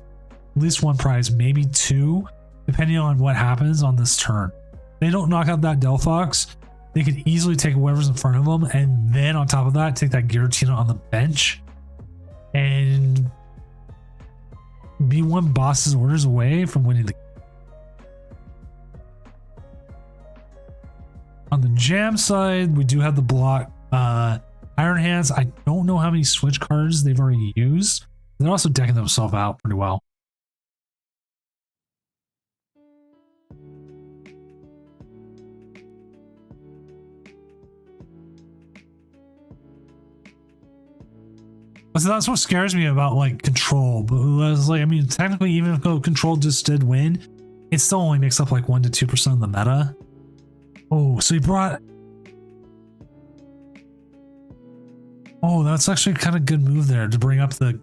at least 1 prize, maybe 2, depending on what happens on this turn. They don't knock out that Delphox, they could easily take whoever's in front of them, and then on top of that, take that Giratina on the bench and be 1 boss's orders away from winning the. On the Jam side, we do have the block Iron Hands. I don't know how many switch cards they've already used. They're also decking themselves out pretty well. So that's what scares me about like control. But it's like, I mean, technically, even if control just did win, it still only makes up like 1 to 2% of the meta. Oh, so he brought. Oh, that's actually kind of good move there to bring up the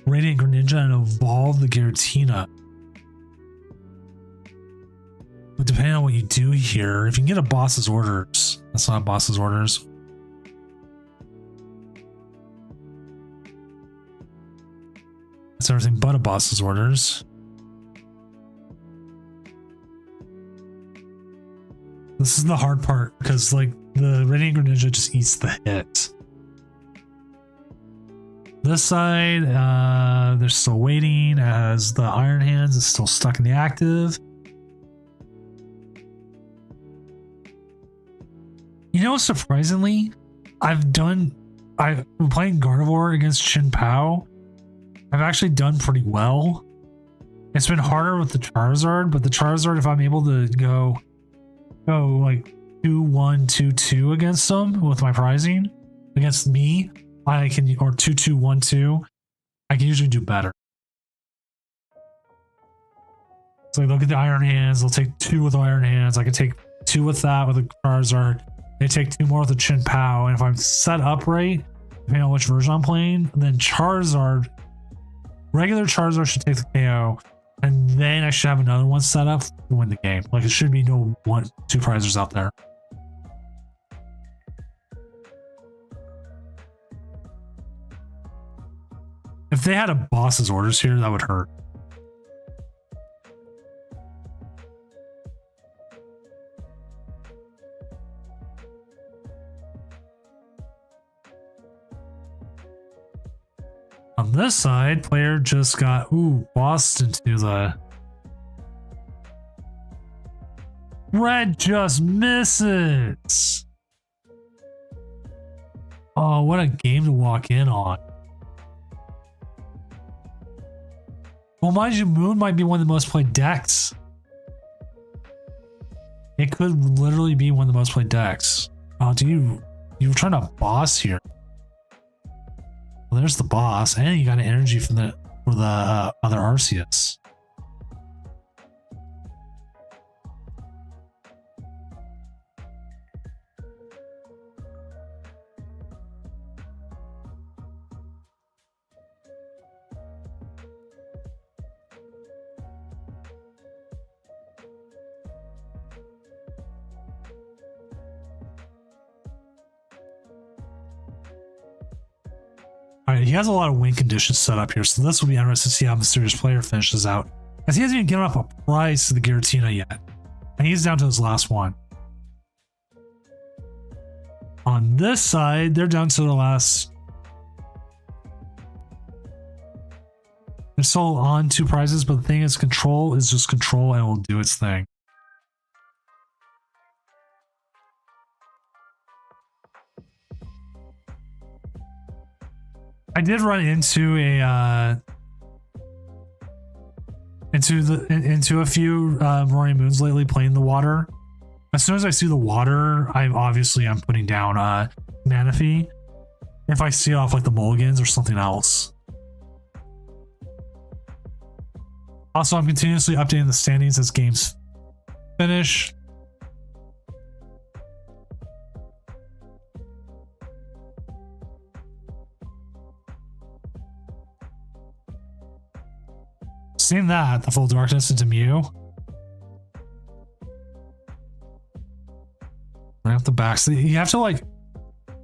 Radiant Greninja and evolve the Giratina. But depending on what you do here, if you can get a boss's orders, that's not boss's orders. That's everything but a boss's orders. This is the hard part because like the Radiant Greninja just eats the hit. This side, they're still waiting as the Iron Hands is still stuck in the active. You know, surprisingly, I've been playing Gardevoir against Chin Pao. I've actually done pretty well. It's been harder with the Charizard, but the Charizard, if I'm able to go like 2-1, 2-2 against them with my pricing against me, I can, or 2-2, 1-2, I can usually do better. So look at the Iron Hands, they'll take 2 with Iron Hands. I can take 2 with that with a Charizard. They take 2 more with a Chin Pao. And if I'm set up right, depending on which version I'm playing, then Charizard, regular Charizard should take the KO. And then I should have another one set up to win the game. Like, it should be no 1-2 prizers out there. If they had a boss's orders here, that would hurt. On this side, player just got, bossed into the... Red just misses! Oh, what a game to walk in on. Well, mind you, Moon might be one of the most played decks. It could literally be one of the most played decks. Oh, you were trying to boss here. Well, there's the boss, and you got an energy for the other Arceus. Alright, he has a lot of win conditions set up here, so this will be interesting to see how Mysterious Player finishes out. As he hasn't even given up a prize to the Giratina yet. And he's down to his last one. On this side, they're down to the last... They're still on 2 prizes, but the thing is, control is just control and it will do its thing. I did run into into a few Roaring Moons lately playing the water. As soon as I see the water, I'm putting down Manaphy. If I see off like the Mulligans or something else. Also, I'm continuously updating the standings as games finish. Seeing that, the full darkness into Mew. Right off the back. So you have to like,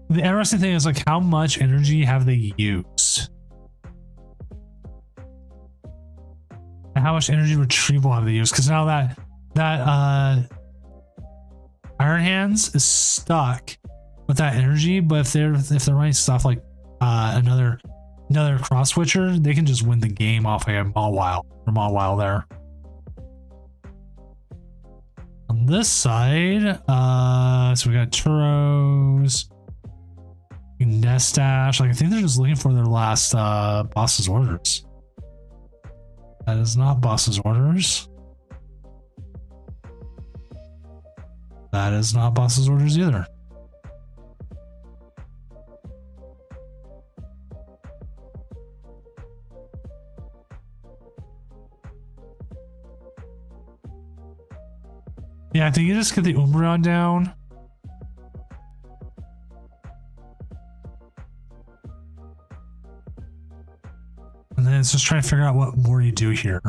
the interesting thing is like how much energy have they used? And how much energy retrieval have they used? Because now that Iron Hands is stuck with that energy, but if they're running stuff like another cross switcher, they can just win the game off a Mawile there. On this side, so we got Churros, Nestash. Like, I think they're just looking for their last boss's orders. That is not boss's orders. That is not boss's orders either. Yeah, I think you just get the Umbreon down. And then it's just trying to figure out what more you do here.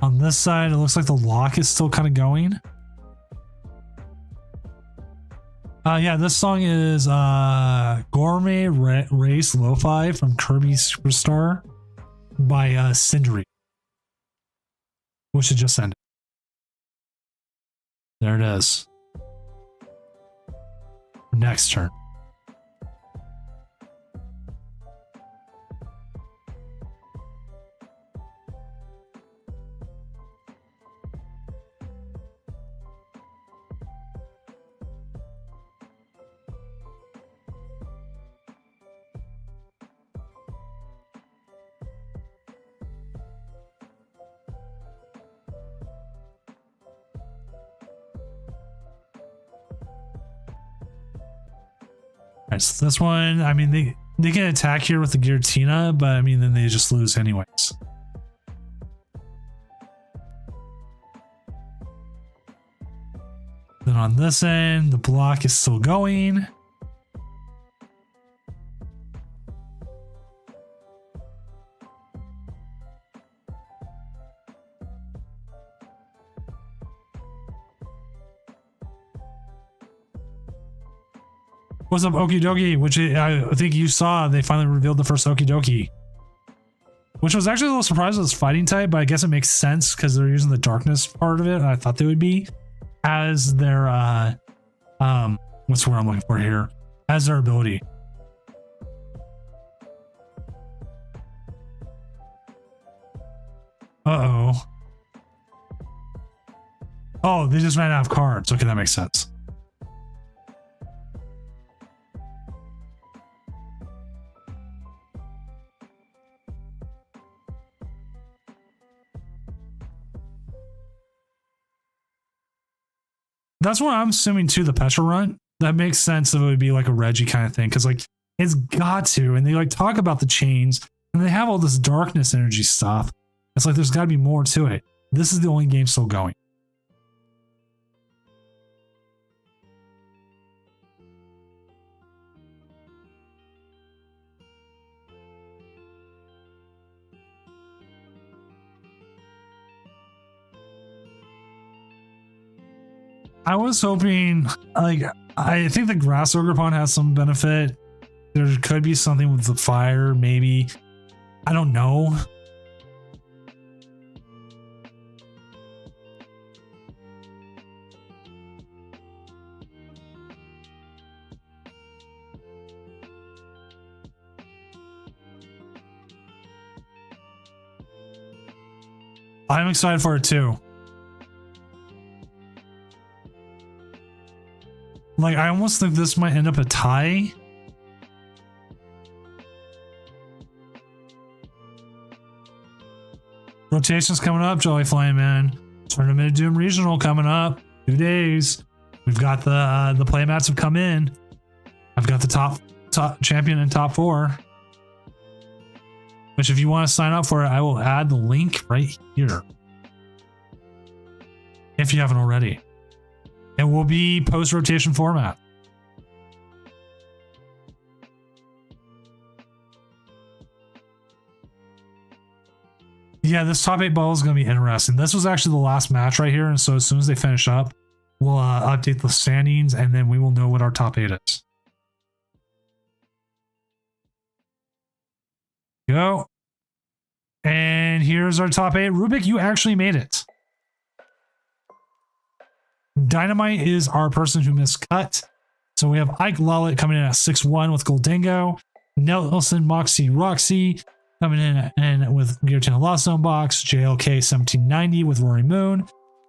On this side, it looks like the lock is still kind of going. Yeah, this song is Gourmet Race Lo-Fi from Kirby Superstar by Cinderace, which had just ended. There it is. Next turn. Alright, so this one, I mean, they can attack here with the Giratina, but I mean, then they just lose anyways. Then on this end, the block is still going. What's up, Okidoki? Which I think you saw. They finally revealed the first Okidoki, which was actually a little surprised it was fighting type, but I guess it makes sense because they're using the darkness part of it. I thought they would be as their what's the word I'm looking for here? As their ability. Uh-oh. Oh, they just ran out of cards. Okay, that makes sense. That's what I'm assuming too, the Petra Runt. That makes sense if it would be like a Reggie kind of thing, because like it's got to, and they like talk about the chains and they have all this darkness energy stuff. It's like there's got to be more to it. This is the only game still going. I was hoping, like, I think the Grass Ogerpon has some benefit. There could be something with the fire, maybe. I don't know. I'm excited for it too. Like, I almost think this might end up a tie. Rotation's coming up, Jolly Flying Man. Tournament of Doom Regional coming up. 2 days. We've got the playmats have come in. I've got the top champion and top 4. Which if you want to sign up for it, I will add the link right here. If you haven't already. It will be post-rotation format. Yeah, this top 8 ball is going to be interesting. This was actually the last match right here, and so as soon as they finish up, we'll update the standings, and then we will know what our top 8 is. Go. And here's our top 8. Rubik, you actually made it. Dynamite is our person who missed cut. So we have Ike Lollet coming in at 6-1 with Goldango. Nelson Moxie Roxy coming in with Giratina Lost Zone Box. JLK 1790 with Rory Moon.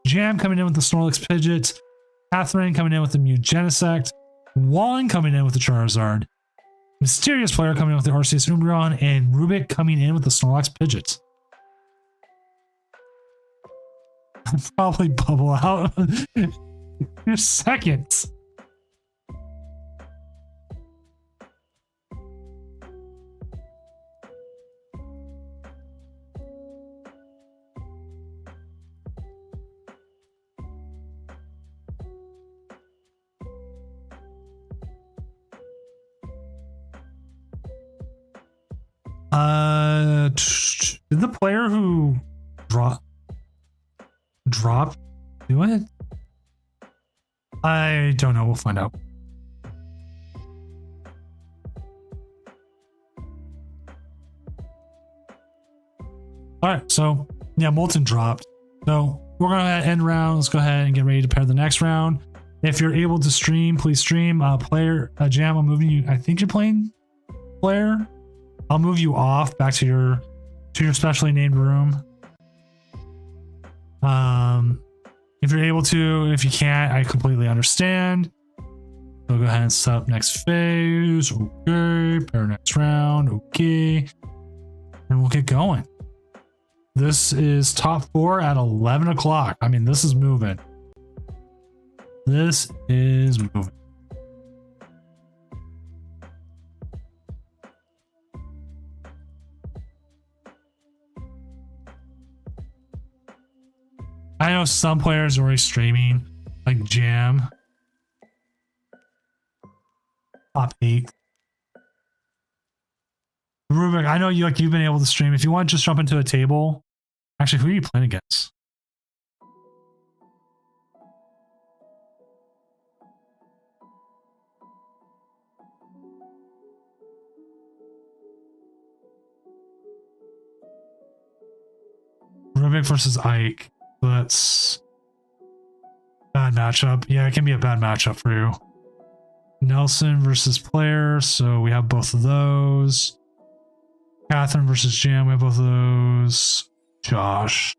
Jam coming in with the Snorlax Pidgeot. Catherine coming in with the Mew Genesect. Juan coming in with the Charizard. Mysterious Player coming in with the Arceus Umbreon. And Rubik coming in with the Snorlax Pidgeot. I'll probably bubble out in seconds. Did the player who drop do it? I don't know. We'll find out. All right, so yeah, Molten dropped. So we're gonna end round. Let's go ahead and get ready to pair the next round. If you're able to stream, please stream. Player Jam, I'm moving you. I think you're playing player. I'll move you off back to your specially named room. If you're able to, if you can't, I completely understand. So go ahead and set up next phase. Okay, pair next round. Okay, and we'll get going. This is top 4 at 11 o'clock. I mean, this is moving. This is moving. I know some players are already streaming, like Jam. Top 8. Rubik, I know you've been able to stream. If you want to just jump into a table. Actually, who are you playing against? Rubik versus Ike. That's bad matchup. Yeah, it can be a bad matchup for you. Nelson versus Player. So we have both of those. Catherine versus Jam. We have both of those. Josh.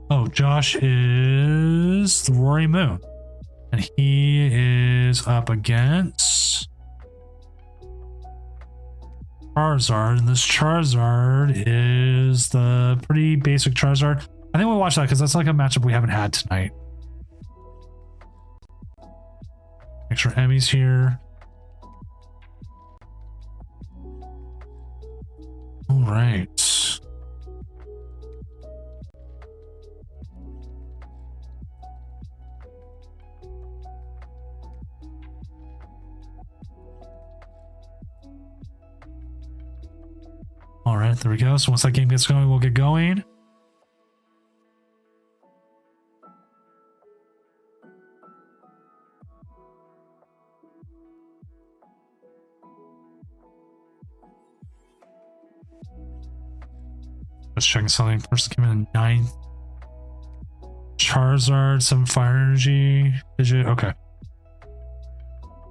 Oh, Josh is the Rory Moon. And he is up against Charizard. And this Charizard is the pretty basic Charizard. I think we'll watch that because that's like a matchup we haven't had tonight. Make sure Emmy's here. All right. All right, there we go. So once that game gets going, we'll get going. Just checking something. Person came in 9th. Charizard, some fire energy. Digit. Okay.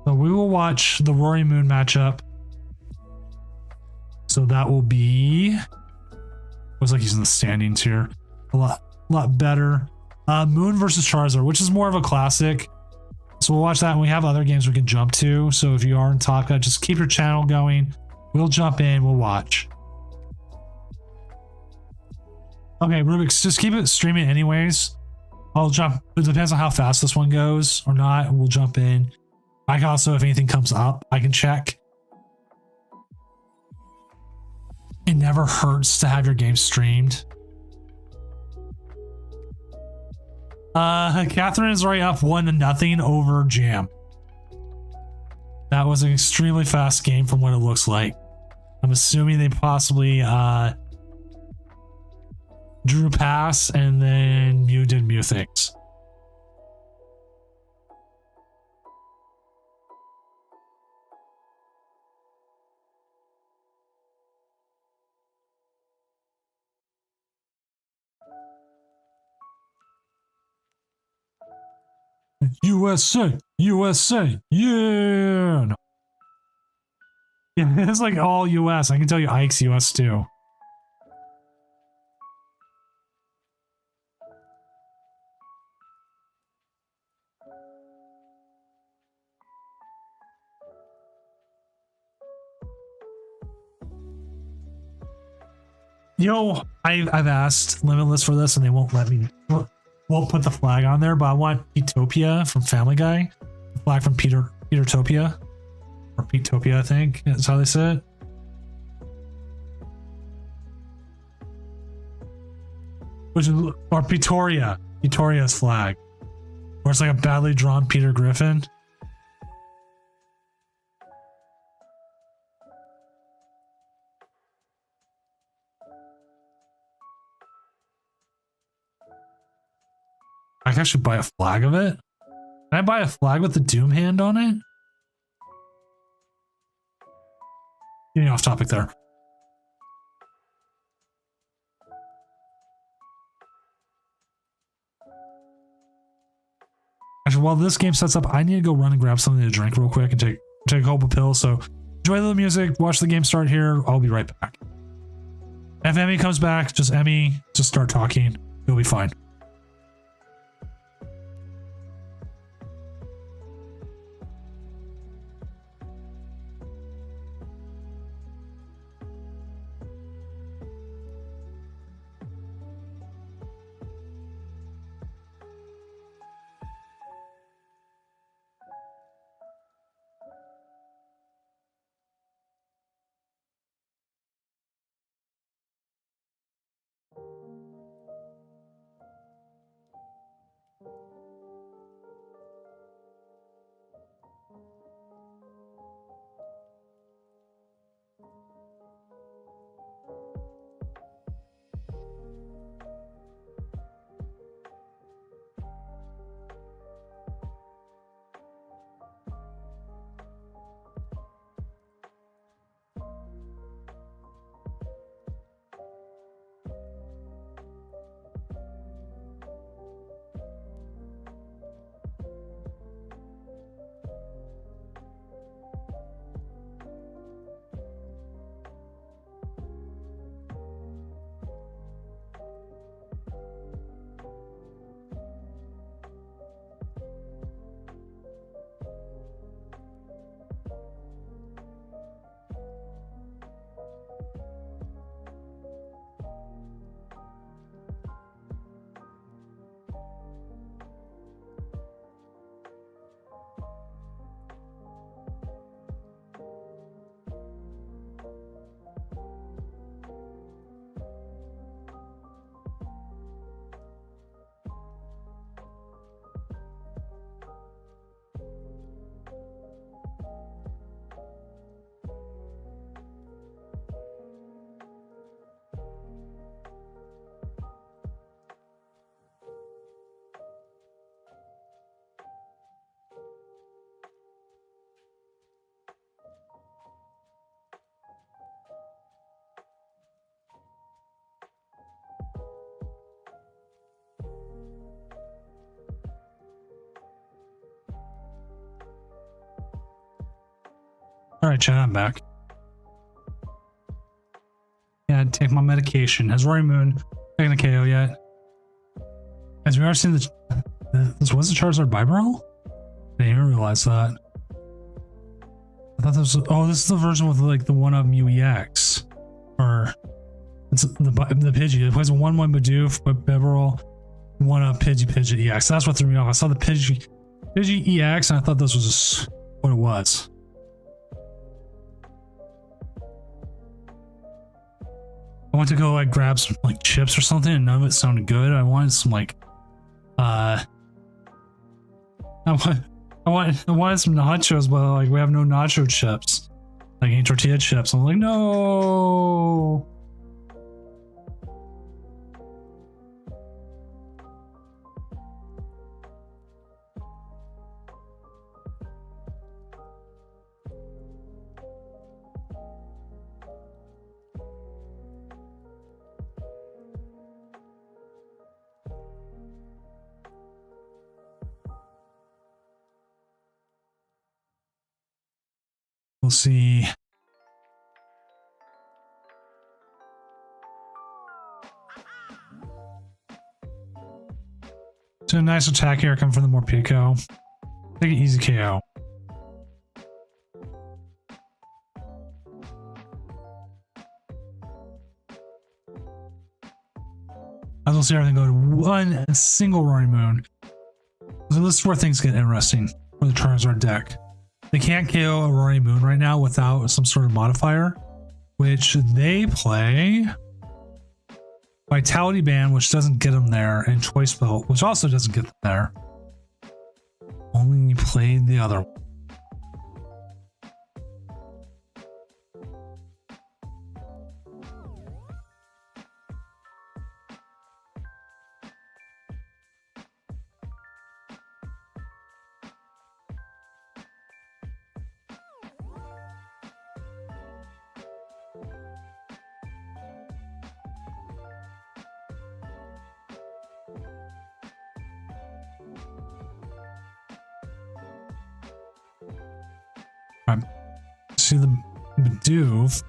So we will watch the Rory Moon matchup. So that will be. Looks like he's in the standings here. A lot better. Moon versus Charizard, which is more of a classic. So we'll watch that, and we have other games we can jump to. So if you are in Taka, just keep your channel going. We'll jump in. We'll watch. Okay, Rubik's, just keep it streaming anyways. I'll jump. It depends on how fast this one goes or not. We'll jump in. I can also, if anything comes up, I can check. It never hurts to have your game streamed. Catherine is already up 1-0 over Jam. That was an extremely fast game from what it looks like. I'm assuming they possibly drew pass and then Mew did Mew things. USA, USA, yeah. No. Yeah, it's like all US. I can tell you Ike's US too. Yo, I've asked Limitless for this and they won't let me. Won't put the flag on there, but I want Petopia from Family Guy. The flag from Petertopia. Or Petopia, I think. That's how they say it. Which is, or Petoria's flag. Or it's like a badly drawn Peter Griffin. I can actually buy a flag of it. Can I buy a flag with the Doom hand on it? Getting off topic there. Actually, while this game sets up, I need to go run and grab something to drink real quick and take a couple pills. So enjoy the music, watch the game start here. I'll be right back. If Emmy comes back, just start talking. It'll be fine. All right, chat, I'm back. Yeah, take my medication. Has Rory Moon taken a KO yet? Has we already seen this was the Charizard Bibarel? I didn't even realize that. I thought this was, oh, this is the version with like the one of Mew EX. Or it's the Pidgey. It plays a 1/1 Bidoof, but Bibarel, one of Pidgey EX. That's what threw me off. I saw the Pidgey EX and I thought this was just what it was. I went to go like grab some like chips or something and none of it sounded good. I wanted some like I wanted some nachos, but like we have no nacho chips. Like any tortilla chips. I'm like, no. We'll see. So a nice attack here coming from the Morpeko. Take an easy KO. As we'll see everything go to one single Rory Moon. So this is where things get interesting for the Charizard deck. They can't KO a Rory Moon right now without some sort of modifier, which they play Vitality Band, which doesn't get them there, and Choice Belt, which also doesn't get them there. Only you played the other one. See the Bidoof.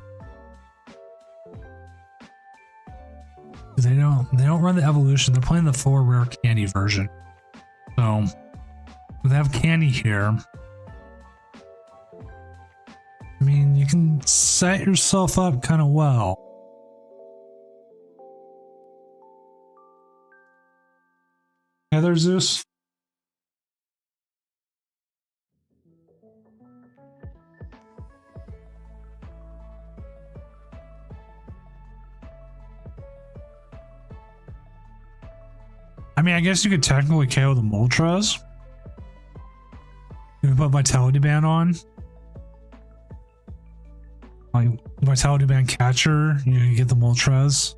They don't run the evolution. They're playing the full rare candy version. So they have candy here. I mean, you can set yourself up kind of well. Hey there, Zeus. I mean, I guess you could technically KO the Moltres. You can put Vitality Band on. Like, Vitality Band Catcher, you get the Moltres.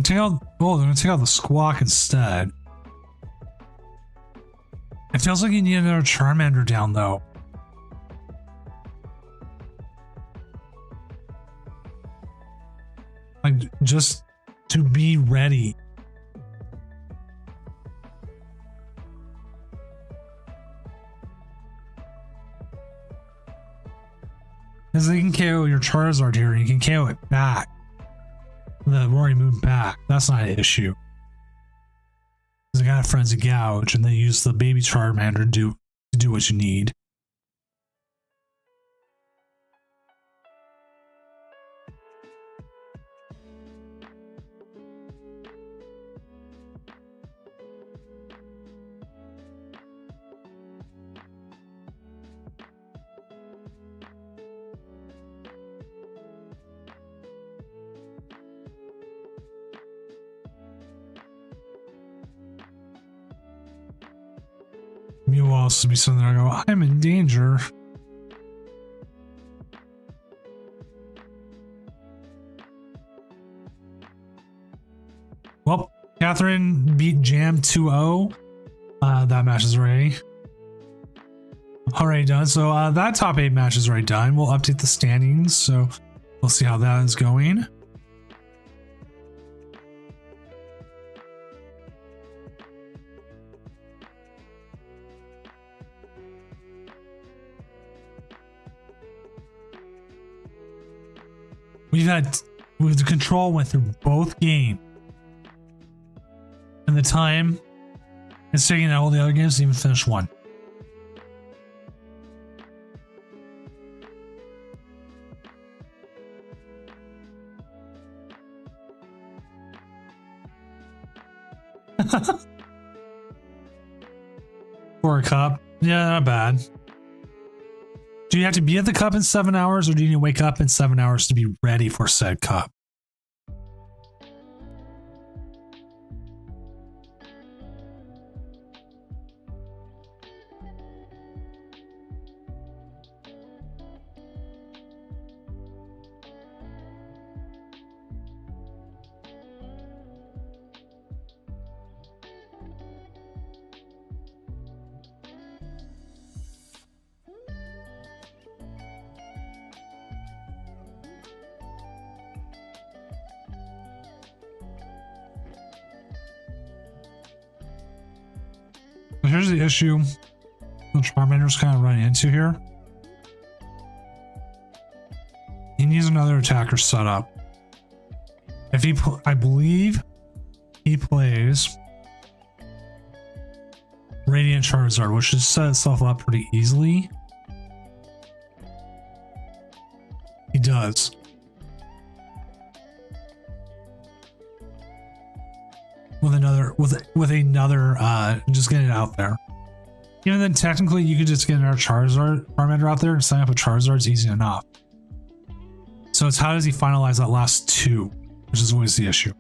They're gonna take out the Squawk instead. It feels like you need another Charmander down though. Like, just to be ready. Because they can KO your Charizard here, and you can KO it back. The Roaring Moon back. That's not an issue. Because I got a Frenzy Gouge, and they use the baby Charmander to do what you need. Meanwhile, to be something I go, I'm in danger. Well, Catherine beat Jam 2-0. That match is already done. So that top 8 match is already done. We'll update the standings, so we'll see how that is going. The control went through both games, and the time it's taking out all the other games to even finish one. For a cup, yeah, not bad. Do you have to be at the cup in 7 hours, or do you need to wake up in 7 hours to be ready for said cup? Here's the issue the Charmander's kind of running into here. You needs another attacker set up. If he, I believe he plays Radiant Charizard, which should set itself up pretty easily. He does. With another, just get it out there. Even then, technically, you could just get another Charmander out there and sign up a Charizard is easy enough. So it's how does he finalize that last two, which is always the issue.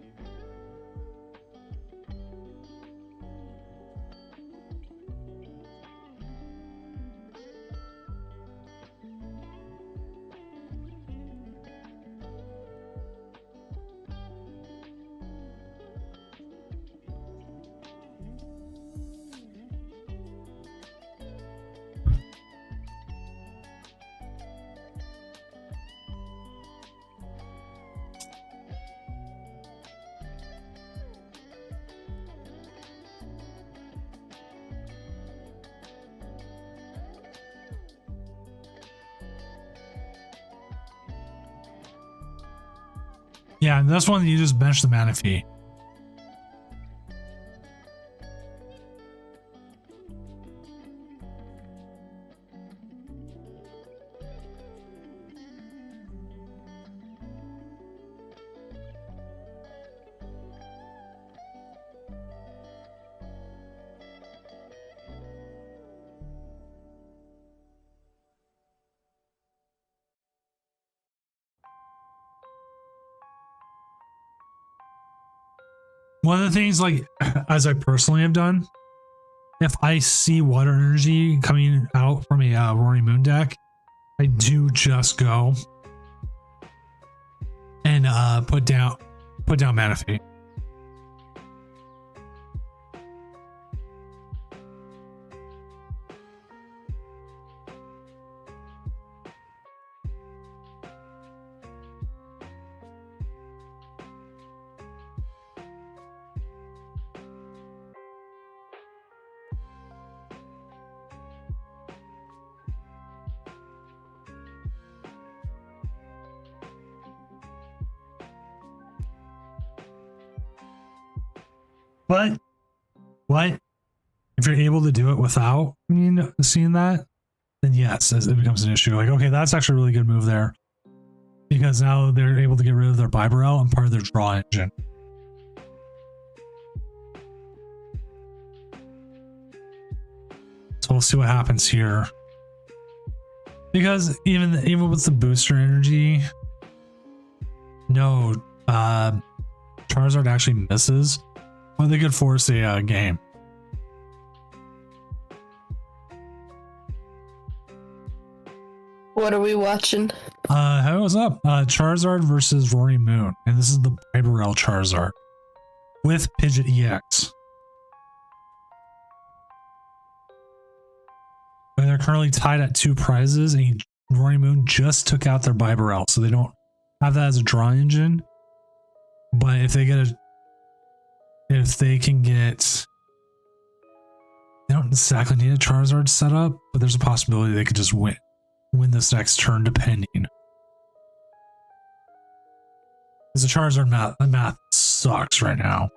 Yeah, and this one you just bench the Manaphy. One of the things, like, as I personally have done, if I see water energy coming out from a Rory Moon deck, I do just go and put down Manaphy. But what if you're able to do it without seeing that, then yes, it becomes an issue. Like, okay, that's actually a really good move there, because now they're able to get rid of their Bibarel and part of their draw engine. So we'll see what happens here, because even with the booster energy, no, Charizard actually misses. Well, they could force a game. What are we watching? What's up? Charizard versus Rory Moon, and this is the Bibarel Charizard with Pidgeot EX. And they're currently tied at 2 prizes, and Rory Moon just took out their Bibarel, so they don't have that as a draw engine. But if they can get, they don't exactly need a Charizard set up, but there's a possibility they could just win this next turn, depending. Because the Charizard math sucks right now.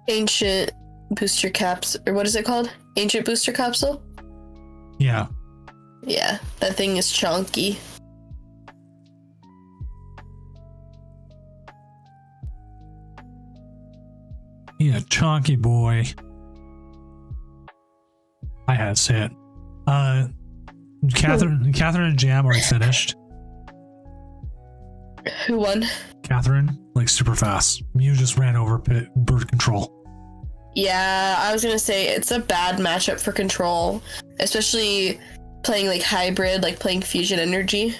Ancient booster caps, or what is it called? Ancient booster capsule? Yeah. Yeah, that thing is chunky. Yeah, chunky boy. I had to say it. Catherine and Jam already finished. Who won? Catherine, like, super fast. Mew just ran over bird control. Yeah, I was gonna say it's a bad matchup for control, especially playing like hybrid, like playing fusion energy.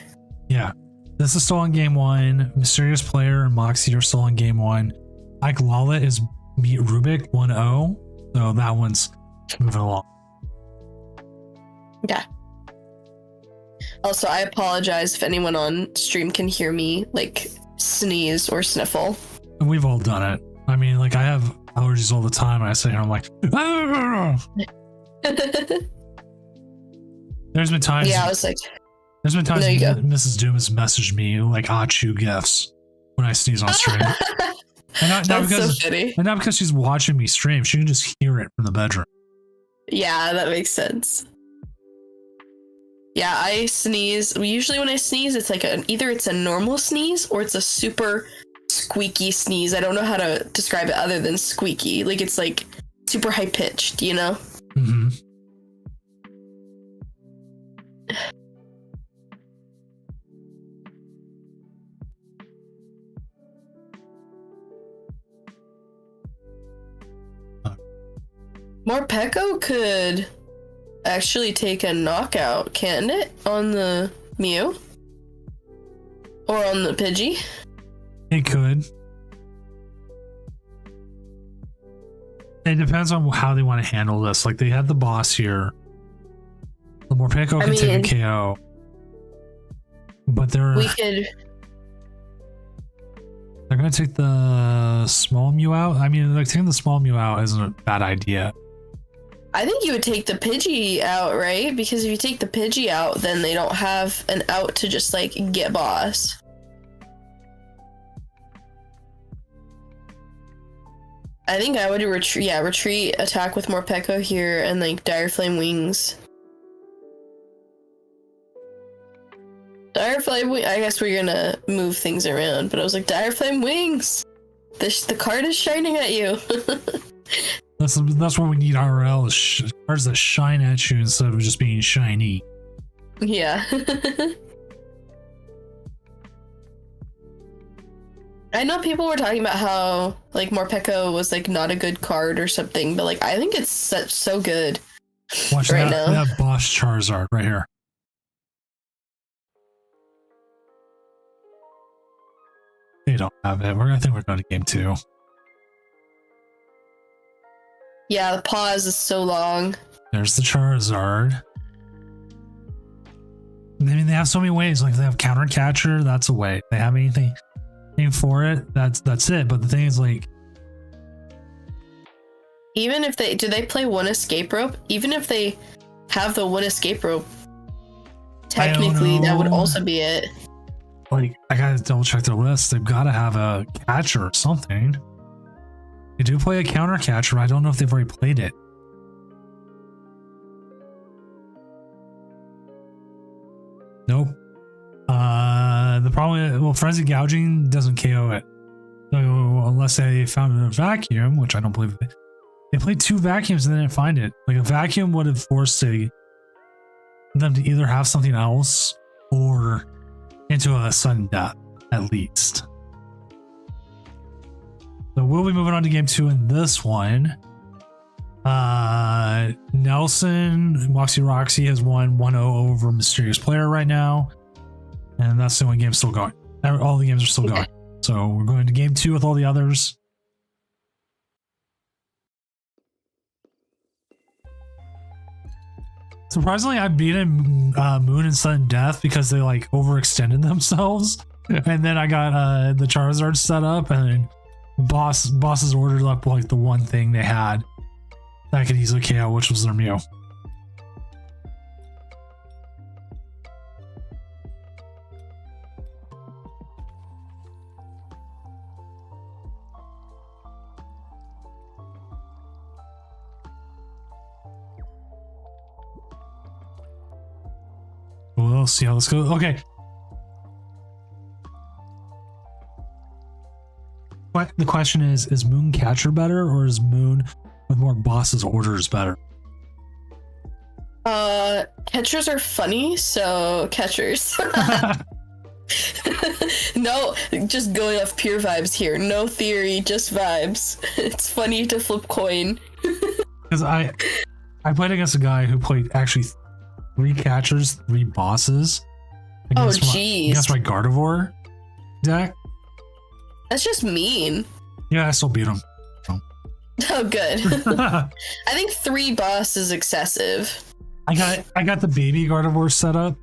Yeah, this is still on game 1. Mysterious Player and Moxie are still on game 1. Ike Lawlet is beat Rubik 1-0, so that one's moving along. Yeah. Also, I apologize if anyone on stream can hear me like sneeze or sniffle. And we've all done it. I mean, like, I have allergies all the time. And I sit here, I'm like, ah! There's been times. Yeah, I was like, there's been times there you go. Mrs. Doom has messaged me like Achu gifs when I sneeze on stream. And not That's because, so funny. and not because she's watching me stream. She can just hear it from the bedroom. Yeah, that makes sense. Yeah, I sneeze. Usually when I sneeze, it's like either it's a normal sneeze or it's a super squeaky sneeze. I don't know how to describe it other than squeaky. Like it's like super high pitched, you know? Mm-hmm. Morpeko could actually take a knockout, can't it? On the Mew? Or on the Pidgey? It could. It depends on how they want to handle this. Like they had the boss here. The Morpeko can take a KO. But they're gonna take the small Mew out. I mean, like taking the small Mew out isn't a bad idea. I think you would take the Pidgey out, right? Because if you take the Pidgey out, then they don't have an out to just like get boss. I think I would retreat, attack with Morpeko here, and like Dire Flame Wings. Dire Flame Wings. I guess we're gonna move things around, but I was like, Dire Flame Wings. The card is shining at you. That's what we need IRL is cards that shine at you instead of just being shiny. Yeah. I know people were talking about how like Morpeko was like not a good card or something, but like I think it's so good. Watch right that, now. that boss Charizard right here. They don't have it. I think we're going to game 2. Yeah, the pause is so long. There's the Charizard. I mean, they have so many ways. Like, if they have Counter Catcher, that's a way. If they have anything for it, that's it. But the thing is, like, even if do they play one escape rope? Even if they have the one escape rope, technically that would also be it. Like, I gotta double check their list. They've got to have a catcher or something. They do play a Counter Catcher. I don't know if they've already played it. Nope. The problem is, well, Frenzy Gouging doesn't KO it. So unless they found a vacuum, which I don't believe they played 2 vacuums and they didn't find it. Like a vacuum would have forced them to either have something else or into a sudden death, at least. So we'll be moving on to game 2 in this one. Nelson, Moxie Roxy has won 1-0 over Mysterious Player right now. And that's the only game still going. All the games are still going. So we're going to game 2 with all the others. Surprisingly, I beat Moon and Sudden Death because they like overextended themselves. And then I got the Charizard set up and bosses ordered up like the one thing they had that could easily KO, which was their Mew. We'll see how this goes. Okay. But the question is Moon Catcher better or is Moon with more bosses orders better? Catchers are funny, so catchers. No, just going off pure vibes here. No theory, just vibes. It's funny to flip coin. Because I played against a guy who played actually 3 catchers, 3 bosses. Against my Gardevoir deck. That's just mean. Yeah, I still beat him. Oh, good. I think 3 boss is excessive. I got the baby Gardevoir set up,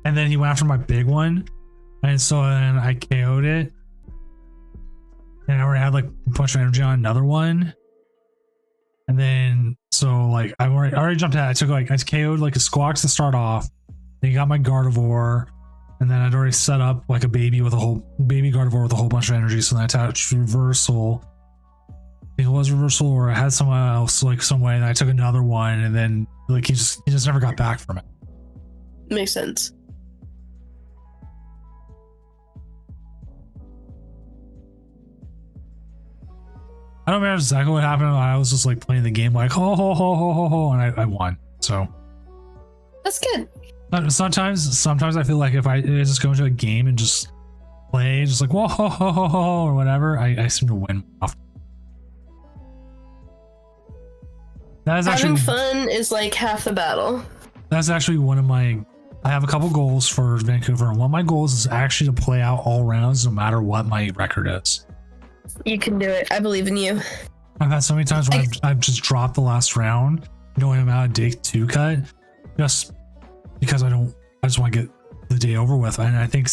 and then he went after my big one, and so then I KO'd it, and I already had like a bunch of energy on another one. And then so like I already jumped ahead. I KO'd like a Squawks to start off. Then you got my Gardevoir, and then I'd already set up like a baby Gardevoir with a whole bunch of energy. So then I attached Reversal. I think it was Reversal, or I had someone else like some way, and I took another one, and then like he just never got back from it. Makes sense. I don't remember exactly what happened. I was just like playing the game like ho ho ho ho ho ho, and I won. So That's good. sometimes I feel like if I just go into a game and just play just like whoa ho ho ho ho or whatever, I seem to win often. That is Having actually fun is like half the battle. that's actually one of my. I have a couple goals for Vancouver, and one of my goals is actually to play out all rounds, no matter what my record is. You can do it. I believe in you. I've had so many times where I've just dropped the last round, knowing I'm out of day 2 cut, just because I just want to get the day over with, and I think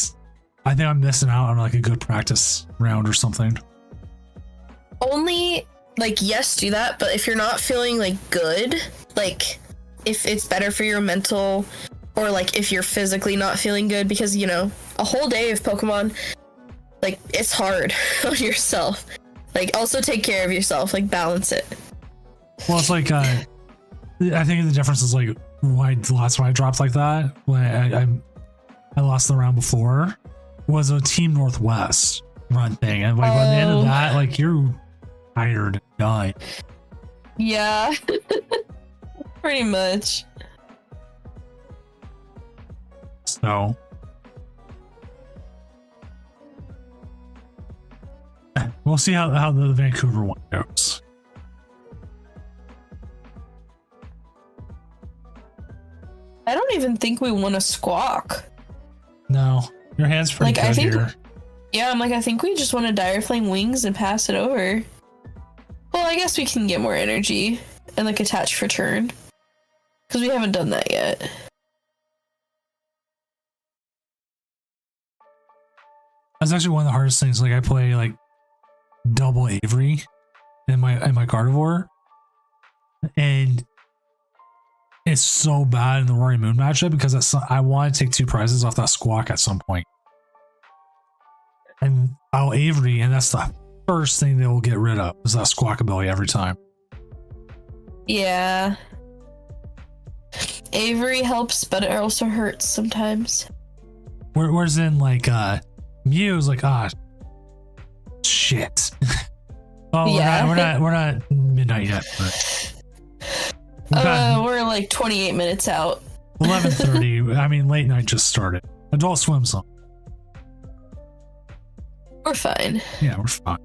I'm missing out on like a good practice round or something. Only like yes, do that, but if you're not feeling like good, like if it's better for your mental, or like if you're physically not feeling good, because you know a whole day of Pokemon, like it's hard on yourself. Like also take care of yourself, like balance it. Well, it's like I think the difference is like why the last time I dropped like that when I lost the round before was a Team Northwest run thing, and like by the end of that, like you're tired and dying. Yeah. Pretty much. So we'll see how the Vancouver one goes. I don't even think we won a Squawk. No, your hand's pretty Like, I good think- here. Yeah, I'm like, I think we just want to Dire Flame Wings and pass it over. Well, I guess we can get more energy and like attach for turn. Because we haven't done that yet. That's actually one of the hardest things. Like I play like double Avery in my Gardevoir, and it's so bad in the Rory Moon matchup because I want to take 2 prizes off that Squawk at some point. And I'll Avery, and that's the first thing they will get rid of is that Squawk ability every time. Yeah. Avery helps, but it also hurts sometimes. Whereas in like Mew's like shit. Oh Yeah. we're not midnight yet, but We're like 28 minutes out. 11:30. I mean, late night just started. Adult Swim song. We're fine. Yeah, we're fine.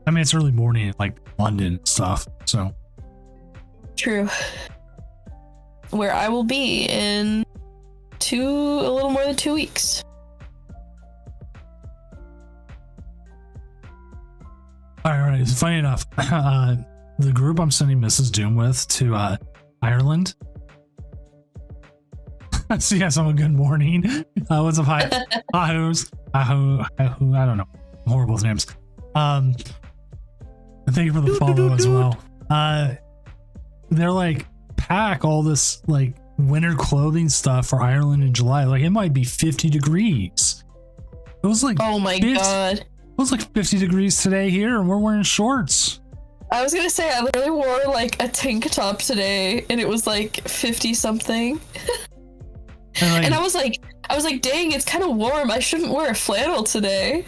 I mean, it's early morning in like London and stuff. So True. Where I will be in a little more than 2 weeks. all right. It's funny enough. The group I'm sending Mrs. Doom with to Ireland. So yes, I'm a good morning. What's up, hi, Ahu's, Ahu, I don't know, horrible with names. Thank you for the follow as well. They're like pack all this like winter clothing stuff for Ireland in July. Like it might be 50 degrees. It was like Oh my 50 god. It was like 50 degrees today here, and we're wearing shorts. I was gonna say I literally wore like a tank top today and it was like 50 something. And I was like, dang, it's kind of warm. I shouldn't wear a flannel today.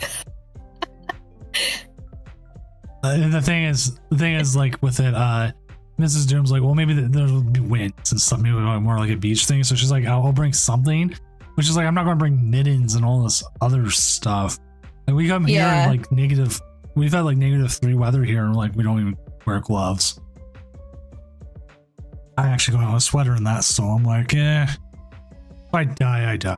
And the thing is like with it, Mrs. Doom's like, well, maybe there'll be winds and stuff, maybe more like a beach thing. So she's like, I'll bring something, which is like, I'm not going to bring mittens and all this other stuff. Like we come here in like we've had like -3 weather here, and like we don't even wear gloves. I actually got a sweater in that, so I'm like, if I die, I die.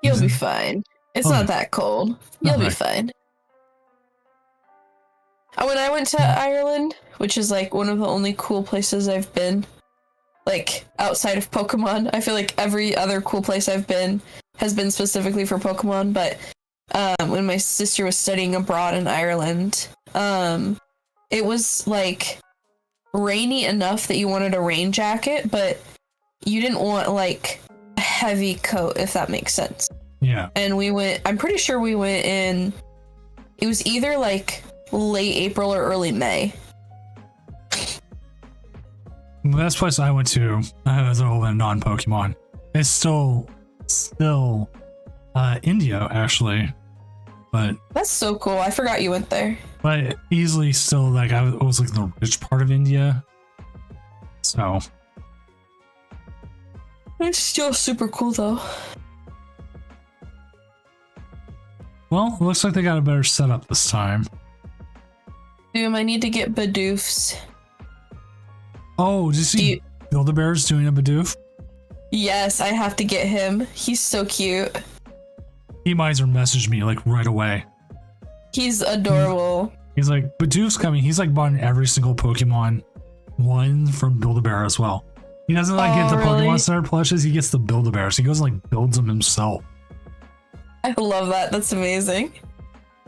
You'll be fine. It's Okay. not that cold. You'll be Okay. fine. When I went to Ireland, which is like one of the only cool places I've been, like outside of Pokemon, I feel like every other cool place I've been has been specifically for Pokemon, but when my sister was studying abroad in Ireland. It was like rainy enough that you wanted a rain jacket, but you didn't want like a heavy coat, if that makes sense. Yeah. And I'm pretty sure we went in, it was either like late April or early May. The best place I went to, as a non-Pokemon, it's still India, actually. But That's so cool. I forgot you went there. but easily still, like, I was like in the rich part of India. So, It's still super cool though. well, it looks like they got a better setup this time. Dude, I need to get Bidoofs. Oh, did you see Build-A-Bear's doing a Bidoof? Yes, I have to get him. He's so cute. Miser messaged me like right away. He's adorable. He's like, Bidoof's coming. He's like bought every single Pokemon one from Build-A-Bear as well. He doesn't like get the really? Pokemon Center plushes. He gets the Build-A-Bears. He goes and like builds them himself. I love that. That's amazing.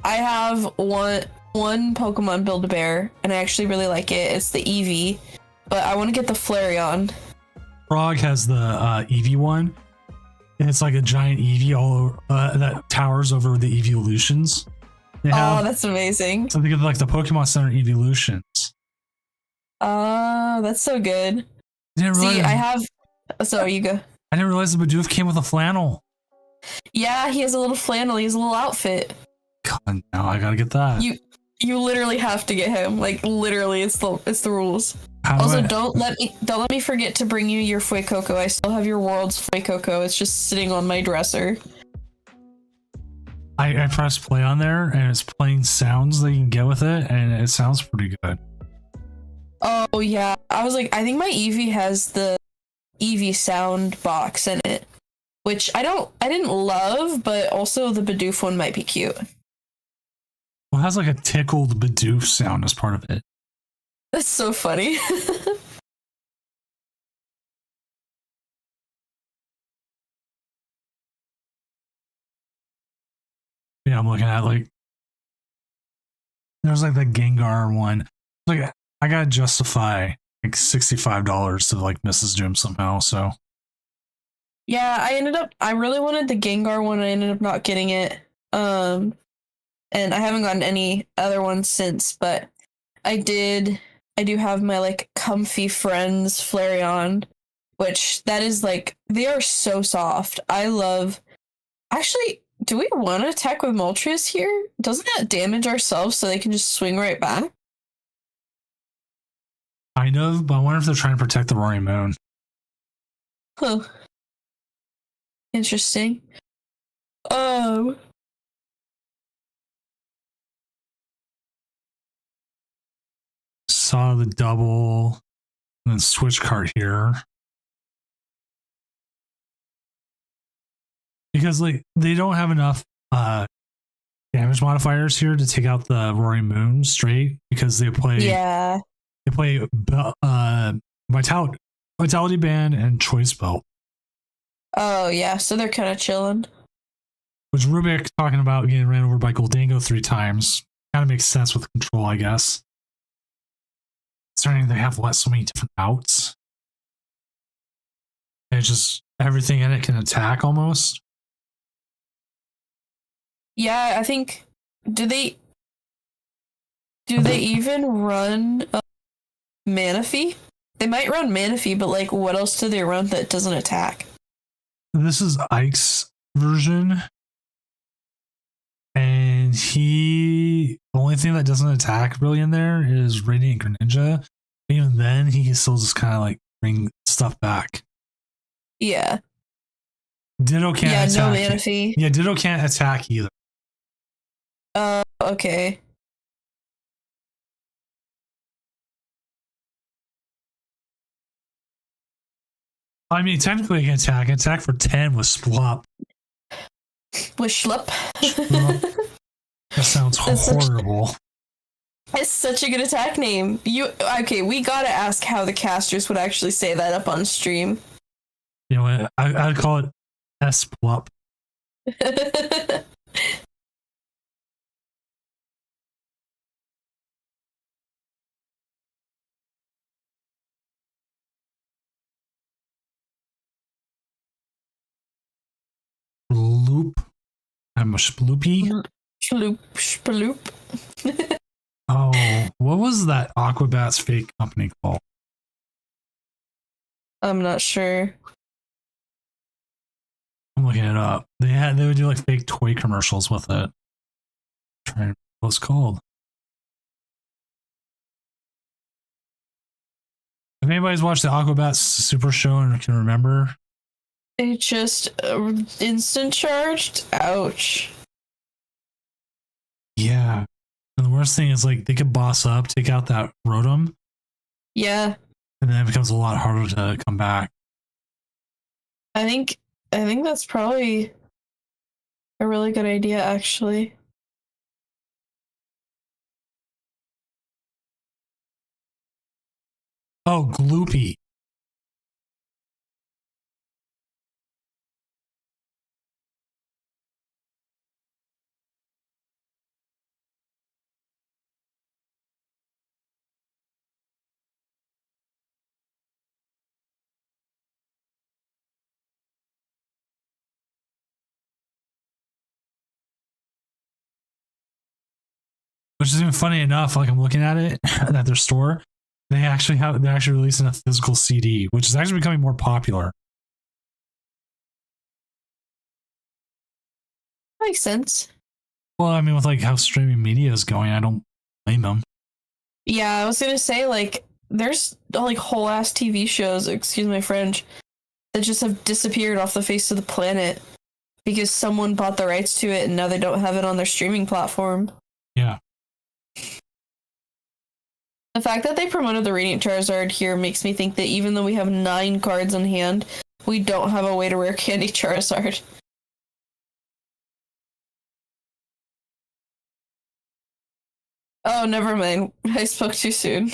I have one Pokemon Build-A-Bear, and I actually really like it. It's the Eevee, but I want to get the Flareon. Frog has the Eevee one. And it's like a giant Eevee all over, that towers over the Evolutions. They have, Oh, that's amazing. so they get like the Pokemon Center Evolutions. Oh, that's so good. Didn't See, realize, I have. So you go. I didn't realize the Bidoof came with a flannel. Yeah, he has a little flannel. He has a little outfit. God, now I gotta get that. You literally have to get him. Like literally, it's the rules. How do Also, I- don't let me forget to bring you your Fuecoco. I still have your world's Fuecoco. It's just sitting on my dresser. I press play on there and it's playing sounds that you can get with it, and it sounds pretty good. Oh yeah, I was like, I think my Eevee has the Eevee sound box in it, which I didn't love, but also the Bidoof one might be cute. Well, it has like a tickled Bidoof sound as part of it. That's so funny. Yeah, I'm looking at like there's like the Gengar one. Like I gotta justify like $65 to like Mrs. Doom somehow. So Yeah, I really wanted the Gengar one. I ended up not getting it. And I haven't gotten any other ones since, but I do have my like comfy friends Flareon, which that is like, they are so soft. Actually, do we want to attack with Moltres here? Doesn't that damage ourselves so they can just swing right back? kind of, but I wonder if they're trying to protect the Roaring Moon. Huh. Interesting. Saw the double and then switch card here. Because like they don't have enough damage modifiers here to take out the Roaring Moon straight, because they play Yeah. Vitality Band and Choice Belt, Oh yeah, so they're kind of chilling. which Rubik talking about getting ran over by Goldango 3 times kind of makes sense with control, I guess. Considering they have so many different outs, and it's just everything in it can attack almost. Yeah, I think do they even run Manaphy? They might run Manaphy, but like what else do they run that doesn't attack? This is Ike's version, and the only thing that doesn't attack really in there is Radiant Greninja. Even then, he can still just kind of like bring stuff back. Yeah. Ditto can't Yeah, no attack. Manaphy. Yeah, Ditto can't attack either. Okay. I mean, technically, it can attack for 10 with Splop. With Schlup. That sounds That's such- horrible. It's such a good attack name. Okay, we gotta ask how the casters would actually say that up on stream. You know what? I'd call it S-Plop. I'm a sploopy. Shloop, shpaloop. Oh, what was that Aquabats fake company called? I'm not sure. I'm looking it up. They would do like fake toy commercials with it. Trying to remember what it's called. If anybody's watched the Aquabats Super Show and can remember, It just instant charged. Ouch. yeah. And the worst thing is like they could boss up, take out that Rotom, Yeah, and then it becomes a lot harder to come back. I think that's probably a really good idea, actually. Oh, Gloopy. Which is even funny enough, like I'm looking at it at their store. They're actually releasing a physical CD, which is actually becoming more popular. Makes sense. Well, I mean, with like how streaming media is going, I don't blame them. Yeah, I was gonna say, like, there's like whole ass TV shows, excuse my French, that just have disappeared off the face of the planet because someone bought the rights to it and now they don't have it on their streaming platform. Yeah. The fact that they promoted the Radiant Charizard here makes me think that even though we have 9 cards in hand, we don't have a way to rare candy Charizard. Oh, never mind. I spoke too soon.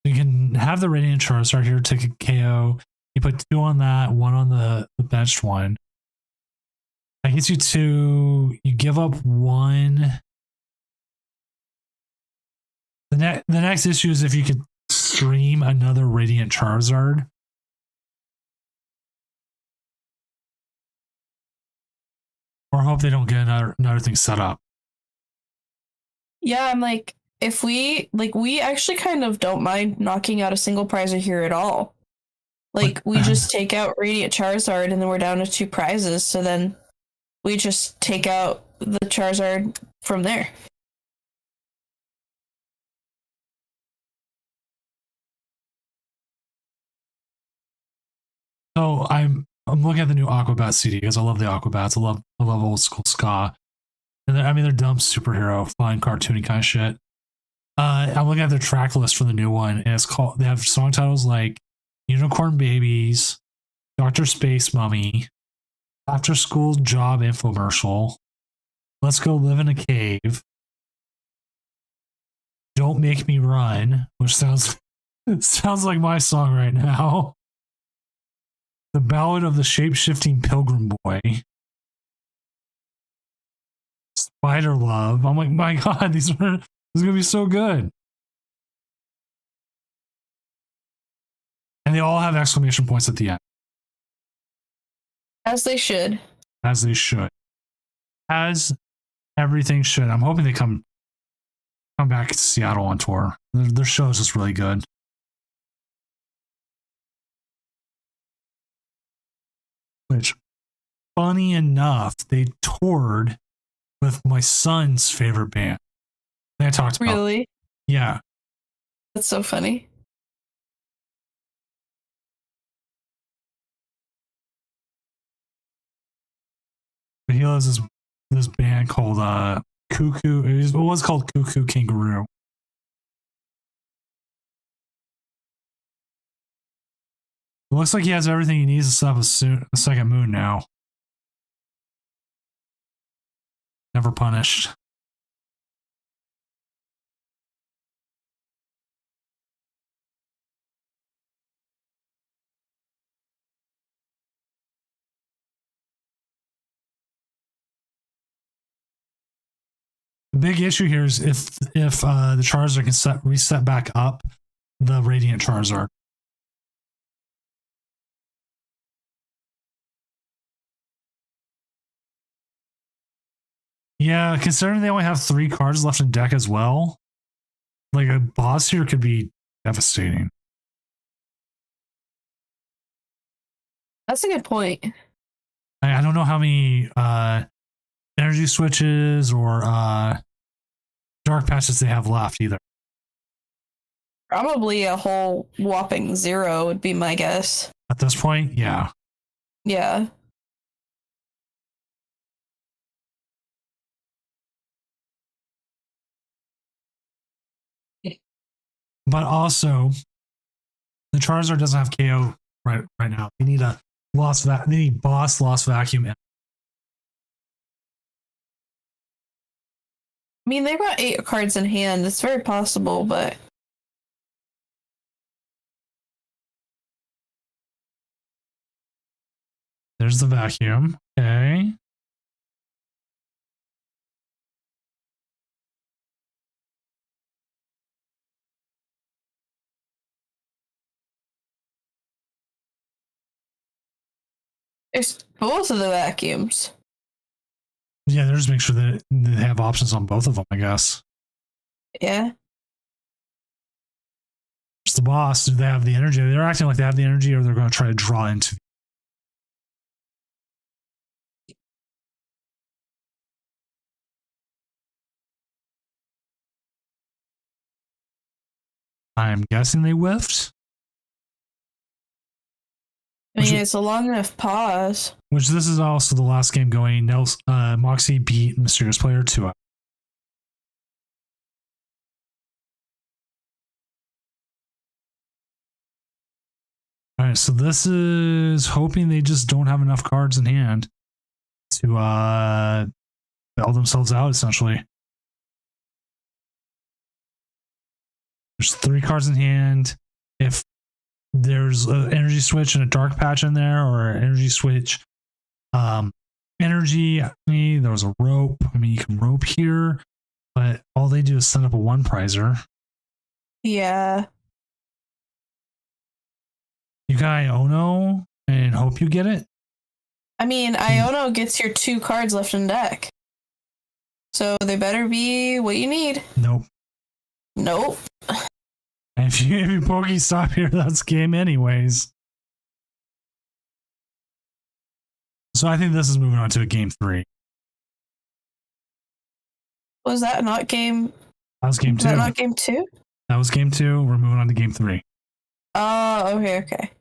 You can have the Radiant Charizard here, take a KO. You put 2 on that, 1 on the benched one. That gets you 2. You give up 1. The next issue is if you could stream another Radiant Charizard. Or hope they don't get another thing set up. Yeah, I'm like, if we actually kind of don't mind knocking out a single prizer here at all. Like, we just take out Radiant Charizard and then we're down to 2 prizes, so then we just take out the Charizard from there. So I'm looking at the new Aquabat CD because I love the Aquabats. I love old school ska. And they're dumb superhero, fun, cartoony kind of shit. I'm looking at their track list for the new one, and it's called. They have song titles like "Unicorn Babies," "Doctor Space Mummy," "After School Job Infomercial," "Let's Go Live in a Cave," "Don't Make Me Run," which sounds like my song right now. "The Ballad of the Shape-Shifting Pilgrim Boy." "Spider Love." I'm like, my God, this is gonna be so good. And they all have exclamation points at the end. As they should. As they should. As everything should. I'm hoping they come back to Seattle on tour. Their show is just really good. Which, funny enough, they toured with my son's favorite band. I talked about. Really? Yeah. That's so funny. But he has this band called Cuckoo. It was called Cuckoo Kangaroo. It looks like he has everything he needs to set up a second moon now. Never punished. The big issue here is if the Charizard can reset back up the Radiant Charizard. Yeah, considering they only have 3 cards left in deck as well, like a boss here could be devastating. That's a good point. I don't know how many energy switches or dark patches they have left either. Probably a whole whopping 0 would be my guess. At this point, yeah. Yeah. But also, the Charizard doesn't have KO right now. They need a they need boss lost vacuum. I mean, they've got 8 cards in hand. It's very possible, but There's the vacuum. Okay. there's both of the vacuums. Yeah, they're just make sure that they have options on both of them, I guess. Yeah. It's the boss. Do they have the energy? They're acting like they have the energy, or they're going to try to draw into. I'm guessing they whiffed. I mean, it's a long enough pause. Which this is also the last game going. Moxie beat Mysterious Player 2 up. All right, so this is hoping they just don't have enough cards in hand to bail themselves out, essentially. There's 3 cards in hand. If there's an energy switch and a dark patch in there, or an energy switch, energy, there was a rope. I mean, you can rope here, but all they do is send up a 1 prizer. Yeah. You got Iono and hope you get it. I mean, Iono gets your 2 cards left in deck. So they better be what you need. Nope. Nope. And if you Pokestop here, that's game anyways. So I think this is moving on to a game 3. Was that not game? That was game 2. Was that not game 2? That was game 2. We're moving on to game 3. Oh, okay.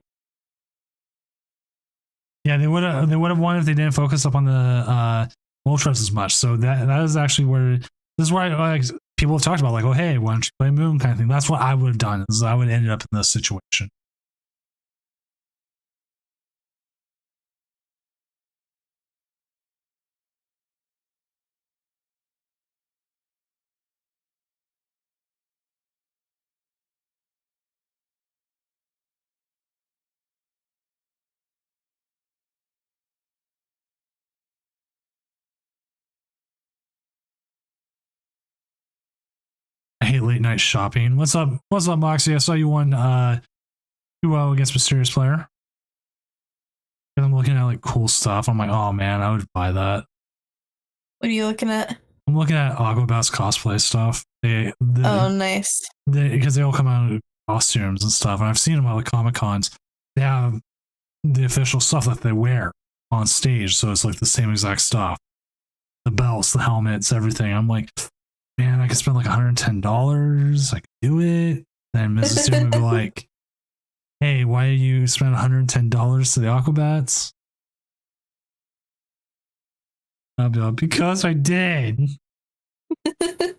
Yeah, they would have won if they didn't focus up on the Moltres as much. So that is actually where this is why like people have talked about, like, oh hey, why don't you play Moon kind of thing. That's what I would have done. Is I would have ended up in this situation. I hate late night shopping. What's up? What's up, Moxie? I saw you won 2-0 against Mysterious Player. And I'm looking at like cool stuff. I'm like, oh man, I would buy that. What are you looking at? I'm looking at Aquabats cosplay stuff. Oh, nice. Because they all come out in costumes and stuff. And I've seen them at like Comic Cons. They have the official stuff that they wear on stage. So it's like the same exact stuff. The belts, the helmets, everything. I'm like, man, I could spend like $110. I could do it. Then Mrs. Doom would be like, hey, why did you spend $110 to the Aquabats? I'll be like, because I did. And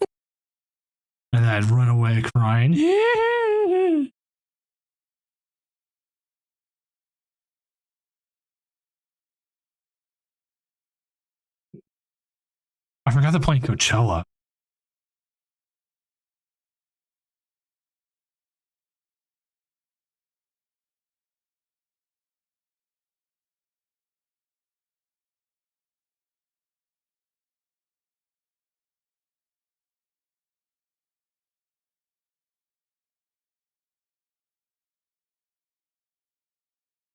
I'd run away crying. I forgot to play Coachella.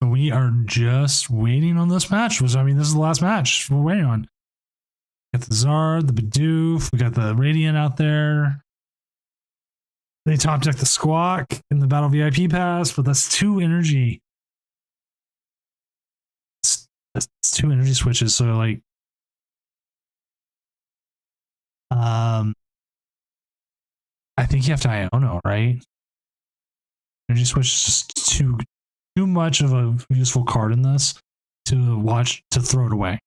We are just waiting on this match. I mean, this is the last match we're waiting on. got the Zard, the Bidoof, we got the Radiant out there. They top deck the Squawk in the Battle VIP pass, but that's 2 energy. That's 2 energy switches. So like, I think you have to Iono, right? Energy switch is just too much of a useful card in this to throw it away.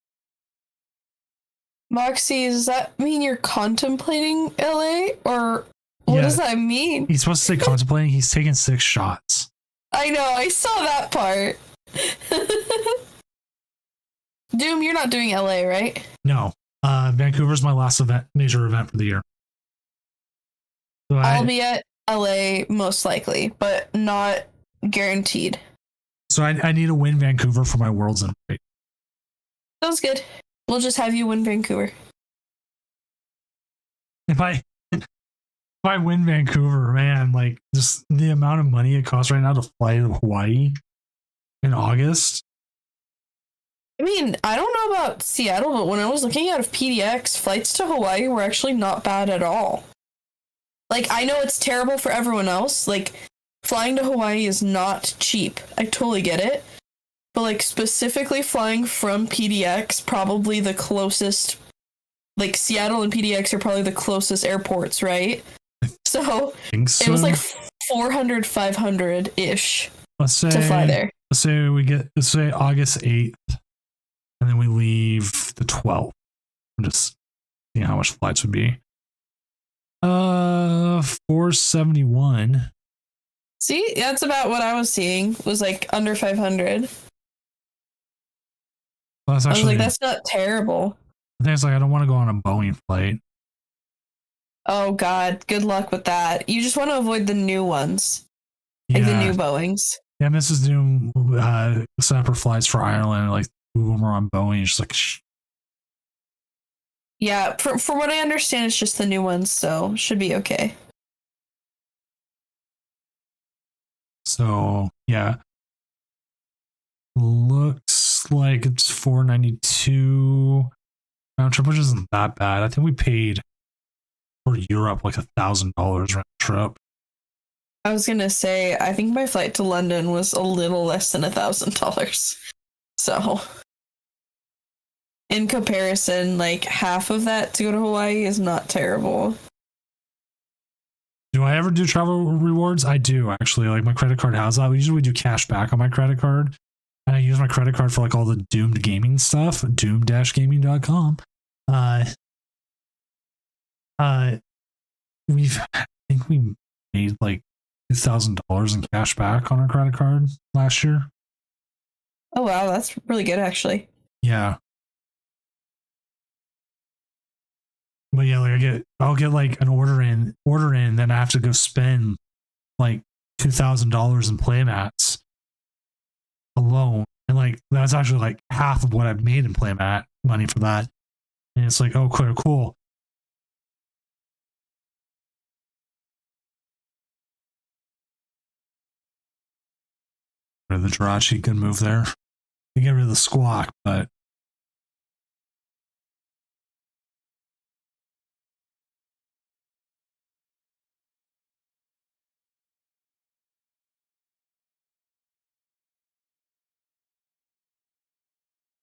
Moxie, does that mean you're contemplating LA, or what does that mean? He's supposed to say contemplating. He's taken 6 shots. I know, I saw that part. Doom, you're not doing LA, right? No. Vancouver's my last major event for the year. So I'll be at LA most likely, but not guaranteed. So I need to win Vancouver for my Worlds invite. Sounds good. We'll just have you win Vancouver. If I win Vancouver, man, like just the amount of money it costs right now to fly to Hawaii in August. I mean, I don't know about Seattle, but when I was looking at PDX, flights to Hawaii were actually not bad at all. Like, I know it's terrible for everyone else. Like, flying to Hawaii is not cheap. I totally get it. But, like, specifically flying from PDX, probably the closest, like, Seattle and PDX are probably the closest airports, right? So, it was like 400, 500-ish to fly there. Let's say August 8th, and then we leave the 12th. I'm just seeing how much flights would be. 471. See, that's about what I was seeing. Was like under 500. Well, that's actually, I was like, that's not terrible. I think it's like I don't want to go on a Boeing flight. Oh God, good luck with that. You just want to avoid the new ones, like the new Boeings. Yeah, Mrs. Doom set up her flights for Ireland. Like 2 of them are on Boeing. She's like, yeah. From what I understand, it's just the new ones, so should be okay. So yeah, looks like it's 492 round trip, which isn't that bad. I think we paid for Europe like $1,000 round trip. I was gonna say, I think my flight to London was a little less than $1,000. So, in comparison, like half of that to go to Hawaii is not terrible. Do I ever do travel rewards? I do actually. Like my credit card has that. We usually do cash back on my credit card. And I use my credit card for like all the Doomed gaming stuff, doom-gaming.com. I think we made like $2,000 in cash back on our credit card last year. Oh wow, that's really good actually. Yeah. But yeah, like I'll get like an order in, then I have to go spend like $2,000 in playmats alone. And like that's actually like half of what I've made in playmat money for that. And it's like, oh cool. The Jirachi, good move there. You get rid of the Squawk, but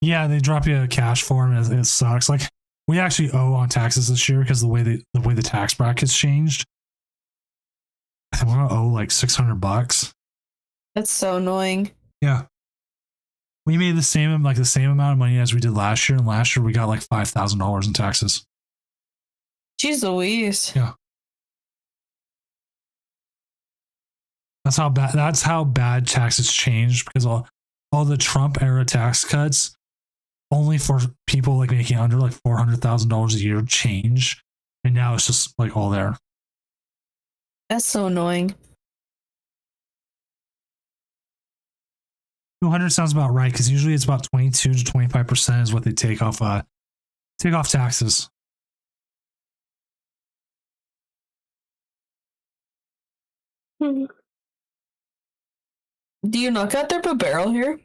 yeah, they drop you a cash form and it sucks. Like we actually owe on taxes this year because the way the tax bracket's changed. I think we're gonna owe like $600. That's so annoying. Yeah. We made the same amount of money as we did last year, and last year we got like $5,000 in taxes. Jeez Louise. Yeah. That's how bad taxes changed because all the Trump era tax cuts only for people like making under like $400,000 a year change. And now it's just like all there. That's so annoying. 200 sounds about right because usually it's about 22 to 25% is what they take off taxes. Do you knock out their barrel here?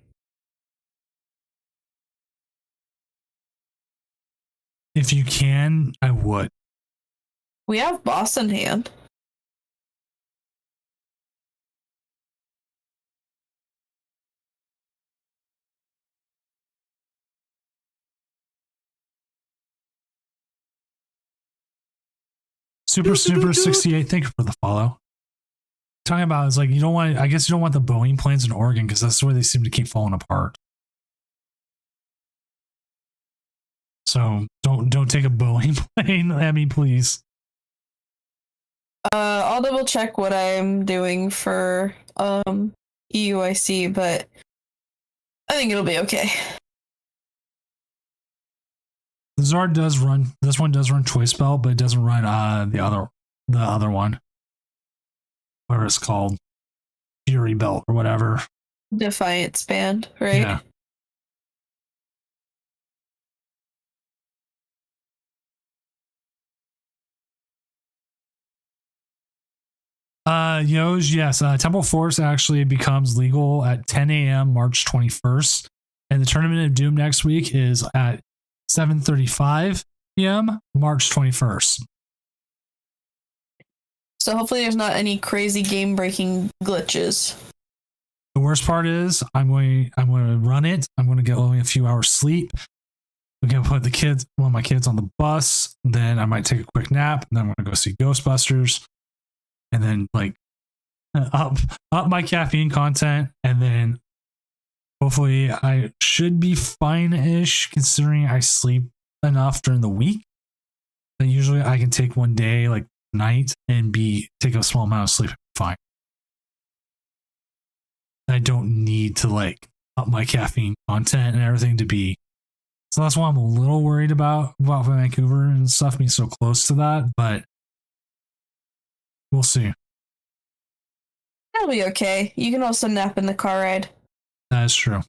If you can, I would. We have boss in hand. Super 68, thank you for the follow. Talking about is like you don't want, I guess you don't want the Boeing planes in Oregon because that's where they seem to keep falling apart. So don't take a Boeing plane, Emmy, please. I'll double check what I'm doing for EUIC, but I think it'll be okay. The Zard does run, this one does run Choice Belt, but it doesn't run the other one. Whatever it's called. Fury Belt or whatever. Defiance band, right? Yeah. Yes. Temple Force actually becomes legal at 10 a.m. March 21st. And the Tournament of Doom next week is at 7:35 p.m. March 21st. So hopefully there's not any crazy game breaking glitches. The worst part is I'm going to run it. I'm going to get only a few hours sleep. I'm going to put one of my kids on the bus. Then I might take a quick nap. And then I'm going to go see Ghostbusters. And then up my caffeine content. And then hopefully I should be fine-ish considering I sleep enough during the week. But usually I can take one day like night and take a small amount of sleep. Fine. I don't need to up my caffeine content and everything to be. So that's why I'm a little worried about Vancouver and stuff being so close to that, but we'll see. That'll be okay. You can also nap in the car ride. That is true.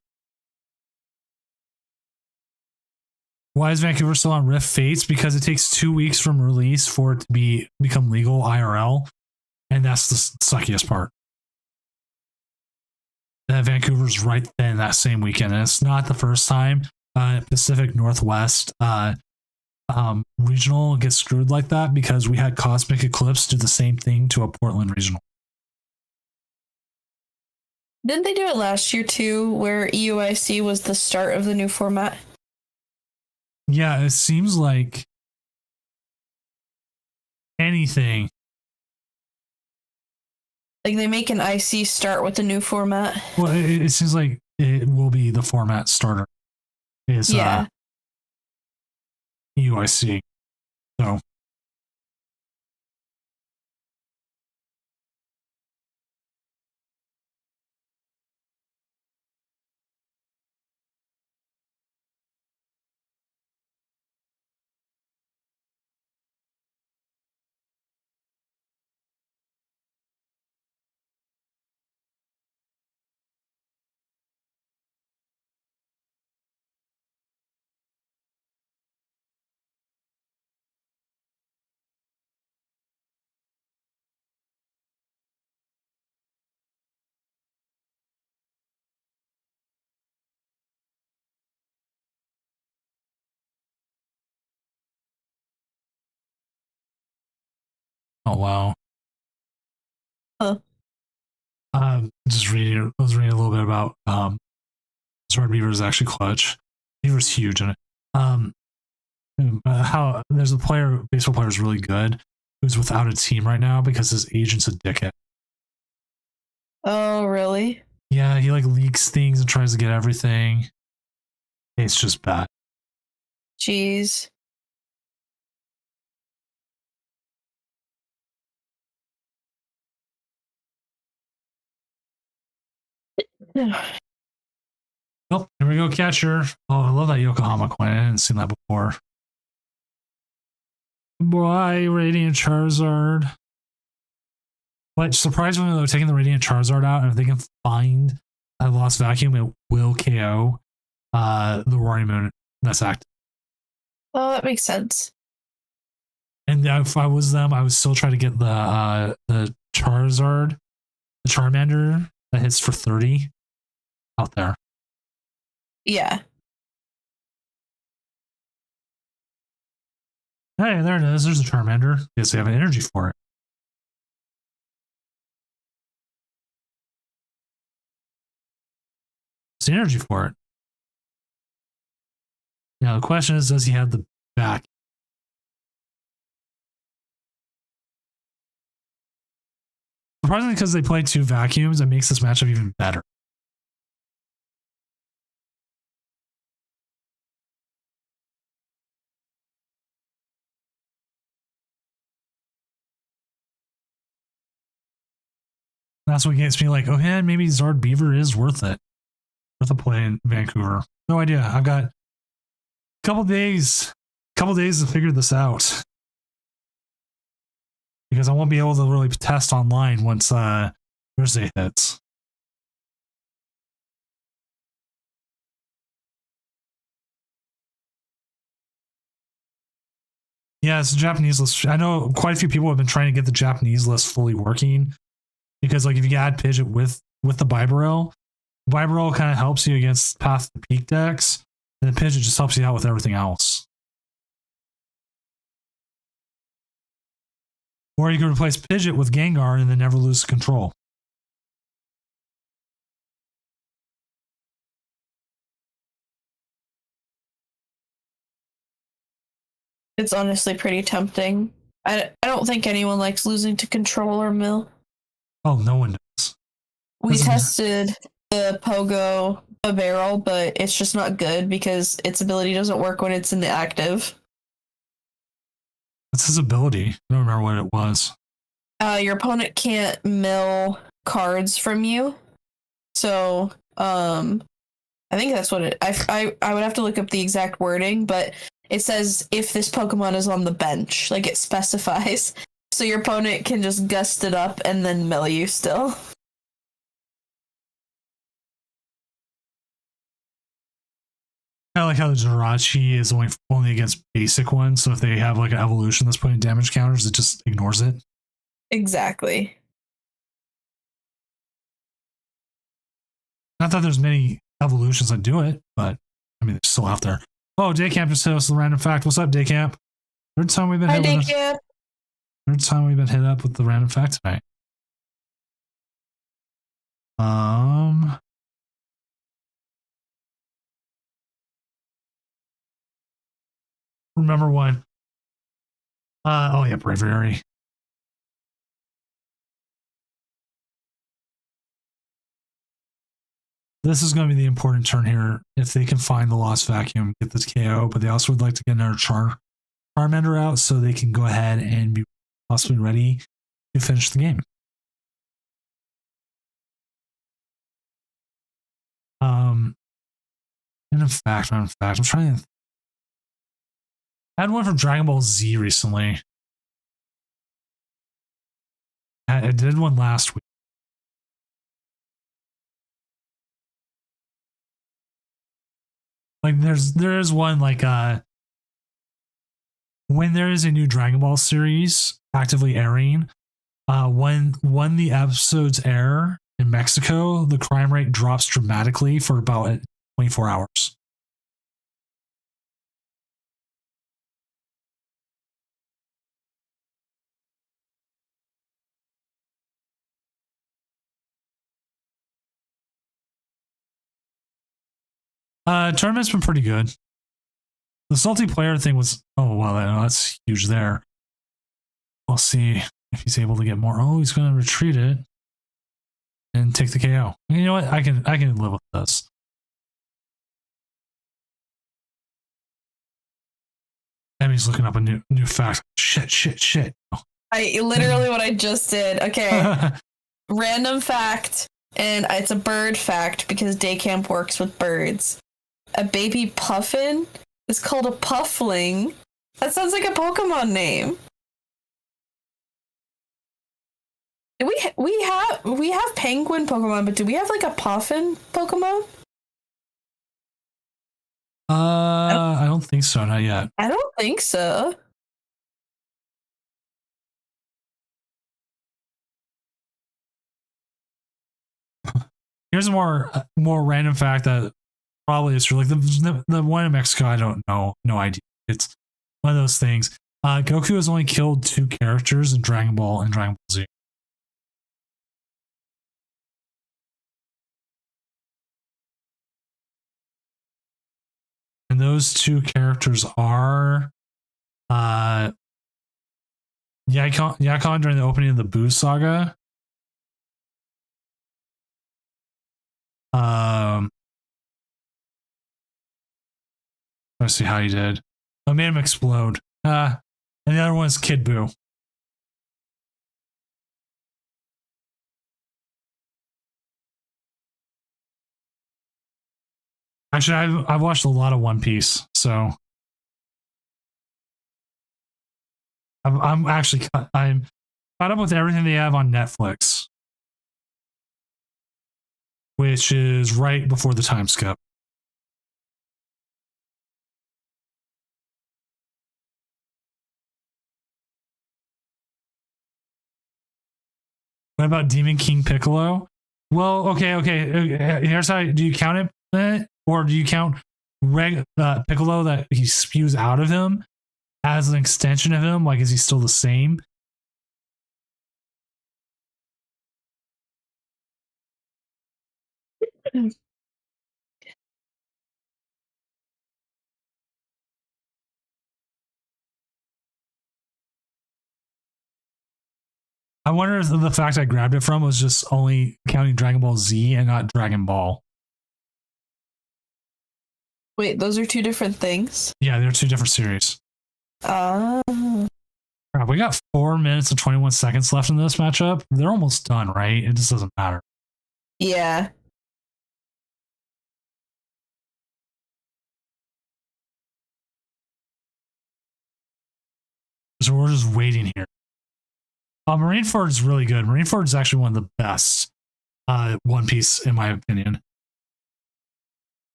Why is Vancouver still on Rift Fates? Because it takes 2 weeks from release for it to become legal IRL. And that's the suckiest part. That Vancouver's right then that same weekend. And it's not the first time Pacific Northwest regional gets screwed like that because we had Cosmic Eclipse do the same thing to a Portland regional. Didn't they do it last year too, where EUIC was the start of the new format? Yeah, it seems like anything. Like they make an IC start with the new format. Well, it seems like it will be the format starter. Is EUIC. So. Oh wow. Huh. Just reading. I was reading a little bit about Sword Beaver is actually clutch. Beaver's huge in it. How there's a baseball player is really good who's without a team right now because his agent's a dickhead. Oh really? Yeah, he leaks things and tries to get everything. It's just bad. Jeez. Oh, here we go, catcher. Oh, I love that Yokohama coin. I hadn't seen that before. Boy, Radiant Charizard. But surprisingly, though, taking the Radiant Charizard out, and if they can find a Lost Vacuum, it will KO the Roaring Moon that's active. Oh, that makes sense. And if I was them, I would still try to get the Charizard, the Charmander that hits for 30 out there. Yeah. Hey, there it is. There's a Charmander. Guess they have an energy for it. It's the energy for it. Now the question is, does he have the back? Surprisingly, because they play 2 vacuums, it makes this matchup even better. That's what gets me like, oh yeah, maybe Zard Beaver is worth it. Worth a play in Vancouver. No idea. I've got a couple days to figure this out. Because I won't be able to really test online once Thursday hits. Yeah, it's a Japanese list. I know quite a few people have been trying to get the Japanese list fully working. Because like if you add Pidgeot with the Bibarel kind of helps you against Path to Peak decks, and the Pidgeot just helps you out with everything else. Or you can replace Pidgeot with Gengar and then never lose control. It's honestly pretty tempting. I don't think anyone likes losing to control or mill. Oh, no one does. We tested the Pogo barrel, but it's just not good because its ability doesn't work when it's in the active. What's his ability? I don't remember what it was. Your opponent can't mill cards from you. So, I think that's what it... I would have to look up the exact wording, but it says if this Pokemon is on the bench, like it specifies. So your opponent can just gust it up and then mill you still. I like how the Jirachi is only against basic ones, so if they have like an evolution that's putting damage counters, it just ignores it. Exactly. Not that there's many evolutions that do it, but I mean, they're still out there. Oh, Daycamp just hit us with a random fact. What's up, Daycamp? Third time we've been Hi, hit Daycamp. Third time we've been hit up with the random fact tonight. Remember one. Oh yeah, Braviary. This is going to be the important turn here. If they can find the Lost Vacuum, get this KO, but they also would like to get another Charmander out so they can go ahead and be possibly ready to finish the game. And in fact, I'm trying to. I had one from Dragon Ball Z recently. I did one last week. Like there is one like when there is a new Dragon Ball series actively airing, when the episodes air in Mexico, the crime rate drops dramatically for about 24 hours. Tournament's been pretty good. The salty player thing was, oh wow, that's huge there. We'll see if he's able to get more. Oh, he's going to retreat it and take the KO. You know what? I can live with this. Emmy's looking up a new fact. Shit. Literally what I just did. Okay. Random fact, and it's a bird fact because Daycamp works with birds. A baby puffin is called a puffling. That sounds like a Pokemon name. We have penguin Pokemon, but do we have like a puffin Pokemon? I don't think so, not yet. I don't think so. Here's a more random fact that probably is true. Like the one in Mexico, I don't know, no idea. It's one of those things. Goku has only killed 2 characters in Dragon Ball and Dragon Ball Z. And those 2 characters are Yakon during the opening of the Buu saga. Let's see how he did. I made him explode. And the other one is Kid Buu. Actually, I've watched a lot of One Piece, so I'm caught up with everything they have on Netflix, which is right before the time skip. What about Demon King Piccolo? Well, okay. Here's how. Do you count it, or do you count Piccolo that he spews out of him as an extension of him? Like, is he still the same? I wonder if the fact I grabbed it from was just only counting Dragon Ball Z and not Dragon Ball. Wait, those are 2 different things? Yeah, they're 2 different series. Oh. Crap, we got 4 minutes and 21 seconds left in this matchup. They're almost done, right? It just doesn't matter. Yeah. So we're just waiting here. Marineford is really good. Marineford is actually one of the best One Piece, in my opinion.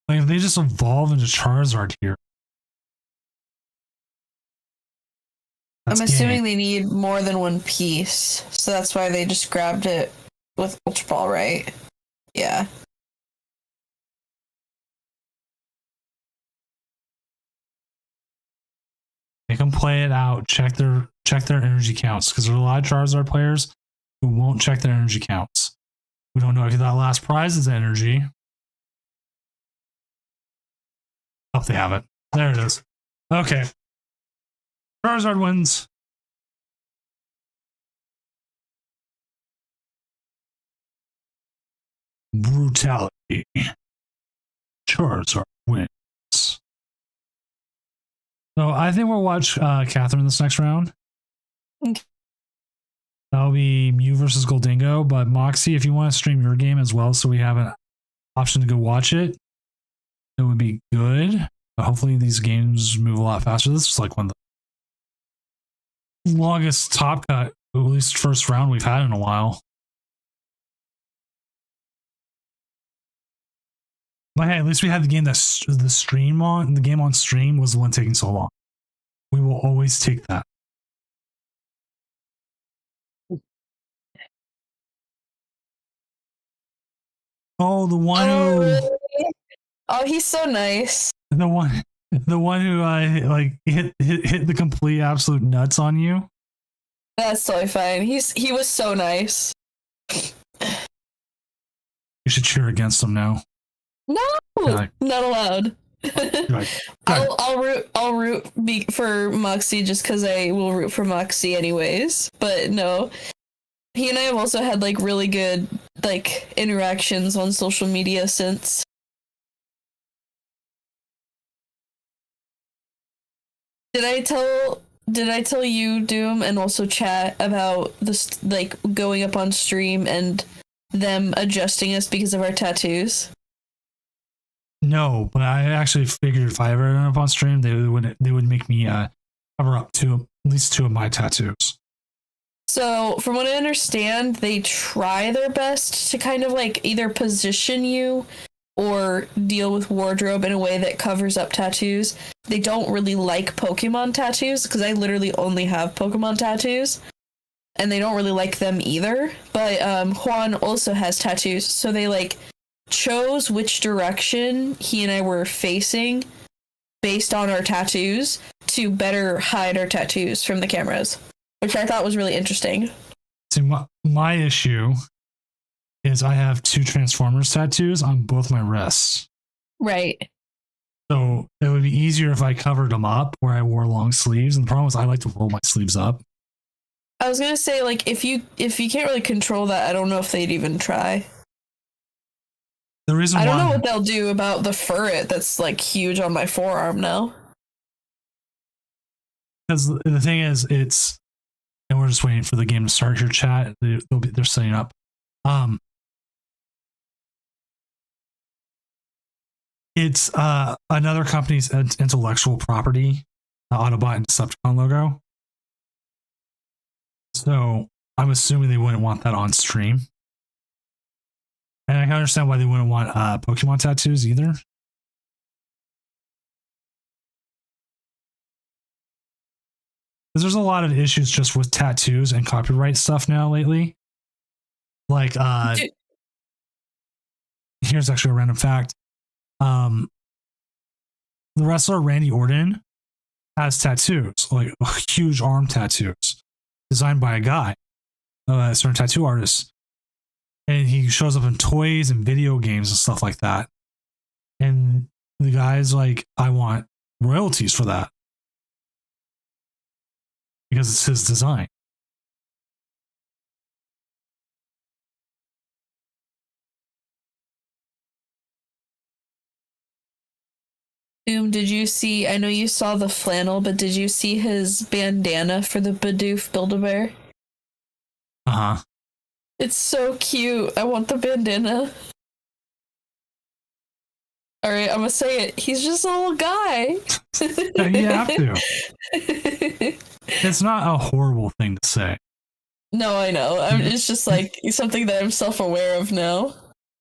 Like, if they just evolve into Charizard here. I'm assuming they need more than 1 piece, so that's why they just grabbed it with Ultra Ball, right? Yeah. They can play it out, check their energy counts, because there's a lot of Charizard players who won't check their energy counts. We don't know if that last prize is energy. Oh, they have it. There it is. Okay. Charizard wins. Brutality. Charizard wins. So I think we'll watch Catherine this next round. Okay. That'll be Mew versus Goldingo. But Moxie, if you want to stream your game as well, so we have an option to go watch it, it would be good. But hopefully these games move a lot faster. This is like one of the longest top cut, at least first round we've had in a while. But hey, at least we had the game that the stream on the game on stream was the one taking so long. We will always take that. Oh, the one Oh, who, really? Oh, he's so nice. the one who like hit the complete absolute nuts on you. That's totally fine. He was so nice. You should cheer against him now. No, Like, not allowed. like, I'll root for Moxie just because I will root for Moxie anyways. But no, he and I have also had like really good like interactions on social media since. Did I tell you, Doom, and also chat about this like going up on stream and them adjusting us because of our tattoos? no, but I actually figured if I ever ended up on stream, they would make me cover up at least 2 of my tattoos. So, from what I understand, they try their best to kind of like either position you or deal with wardrobe in a way that covers up tattoos. They don't really like Pokemon tattoos because I literally only have Pokemon tattoos, and they don't really like them either. But Juan also has tattoos, so they like chose which direction he and I were facing based on our tattoos to better hide our tattoos from the cameras, which I thought was really interesting. See, my issue is I have 2 Transformers tattoos on both my wrists. Right. So it would be easier if I covered them up where I wore long sleeves. And the problem is I like to roll my sleeves up. I was gonna say, like, if you can't really control that, I don't know if they'd even try. The reason I don't why, know what they'll do about the furret that's like huge on my forearm now. because the thing is, and we're just waiting for the game to start here, chat. They're setting up. It's another company's intellectual property, the Autobot and Decepticon logo. So I'm assuming they wouldn't want that on stream. And I can understand why they wouldn't want Pokemon tattoos either. Because there's a lot of issues just with tattoos and copyright stuff now lately. Like, here's actually a random fact. The wrestler Randy Orton has tattoos, like huge arm tattoos, designed by a guy, a certain tattoo artist. And he shows up in toys and video games and stuff like that. And the guy's like, I want royalties for that. Because it's his design. Did you see, I know you saw the flannel, but did you see his bandana for the Bidoof Build-A-Bear? Uh-huh. It's so cute. I want the bandana. Alright, I'm gonna say it. He's just a little guy. You have to. It's not a horrible thing to say. No, I know. It's just like something that I'm self-aware of now.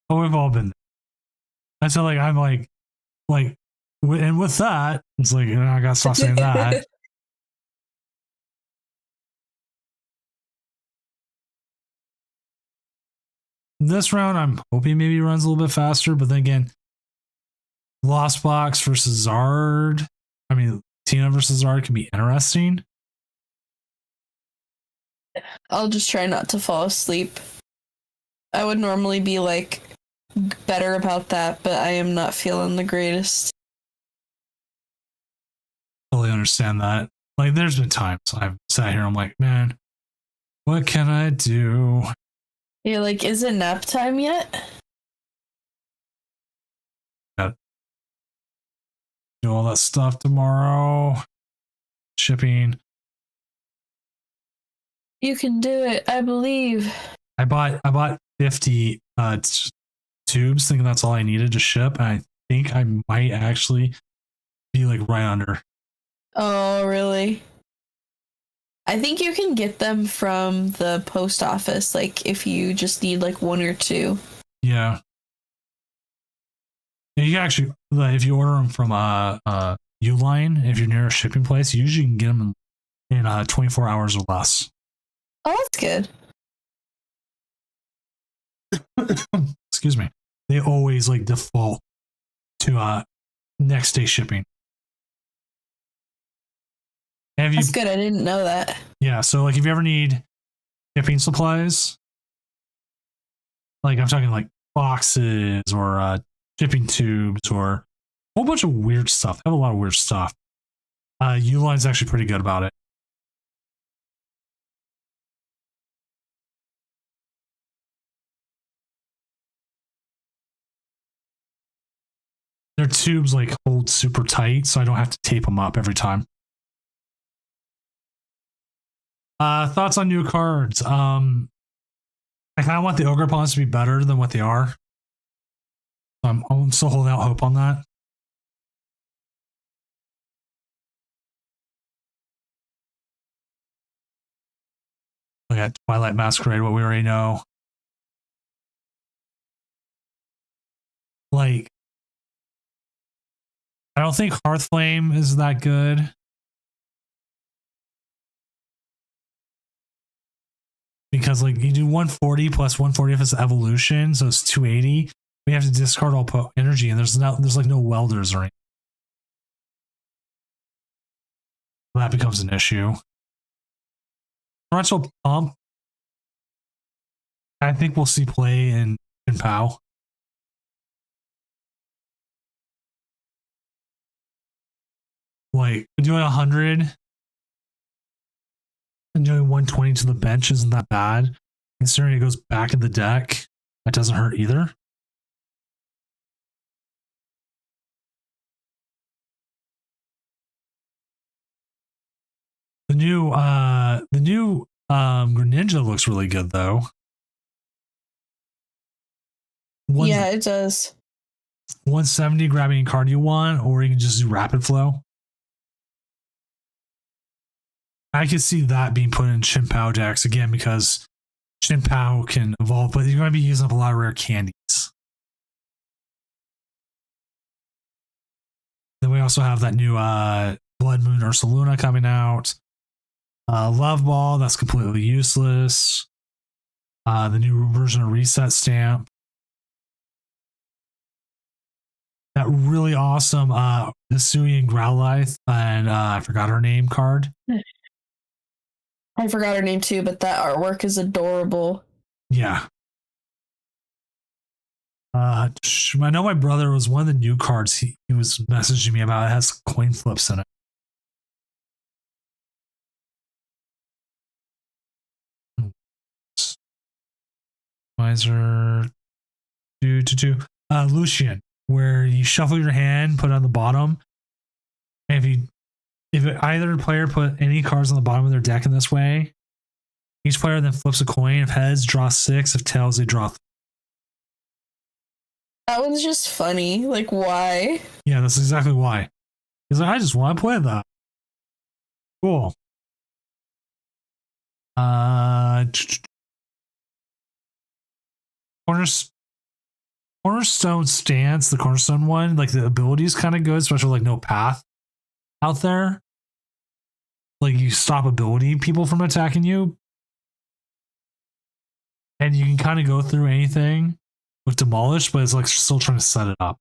Oh, we've all been there. And so, like, I'm like, and with that, it's like, I gotta stop saying that. This round, I'm hoping maybe runs a little bit faster, but then again, Lost Box versus Zard. I mean, Tina versus Zard can be interesting. I'll just try not to fall asleep. I would normally be like better about that, but I am not feeling the greatest. Totally understand that. Like, there's been times I've sat here, I'm like, man, what can I do? You're like, is it nap time yet? Do all that stuff tomorrow. Shipping. You can do it, I believe. I bought 50 tubes, thinking that's all I needed to ship. And I think I might actually be like right under. Oh, really? I think you can get them from the post office, like if you just need like 1 or 2. Yeah. You can actually, like, if you order them from Uline, if you're near a shipping place, you usually can get them in 24 hours or less. Oh, that's good. Excuse me. They always like default to next day shipping. Have you, That's good. I didn't know that. yeah, so like if you ever need shipping supplies, like I'm talking like boxes or shipping tubes or a whole bunch of weird stuff. They have a lot of weird stuff. Uline's actually pretty good about it. Their tubes like hold super tight, so I don't have to tape them up every time. Thoughts on new cards? I kind of want the Ogre-Pons to be better than what they are. I'm still holding out hope on that. Like at Twilight Masquerade, what we already know. Like, I don't think Hearthflame is that good. Because like you do 140 plus 140 if it's evolution, so it's 280. We have to discard all energy, and there's like no welders or anything. That becomes an issue. Torrential Pump, I think we'll see play in POW. Like doing 100 and doing 120 to the bench isn't that bad. Considering it goes back in the deck, that doesn't hurt either. The new Greninja looks really good though. Yeah, it does. 170 grabbing a card you want, or you can just do rapid flow. I could see that being put in Chien-Pao decks again because Chien-Pao can evolve, but you're going to be using up a lot of rare candies. Then we also have that new Blood Moon Ursaluna coming out. Love Ball, that's completely useless. The new version of Reset Stamp. That really awesome Hisuian Growlithe and I forgot her name card. I forgot her name too, but that artwork is adorable. Yeah. I know my brother was one of the new cards he was messaging me about. It has coin flips in it. Miser. Lucian, where you shuffle your hand, put it on the bottom. And if either player put any cards on the bottom of their deck in this way, each player then flips a coin. If heads, draw 6. If tails, they draw 3. That one's just funny. Like, why? Yeah, that's exactly why. He's like, I just want to play that. Cool. Cornerstone Stance, the Cornerstone one, like the ability is kind of good, especially like no path out there. Like you stop ability people from attacking you. And you can kind of go through anything with Demolish, but it's like still trying to set it up.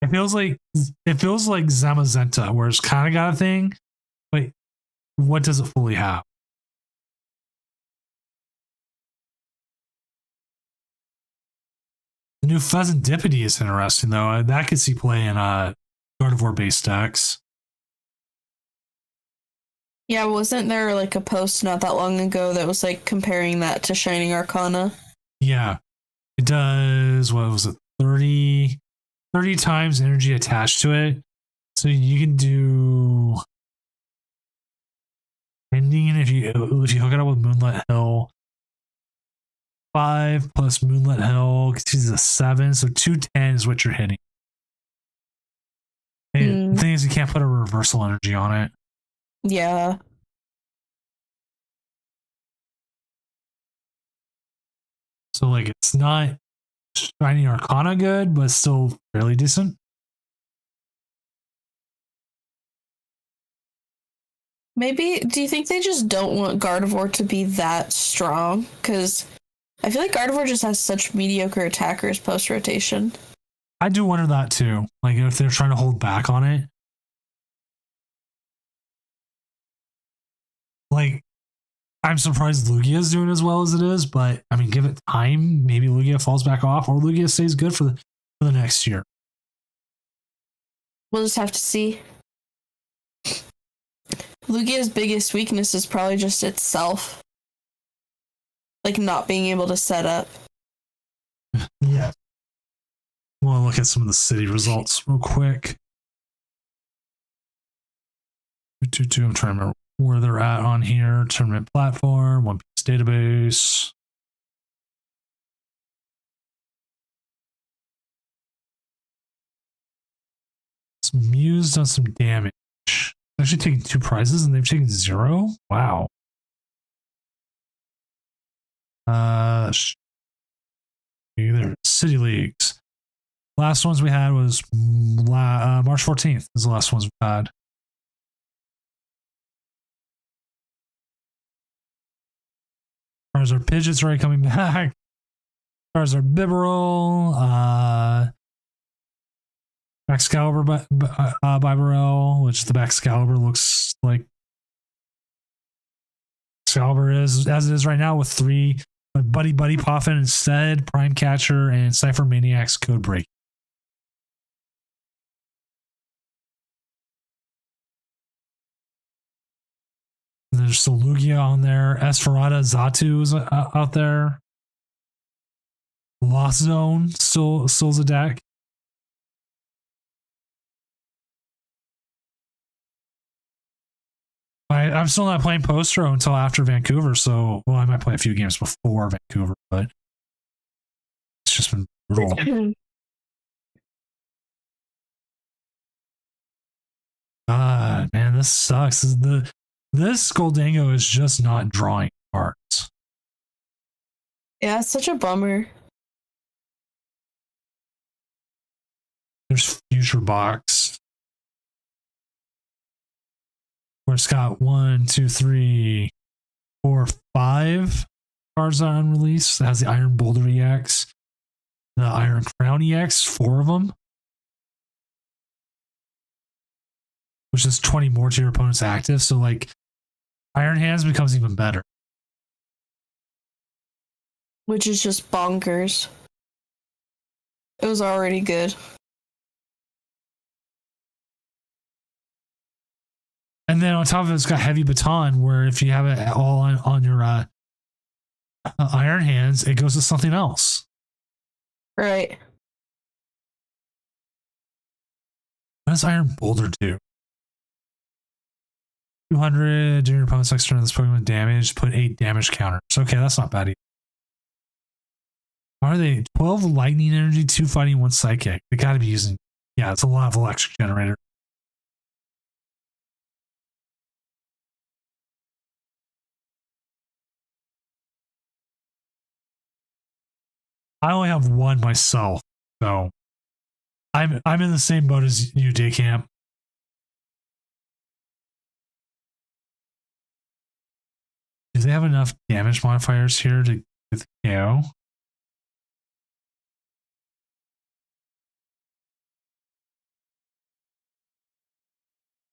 It feels like Zamazenta, where it's kind of got a thing, but what does it fully have? The new Pheasantipede is interesting though. That could see play in Gardevoir based decks. Yeah, wasn't there like a post not that long ago that was like comparing that to Shining Arcana? Yeah. It does, what was it, 30 times energy attached to it. So you can do ending if you hook it up with Moonlit Hill. 5 plus Moonlit Hill gets you to 7, so 210 is what you're hitting. And the thing is, you can't put a reversal energy on it. Yeah. So like it's not Shiny Arcana good, but still fairly decent. Maybe, do you think they just don't want Gardevoir to be that strong? Because I feel like Gardevoir just has such mediocre attackers post-rotation. I do wonder that too. Like if they're trying to hold back on it. Like, I'm surprised Lugia is doing as well as it is, but I mean, give it time. Maybe Lugia falls back off, or Lugia stays good for the next year. We'll just have to see. Lugia's biggest weakness is probably just itself. Like not being able to set up. Yeah. We'll look at some of the city results real quick. I'm trying to remember where they're at on here. Tournament platform, One Piece database. Some Muse done some damage. actually taking 2 prizes and they've taken 0. Wow. Either city leagues. Last ones we had was March 14th. Is the last ones we've had. Charizard Pidgeot's already coming back. Charizard Bibarel. Excalibur Bibarel, which the Excalibur looks like Excalibur is as it is right now with 3 Buddy Poffin instead, Prime Catcher, and Cypher Maniac's Code Break. There's still Lugia on there. Esferada Zatu is out there. Lost Zone still's a deck. I'm still not playing Postro until after Vancouver, so I might play a few games before Vancouver, but it's just been brutal. God, man, this sucks. This Goldango is just not drawing cards. Yeah, it's such a bummer. There's Future Box. Where it's got 1, 2, 3, 4, 5 cards on unreleased. It has the Iron Boulder EX, the Iron Crown EX, 4 of them, which is 20 more to your opponent's active. So like Iron Hands becomes even better. Which is just bonkers. It was already good. And then on top of it, it's got Heavy Baton, where if you have it all on your Iron Hands, it goes to something else. Right. What does Iron Boulder do? 200 during your opponent's next turn. This Pokemon damage. Put 8 damage counters. Okay, that's not bad either. Are they 12 lightning energy, 2 fighting, 1 psychic? They got to be using. Yeah, it's a lot of electric generator. I only have 1 myself, so I'm in the same boat as you, Daycamp. Do they have enough damage modifiers here to get the KO?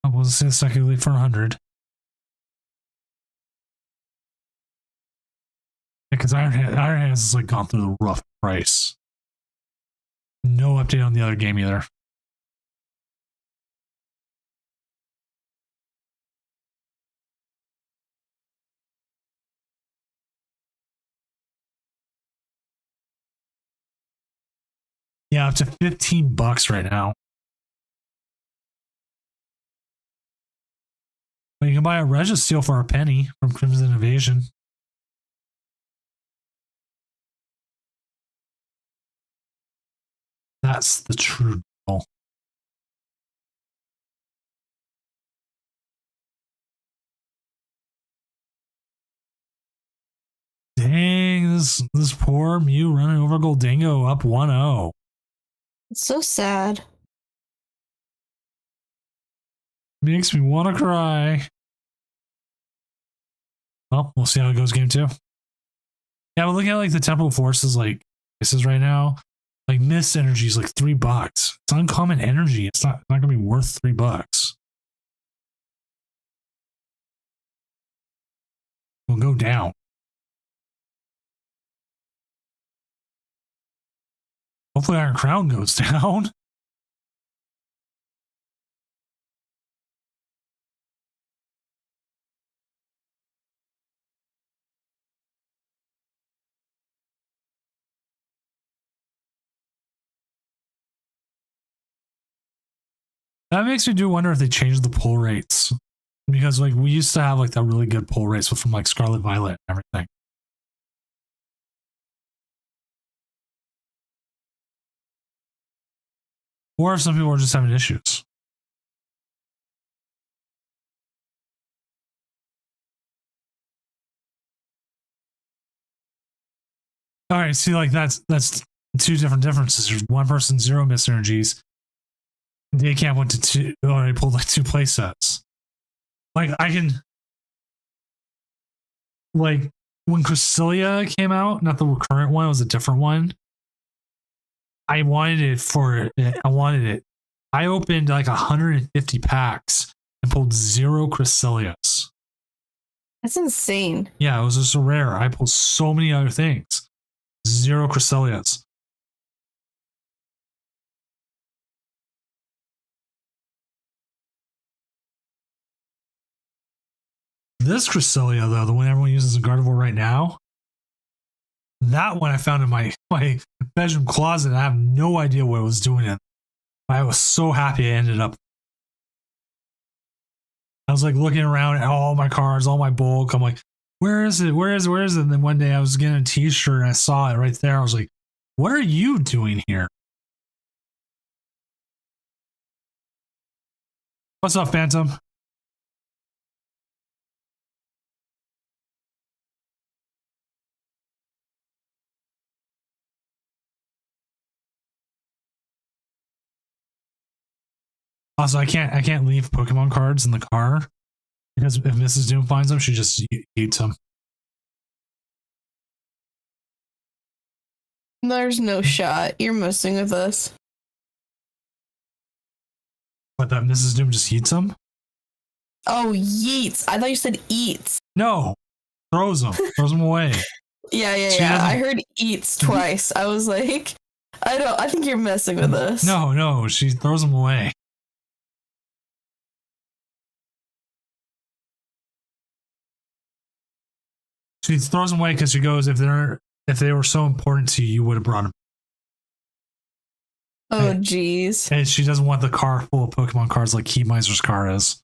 I will say secondly for 100. Because Iron Hands has like gone through the rough price. No update on the other game either. Yeah, up to $15 right now. But you can buy a Registeel for a penny from Crimson Invasion. That's the true deal. Dang, this poor Mew running over Goldango up 1-0. It's so sad. Makes me want to cry. Well, we'll see how it goes game 2. Yeah, but looking at like the Temporal Forces like prices right now, like Mist Energy is like $3. It's uncommon energy. It's not gonna be worth $3. It'll go down. Hopefully Iron Crown goes down. That makes me do wonder if they changed the pull rates. Because like we used to have like that really good pull rates from like Scarlet Violet and everything. Or if some people are just having issues. All right, see, like that's two different differences. There's one person 0 miss energies. Day camp went to 2. Oh, I pulled like 2 play sets. Like I can, like when Cresselia came out, not the current one, it was a different one. I wanted it. I opened like 150 packs and pulled 0 Cresselias. That's insane. Yeah, it was just so rare. I pulled so many other things. 0 Cresselias. This Cresselia, though, the one everyone uses in Gardevoir right now, that one I found in my bedroom closet. And I have no idea what it was doing in. I was so happy I ended up. I was like looking around at all my cards, all my bulk. I'm like, where is it? Where is it? Where is it? And then one day I was getting a t-shirt and I saw it right there. I was like, what are you doing here? What's up, Phantom? Also, I can't leave Pokemon cards in the car because if Mrs. Doom finds them, she just eats them. There's no shot. You're messing with us. But that Mrs. Doom just eats them? Oh, yeets. I thought you said eats. No, throws them away. Yeah. She doesn't- I heard eats twice. I was like, I think you're messing with us. No, she throws them away. She throws them away because she goes, if they were so important to you, you would have brought them. Oh, jeez. And she doesn't want the car full of Pokemon cards like Keymiser's car is.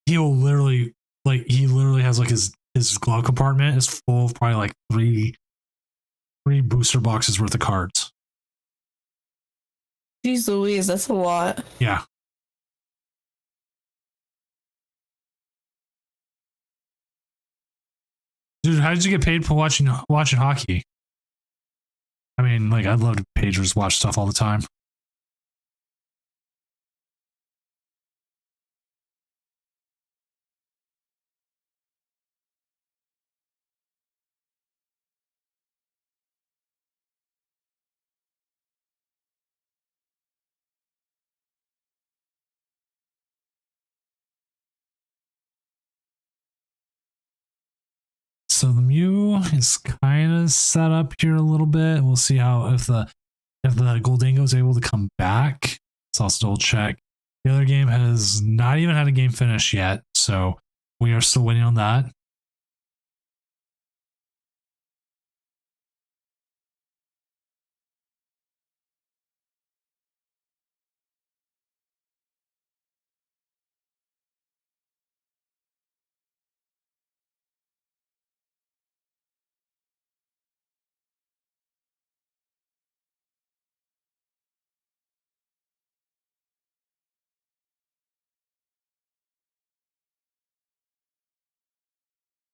He literally has like his glove compartment is full of probably like three booster boxes worth of cards. Jeez Louise, that's a lot. Yeah. Dude, how did you get paid for watching hockey? I mean, like, I'd love to pagers watch stuff all the time. So the Mew is kind of set up here a little bit. We'll see how if the Goldingo is able to come back. Let's also double check. The other game has not even had a game finish yet, so we are still waiting on that.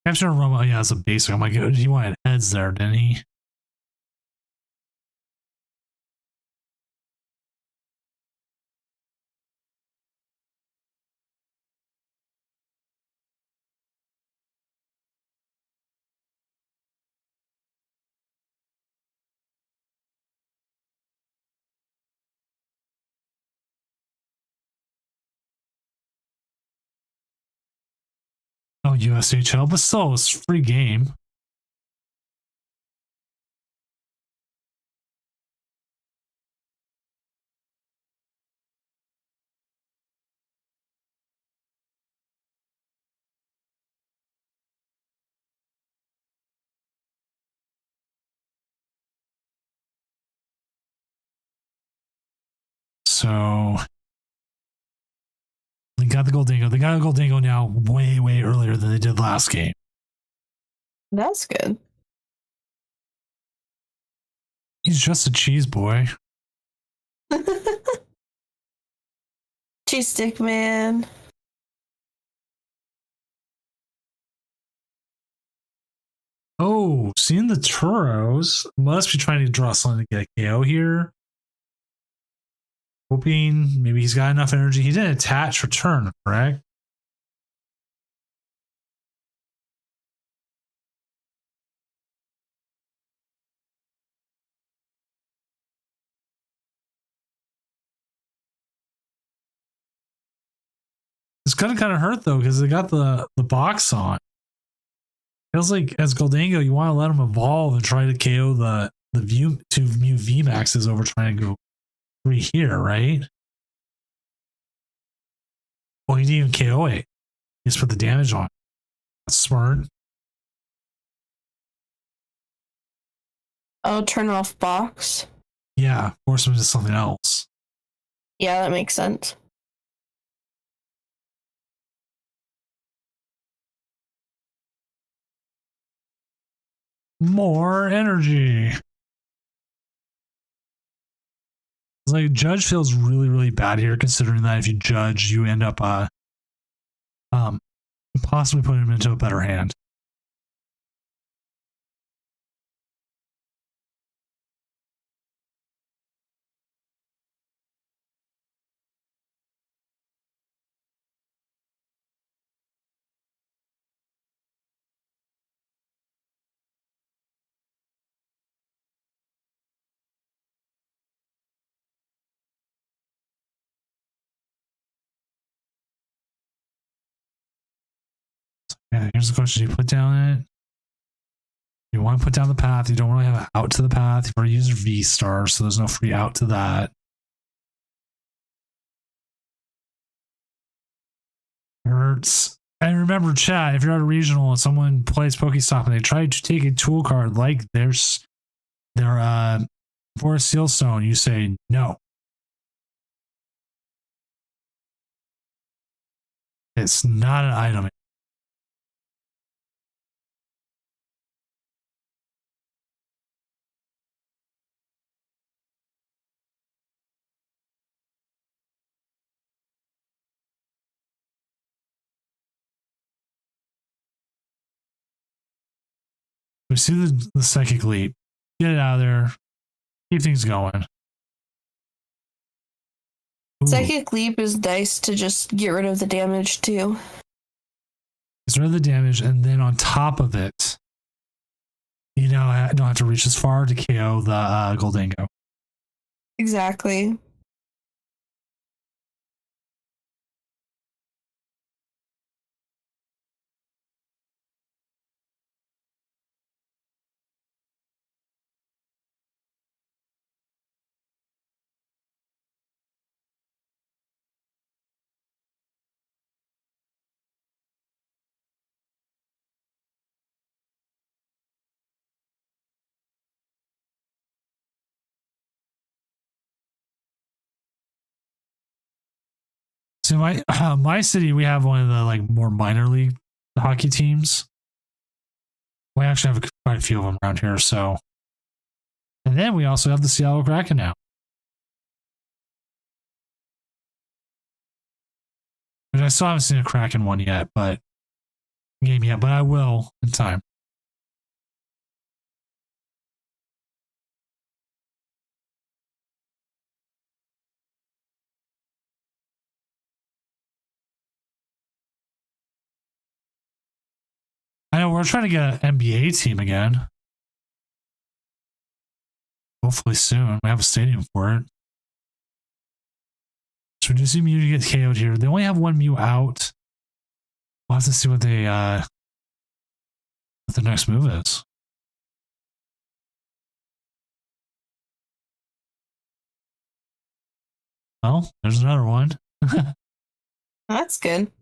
Capture Aroma, yeah, it's a basic. I'm like, he wanted heads there, didn't he? Oh, USHL, but still, it's a free game. So they got the Goldingo. They got a Goldingo now way, way earlier than they did last game. That's good. He's just a cheese boy. Cheese stick man. Oh, seeing the Turos must be trying to draw something to get a KO here. Hoping maybe he's got enough energy. He didn't attach for turn, correct? It's gonna kind of hurt though because they got the box on. Feels like as Goldango, you want to let him evolve and try to KO the view two Mew VMAXs over trying to go 3 here, right? Well, he didn't even KO it. He just put the damage on. That's smart. Oh, turn off box. Yeah, force him to something else. Yeah, that makes sense. More energy. It's like Judge feels really, really bad here, considering that if you Judge, you end up possibly putting him into a better hand. Yeah, here's the question. Do you put down it? You want to put down the path. You don't really have an out to the path. You've already used your V-Star, so there's no free out to that. Hurts. And remember, chat, if you're at a regional and someone plays Pokestop and they try to take a tool card like their Forest Seal Stone, you say no. It's not an item. We see the Psychic Leap. Get it out of there. Keep things going. Ooh. Psychic Leap is nice to just get rid of the damage too. Get rid of the damage, and then on top of it, you know, don't have to reach as far to KO the Goldango. Exactly. So my city, we have one of the like more minor league hockey teams. We actually have quite a few of them around here. So, and then we also have the Seattle Kraken now. Which I still haven't seen a Kraken one yet, but I will in time. I know we're trying to get an NBA team again. Hopefully soon. We have a stadium for it. So we do see Mew get KO'd here. They only have one Mew out. We'll have to see what they what the next move is. Well, there's another one. That's good.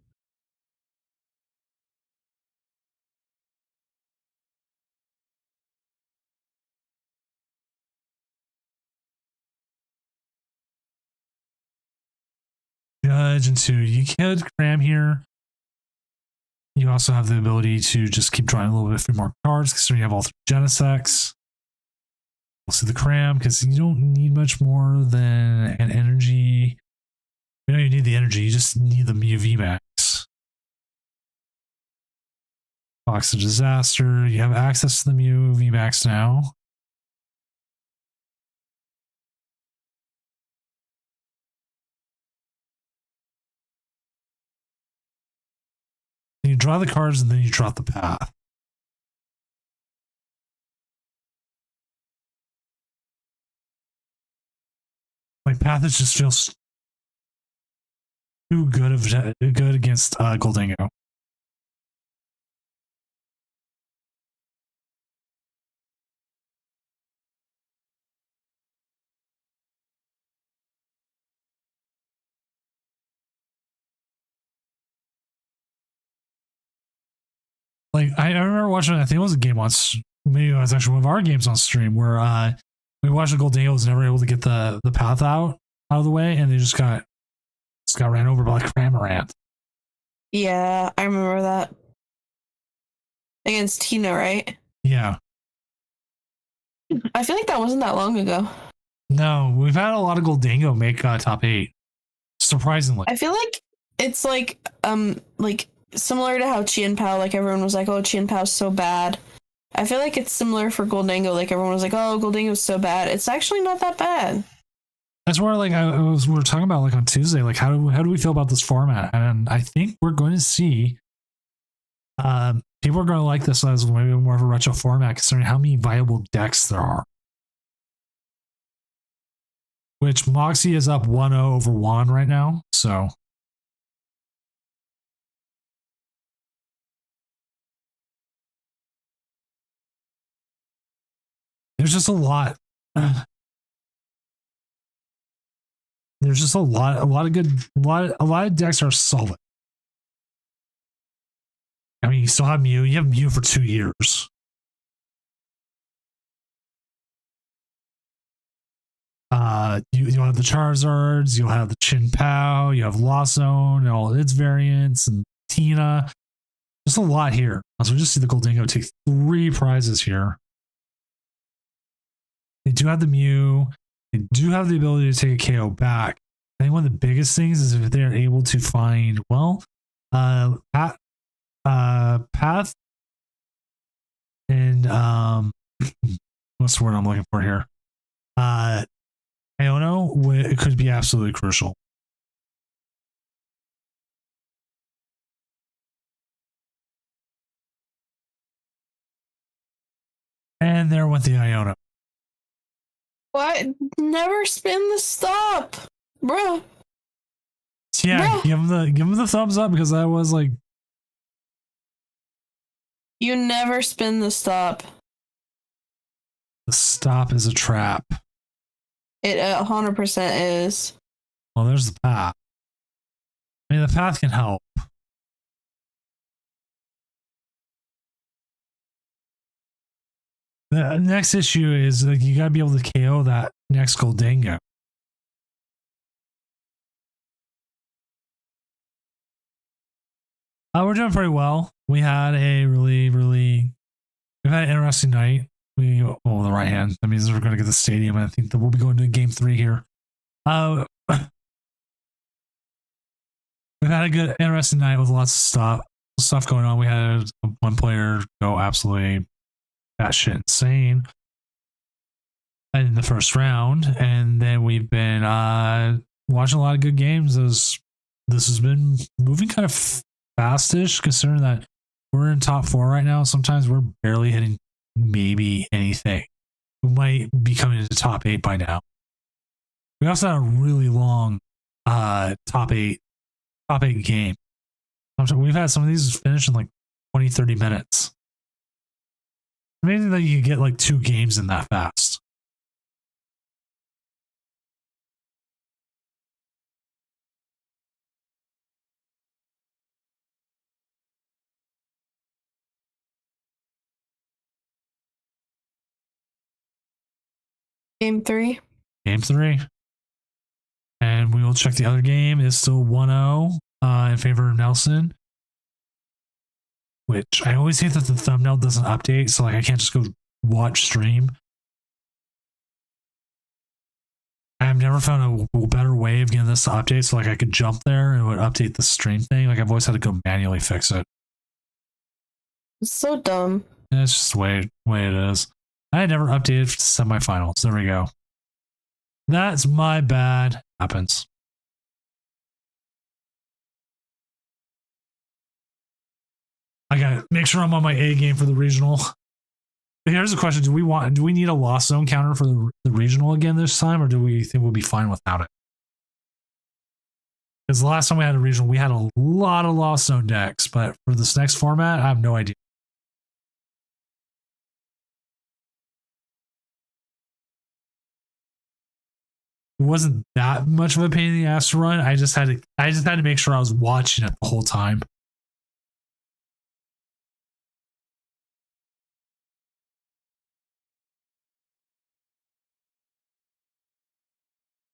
Judge into you could cram here. You also have the ability to just keep drawing a little bit more cards because you have all 3 Genesects. We'll see the cram because you don't need much more than an energy. You know you need the energy, you just need the Mew VMAX. Box of Disaster. You have access to the Mew VMAX now. You draw the cards and then you draw the path. Like path is just feels too good against Gholdengo. Like I remember watching, I think it was a game on, maybe it was actually one of our games on stream where we watched the Gholdengo was never able to get the path out of the way, and they just got ran over by like Cramorant. Yeah, I remember that. Against Tina, right? Yeah. I feel like that wasn't that long ago. No, we've had a lot of Gholdengo make top 8. Surprisingly. I feel like it's like similar to how Chien Pao, like everyone was like, oh, Chien Pao's so bad. I feel like it's similar for Gholdengo, like everyone was like, oh, Gholdengo's so bad. It's actually not that bad. That's where like we were talking about like on Tuesday, like how do we feel about this format? And I think we're going to see people are going to like this as maybe more of a retro format considering how many viable decks there are. Which Moxie is up 1-0 over Juan right now, so there's just a lot. There's just a lot of decks are solid. I mean, you still have Mew. You have Mew for 2 years. You'll have the Charizards, you'll have the Chien Pao, you have Lawson and all its variants, and Tina. There's a lot here. So we just see the Gholdengo take 3 prizes here. They do have the Mew. They do have the ability to take a KO back. I think one of the biggest things is if they're able to find, well, Path and what's the word I'm looking for here? Iono, it could be absolutely crucial. And there went the Iono. What? Never spin the stop, bruh. Yeah, bruh. Give him the thumbs up because that was like. You never spin the stop. The stop is a trap. It 100% is. Well, there's the path. I mean, the path can help. The next issue is like you gotta be able to KO that next Gholdengo. We're doing pretty well. We had a we've had an interesting night. The right hand. That means we're gonna get the stadium, and I think that we'll be going to game 3 here. We've had a good, interesting night with lots of stuff going on. We had one player go absolutely batshit insane in the first round, and then we've been watching a lot of good games. As this has been moving kind of fastish, considering that we're in top 4 right now. Sometimes we're barely hitting maybe anything. We might be coming into top 8 by now. We also had a really long top 8 game. We've had some of these finish in like 20-30 minutes. Amazing that you get like 2 games in that fast. Game 3. Game 3. And we will check the other game. It's still 1-0 in favor of Nelson. Which I always hate that the thumbnail doesn't update, so like I can't just go watch stream. I've never found a better way of getting this to update, so like I could jump there and it would update the stream thing. Like I've always had to go manually fix it. It's so dumb. And it's just the way it is. I had never updated for semifinals. There we go. That's my bad. Happens. I gotta make sure I'm on my A game for the regional. Here's a question: do we need a lost zone counter for the regional again this time, or do we think we'll be fine without it? Because the last time we had a regional, we had a lot of lost zone decks, but for this next format, I have no idea. It wasn't that much of a pain in the ass to run. I just had to make sure I was watching it the whole time.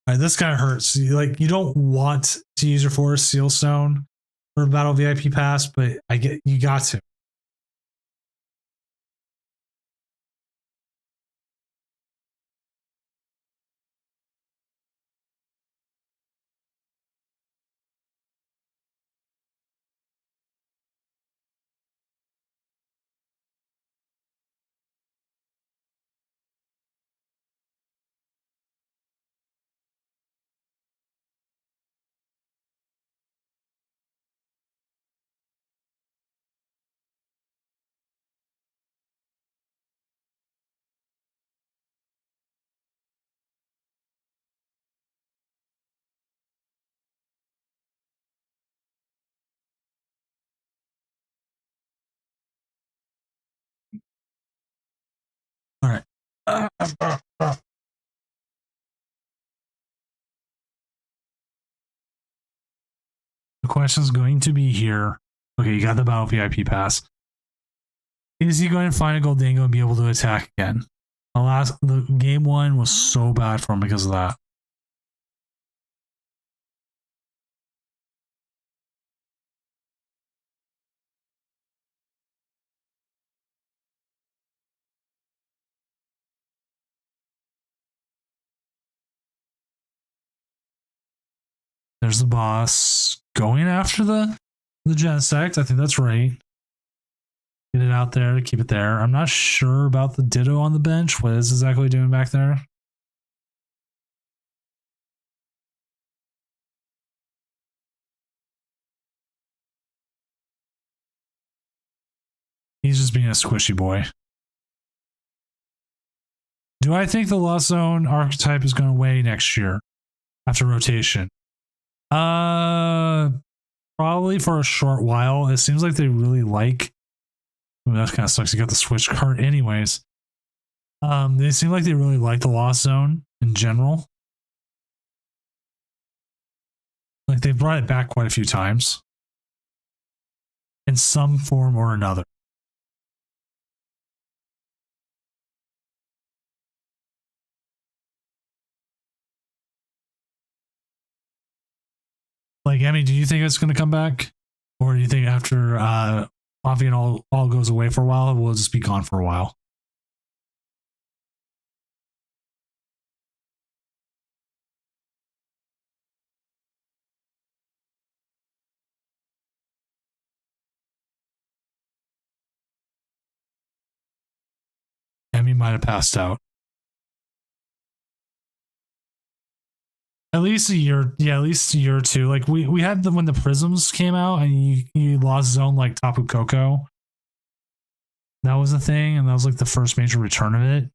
All right, this kind of hurts. You don't want to use your Forest Seal Stone for a Battle VIP pass, but you got to. All right. The question is going to be here. Okay, you got the Battle VIP pass. Is he going to find a Goldango and be able to attack again? The game one was so bad for him because of that. There's the boss going after the Genesect. I think that's right. Get it out there, keep it there. I'm not sure about the Ditto on the bench. What is exactly doing back there? He's just being a squishy boy. Do I think the Lost Zone archetype is going away next year after rotation? Probably for a short while. It seems like they really like. Ooh, that kind of sucks. You got the Switch card, anyways. They seem like they really like the Lost Zone in general. Like they brought it back quite a few times in some form or another. Like, Emmy, do you think it's going to come back? Or do you think after Avian all goes away for a while, it will just be gone for a while? Emmy might have passed out. At least a year, yeah, at least a year or two. Like we had when the prisms came out and you lost zone like Tapu Koko. That was a thing, and that was like the first major return of it.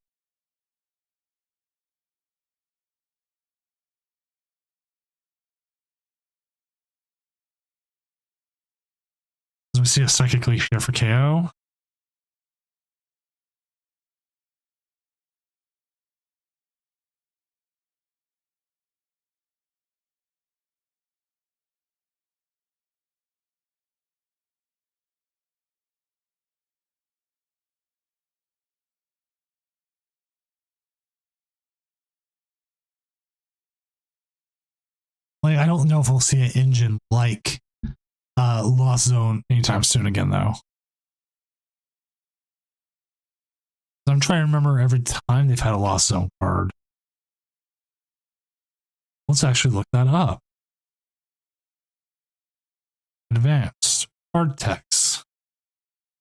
We see a Psychic Leaf here for KO. Like I don't know if we'll see an engine like Lost Zone anytime soon again, though. I'm trying to remember every time they've had a Lost Zone card. Let's actually look that up. Advanced card text.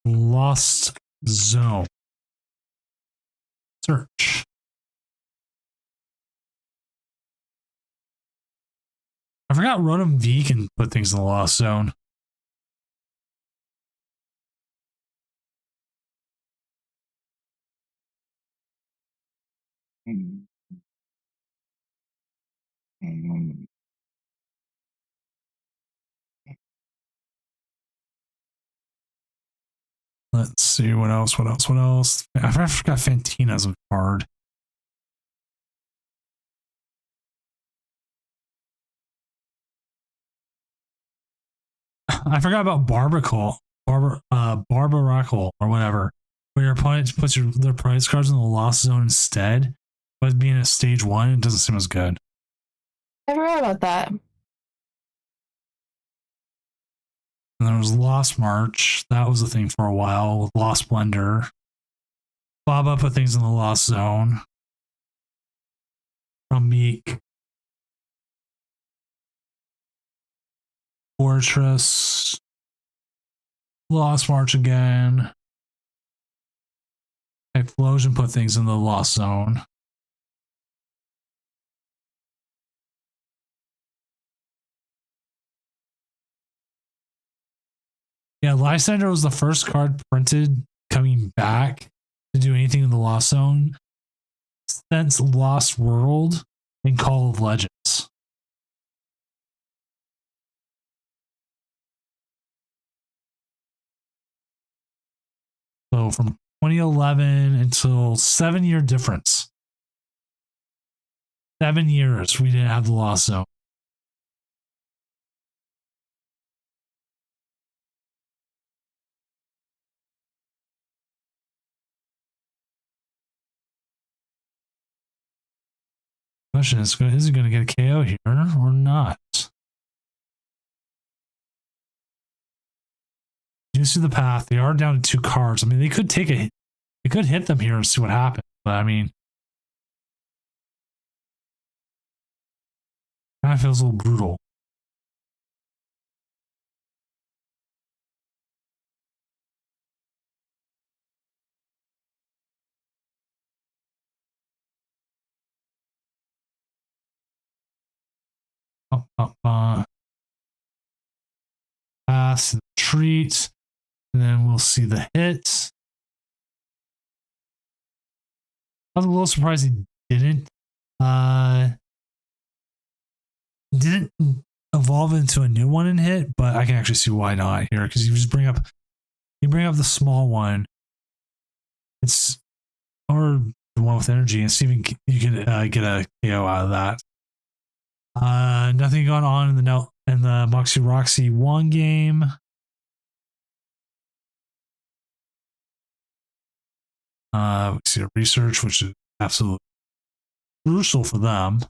Lost Zone. Search. I forgot Rotom V can put things in the Lost Zone. Let's see what else. What else? I forgot Fantina's a card. I forgot about Barbaracle or whatever. Where your opponent puts their opponent's cards in the Lost Zone instead, but being at stage 1, it doesn't seem as good. I forgot about that. And there was Lost March. That was a thing for a while with Lost Blender. Baba put things in the Lost Zone. From Meek. Fortress. Lost March again. Explosion put things in the Lost Zone. Yeah, Lysander was the first card printed coming back to do anything in the Lost Zone since Lost World and Call of Legends. So from 2011 until 7-year difference. 7 years we didn't have the Lost Zone. Question is it going to get a KO here or not? You see the path. They are down to 2 cards. I mean, they could take it. They could hit them here and see what happens. But I mean, kind of feels a little brutal. Pass, treat, and then we'll see the hit. I was a little surprised he didn't evolve into a new one and hit, but I can actually see why not here, because you just bring up the small one. It's or the one with energy, and see if you can get a KO out of that. Nothing going on in the Moxie Roxy 1 game. We see a research, which is absolutely crucial for them.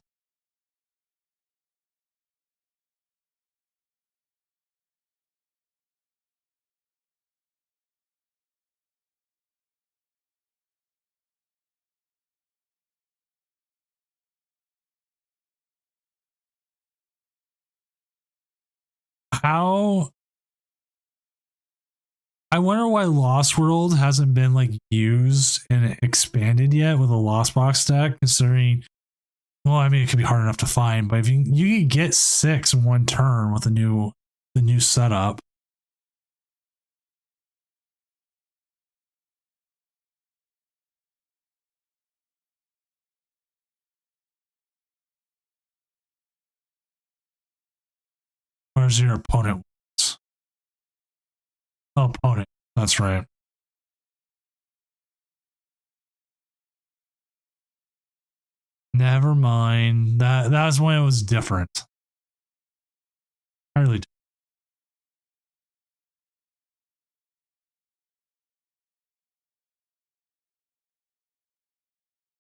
I wonder why Lost World hasn't been like used and expanded yet with a Lost Box deck, considering, well, I mean, it could be hard enough to find, but if you can get 6 in 1 turn with the new setup. Where's your opponent? Oh, opponent. That's right. Never mind. That was when it was different. Entirely different.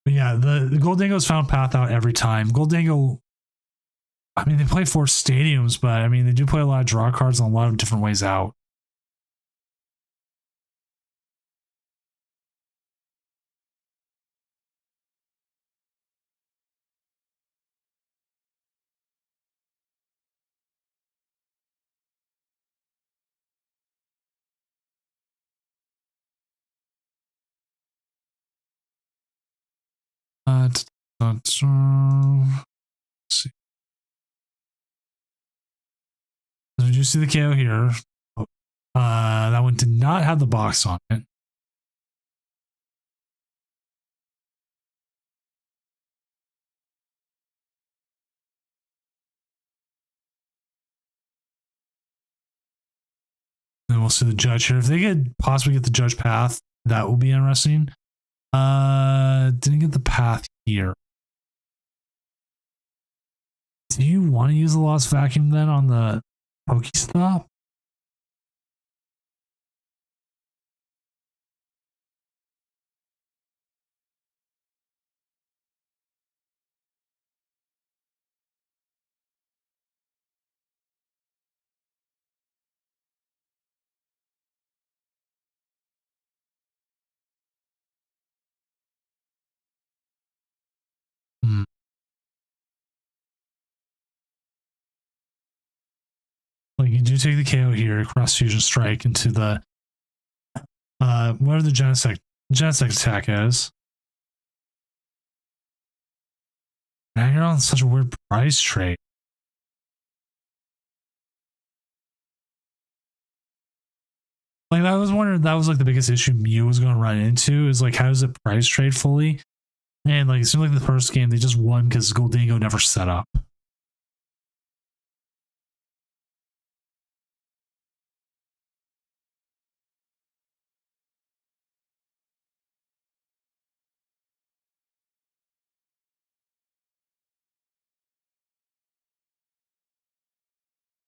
But yeah, the Goldango's found path out every time. Goldango, I mean, they play 4 stadiums, but I mean, they do play a lot of draw cards and a lot of different ways out. Let's see. So you see the KO here. That one did not have the box on it. Then we'll see the judge here. If they could possibly get the judge path, that will be interesting. Didn't get the path here. Do you want to use the lost vacuum then on the Pokestop? Like you do take the KO here, cross fusion strike into the whatever the Genesect attack is. Now you're on such a weird price trade. Like I was wondering, that was like the biggest issue Mew was going to run into is like how does it price trade fully? And like it seemed like the first game they just won because Goldingo never set up.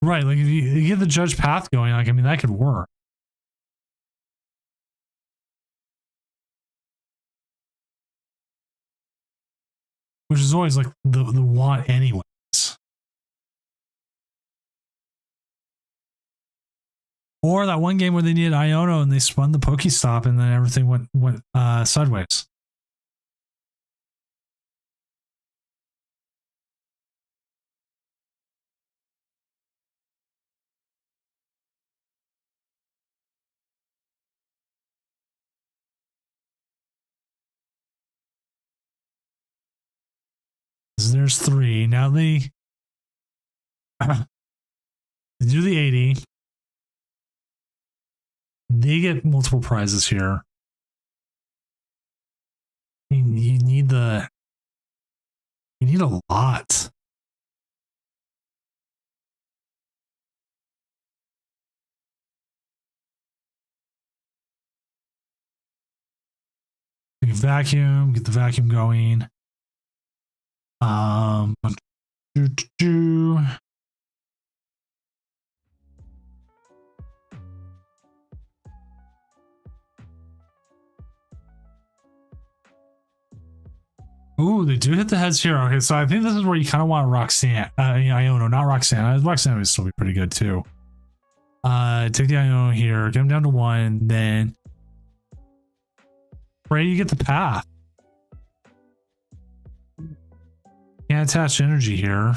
Right, like if you get the judge path going, like I mean that could work. Which is always like the want anyways. Or that one game where they needed Iono and they spun the Pokestop and then everything went sideways. There's 3. Now they do the 80. They get multiple prizes here. You need a lot. You can vacuum, get the vacuum going. Ooh, they do hit the heads here. Okay, so I think this is where you kind of want Roxanne. Iono, not Roxanne. Roxanne would still be pretty good too. Take the Iono here, get him down to 1, then pray you get the path. Can't attach energy here.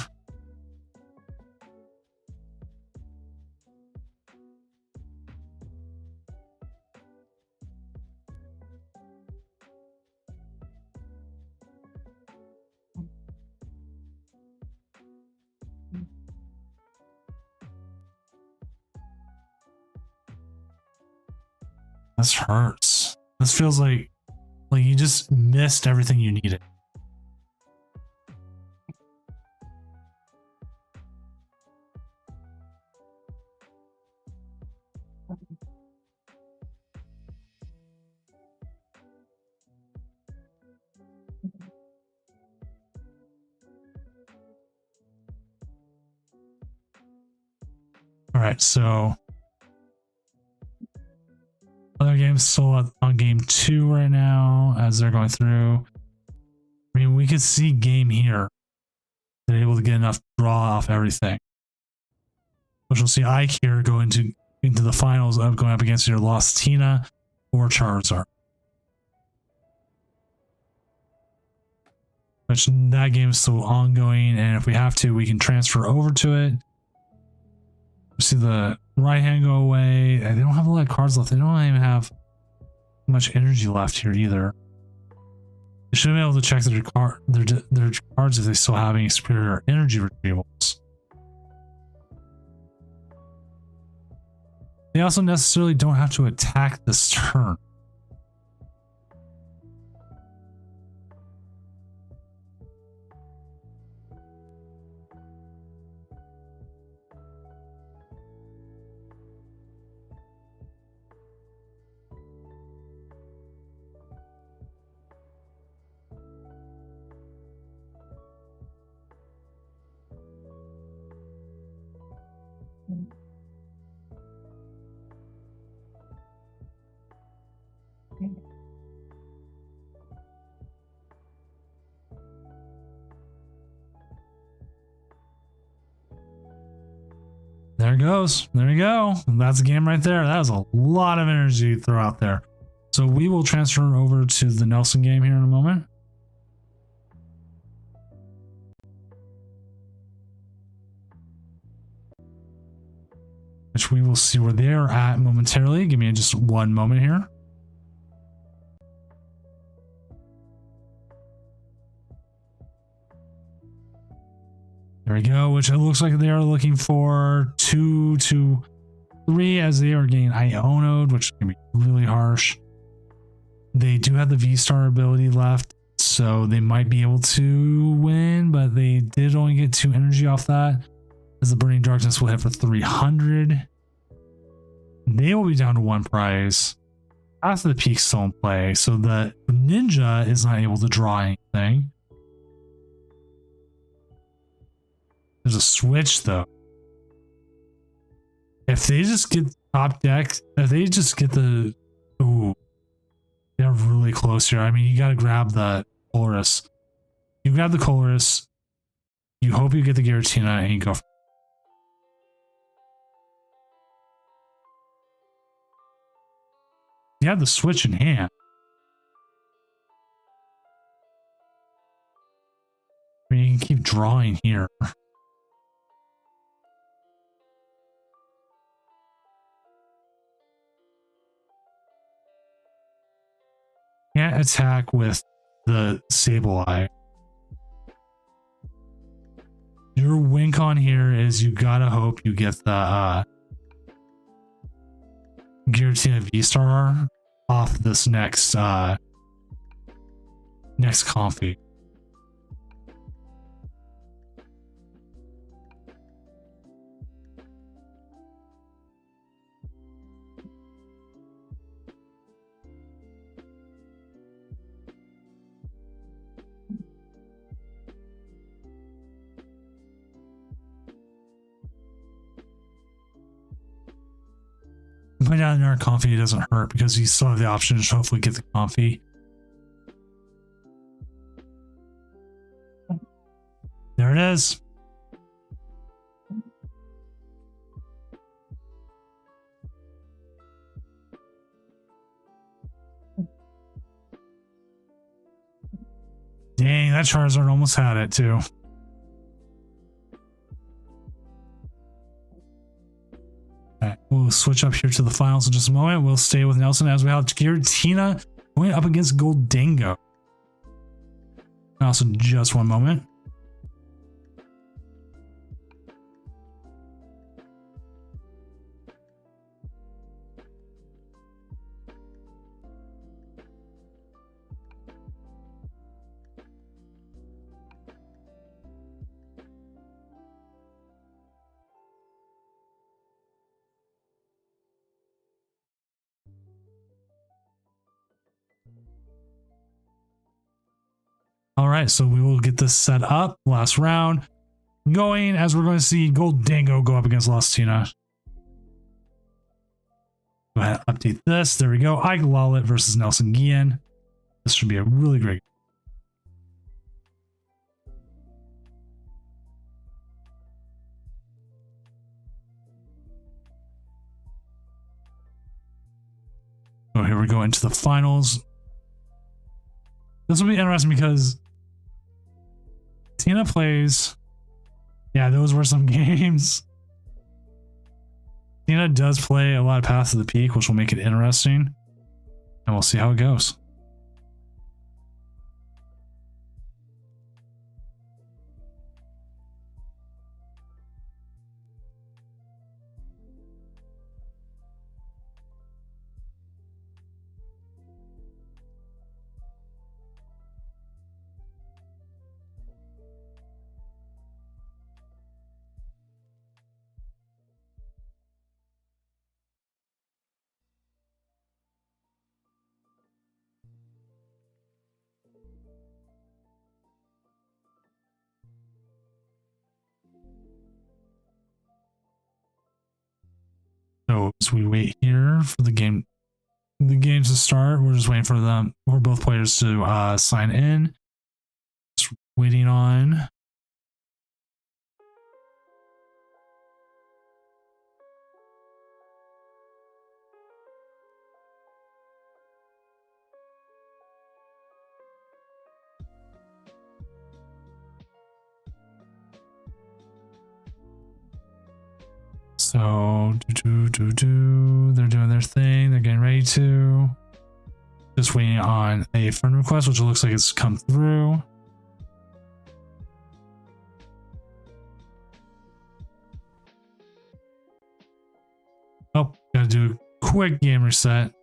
This hurts. This feels like you just missed everything you needed. All right, so other games still on game 2 right now as they're going through. I mean, we could see game here. They're able to get enough draw off everything. Which we'll see Ike here go into the finals of going up against either Lost Tina or Charizard. Which that game is still ongoing, and if we have to, we can transfer over to it. See the right hand go away. They don't have a lot of cards left. They don't even have much energy left here either. They should be able to check their cards if they still have any superior energy retrievals. They also necessarily don't have to attack this turn. There it goes. There you go. That's a game right there. That was a lot of energy to throw out there. So we will transfer over to the Nelson game here in a moment. Which we will see where they're at momentarily. Give me just one moment here. There we go, which it looks like they are looking for 2 to 3 as they are getting Ionoed, which can be really harsh. They do have the V-Star ability left, so they might be able to win, but they did only get 2 energy off that, as the Burning Darkness will hit for 300. They will be down to 1 prize. After the peak's still in play, so the Ninja is not able to draw anything. There's a switch though. If they just get top deck, if they just get the, ooh, they're really close here. I mean, you got to grab the Colress. You grab the Colress. You hope you get the Giratina and you go. You have the switch in hand. I mean, you can keep drawing here. Can't attack with the Sableye. Your wink on here is you gotta hope you get the Giratina V-Star off this next Comfy. Put down in our Comfy, it doesn't hurt because you still have the option to hopefully get the Comfy. There it is. Dang, that Charizard almost had it too. Right, we'll switch up here to the finals in just a moment. We'll stay with Nelson as we have Giratina going up against Gholdengo. Also, just one moment. All right, so we will get this set up. Last round going as we're going to see Gholdengo go up against Lustina. Go ahead and update this. There we go. Iglalit versus Nelson Guillen. This should be a really great. So here we go into the finals. This will be interesting because Tina plays. Yeah, those were some games. Tina does play a lot of Paths to the Peak, which will make it interesting. And we'll see how it goes. as we wait here for the game to start. We're just waiting for both players to sign in. Just waiting on. So they're doing their thing. They're getting ready to. Just waiting on a friend request, which looks like it's come through. Oh, gotta do a quick game reset.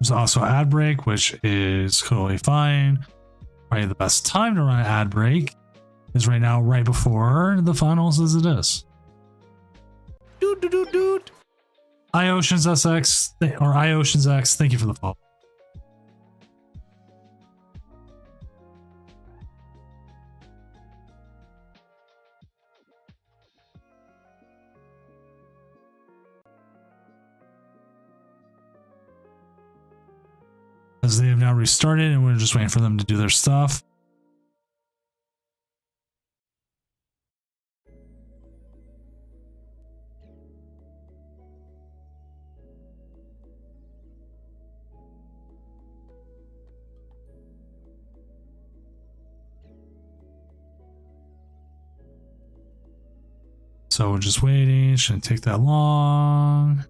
There's also ad break, which is totally fine. Probably the best time to run an ad break is right now, right before the finals, as it is. iOceans SX or iOceans X, thank you for the follow. As they have now restarted, and we're just waiting for them to do their stuff. So we're just waiting. Shouldn't take that long.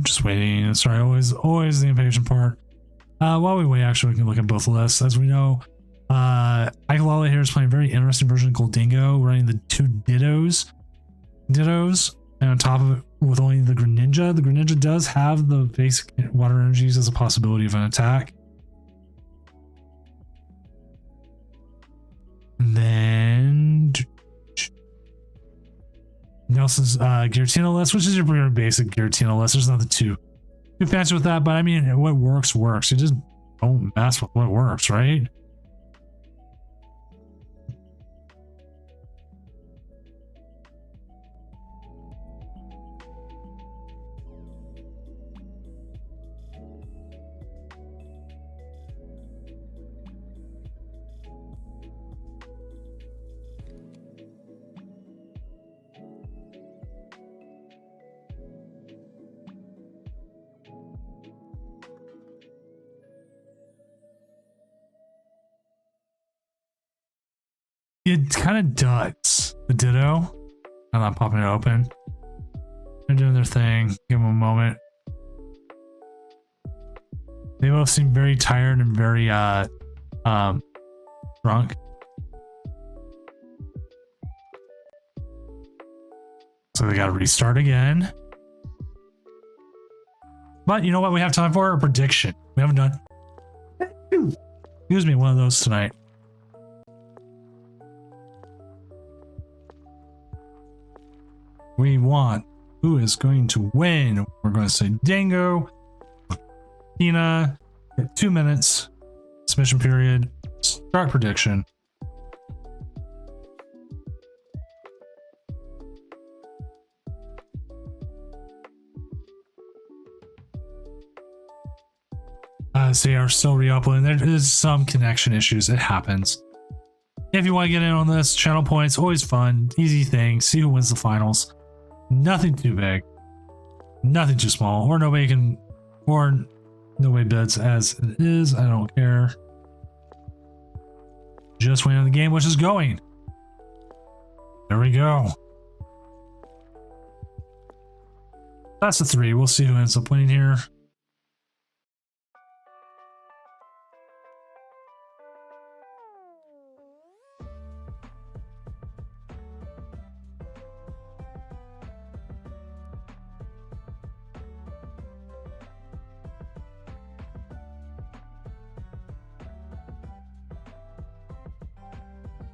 Just waiting. Sorry, always the impatient part. While we wait, actually, we can look at both lists. As we know, Ikalala here is playing a very interesting version of Goldingo, running the two Dittos, and on top of it, with only the Greninja. The Greninja does have the basic water energies as a possibility of an attack. And then Nelson's Giratina list, which is your pretty basic Giratina list. There's nothing too fancy with that, but I mean, what works. You just don't mess with what works, right? It kind of does. The Ditto. I'm not popping it open. They're doing their thing. Give them a moment. They both seem very tired and very drunk. So they got to restart again. But you know what we have time for? A prediction. We haven't done. Excuse me, one of those tonight. We want who is going to win. We're going to say Dango, Tina, 2 minutes, submission period, start prediction. They are still re-uploading. There is some connection issues. It happens. If you want to get in on this, channel points, always fun, easy thing. See who wins the finals. Nothing too big, nothing too small, or nobody bids as it is. I don't care. Just waiting on the game, which is going. There we go. That's a 3. We'll see who ends up winning here.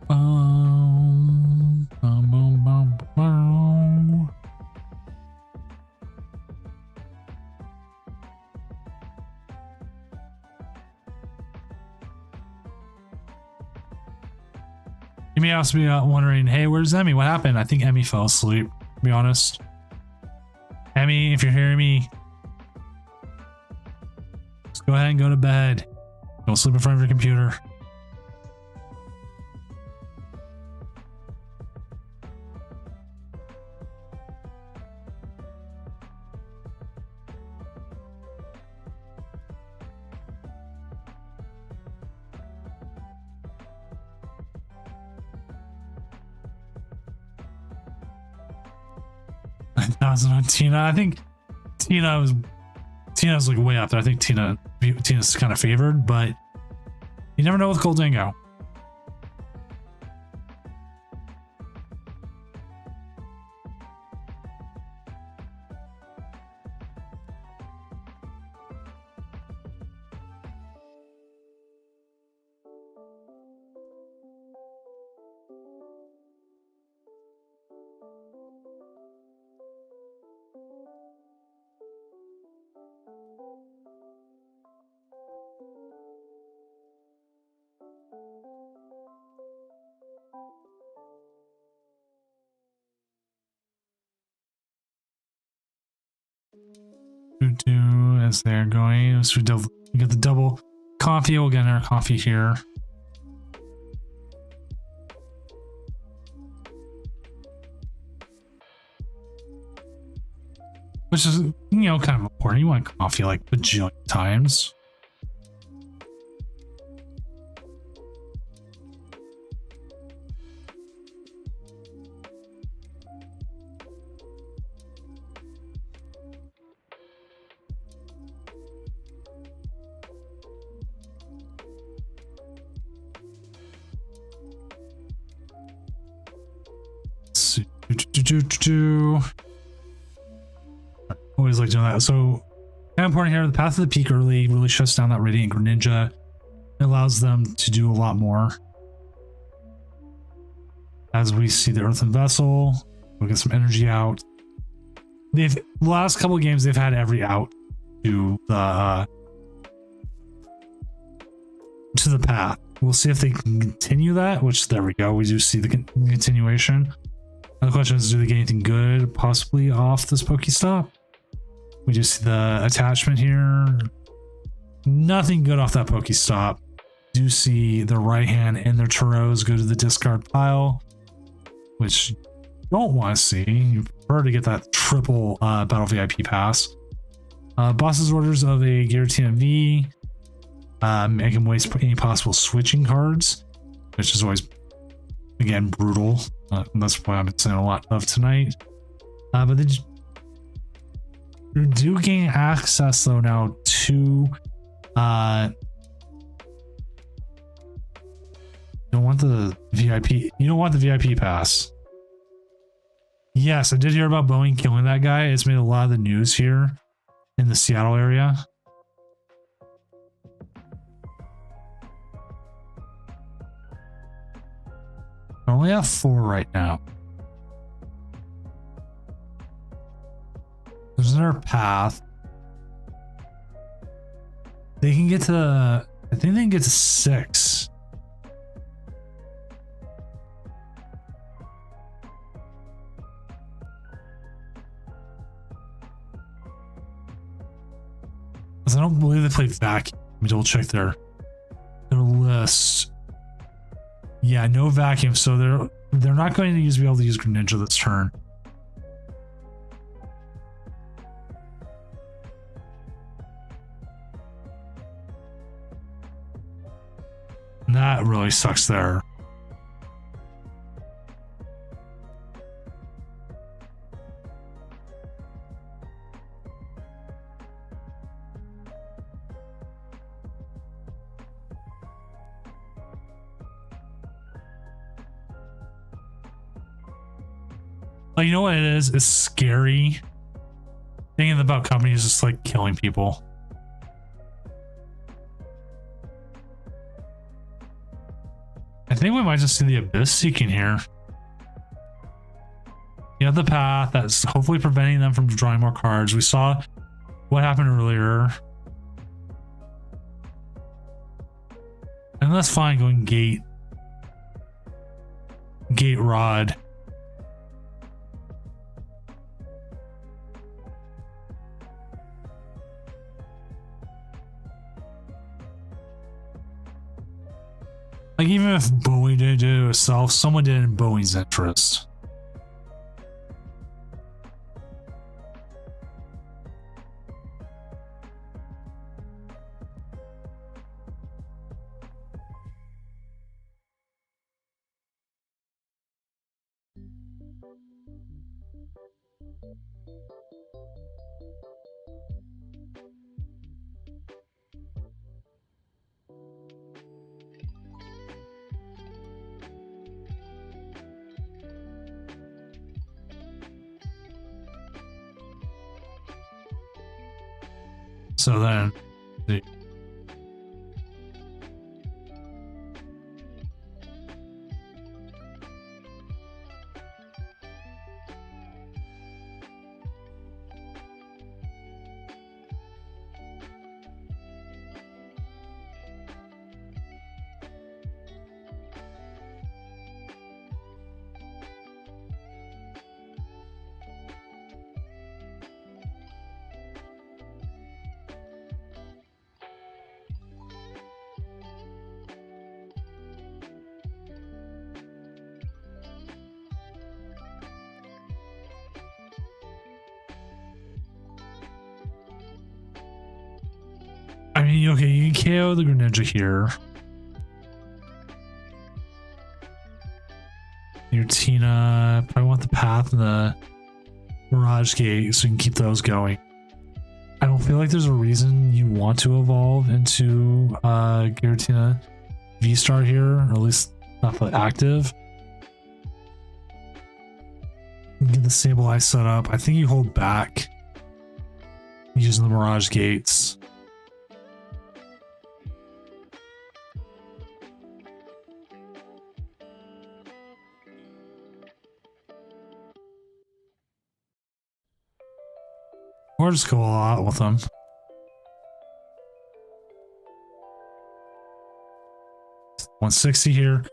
Boom, boom, boom, boom, boom. You may also be wondering, hey, where's Emmy? What happened? I think Emmy fell asleep, to be honest. Emmy, if you're hearing me, just go ahead and go to bed. Don't sleep in front of your computer. Thousand on Tina. I think Tina's like way up there. I think Tina's kind of favored, but you never know with Goldango. As they're going, so we get the double coffee. We'll get our coffee here. Which is, kind of important. You want coffee like bajillion times. Always like doing that. So kind of important here, the path of the peak early really shuts down that Radiant Greninja. It allows them to do a lot more. As we see the Earthen Vessel, we'll get some energy out. The last couple of games they've had every out to the path. We'll see if they can continue that, which there we go. We do see the continuation. Now the question is, do they get anything good possibly off this Pokestop? We just see the attachment here. Nothing good off that Pokestop. Do see the right hand and their Turos go to the discard pile, which you don't want to see. You prefer to get that triple Battle VIP pass. Boss's orders of a Giratina V. Make him waste any possible switching cards, which is always, again, brutal. That's why I've been saying a lot of tonight. But they do gain access though now to you don't want the VIP pass. Yes, I did hear about Boeing killing that guy. It's made a lot of the news here in the Seattle area. I only have 4 right now. There's another path. They can get to, I think they can get to 6. I don't believe they play vacuum. Let me double check their list. Yeah, no vacuum, so they're not going to be able to use Greninja this turn. And that really sucks there. Like, you know what it is? It's scary thinking about companies just like killing people. I think we might just see the Abyss Seeking here. You have the path that's hopefully preventing them from drawing more cards. We saw what happened earlier. And that's fine going gate rod. Like, even if Bowie didn't do it itself, someone did it in Bowie's interest. So then, I mean, okay, you can KO the Greninja here. Your Tina, probably want the path and the Mirage Gate so you can keep those going. I don't feel like there's a reason you want to evolve into Giratina V-Star here, or at least not the active. Get the Sableye set up. I think you hold back using the Mirage Gates. Or just go all out with them. $160 here.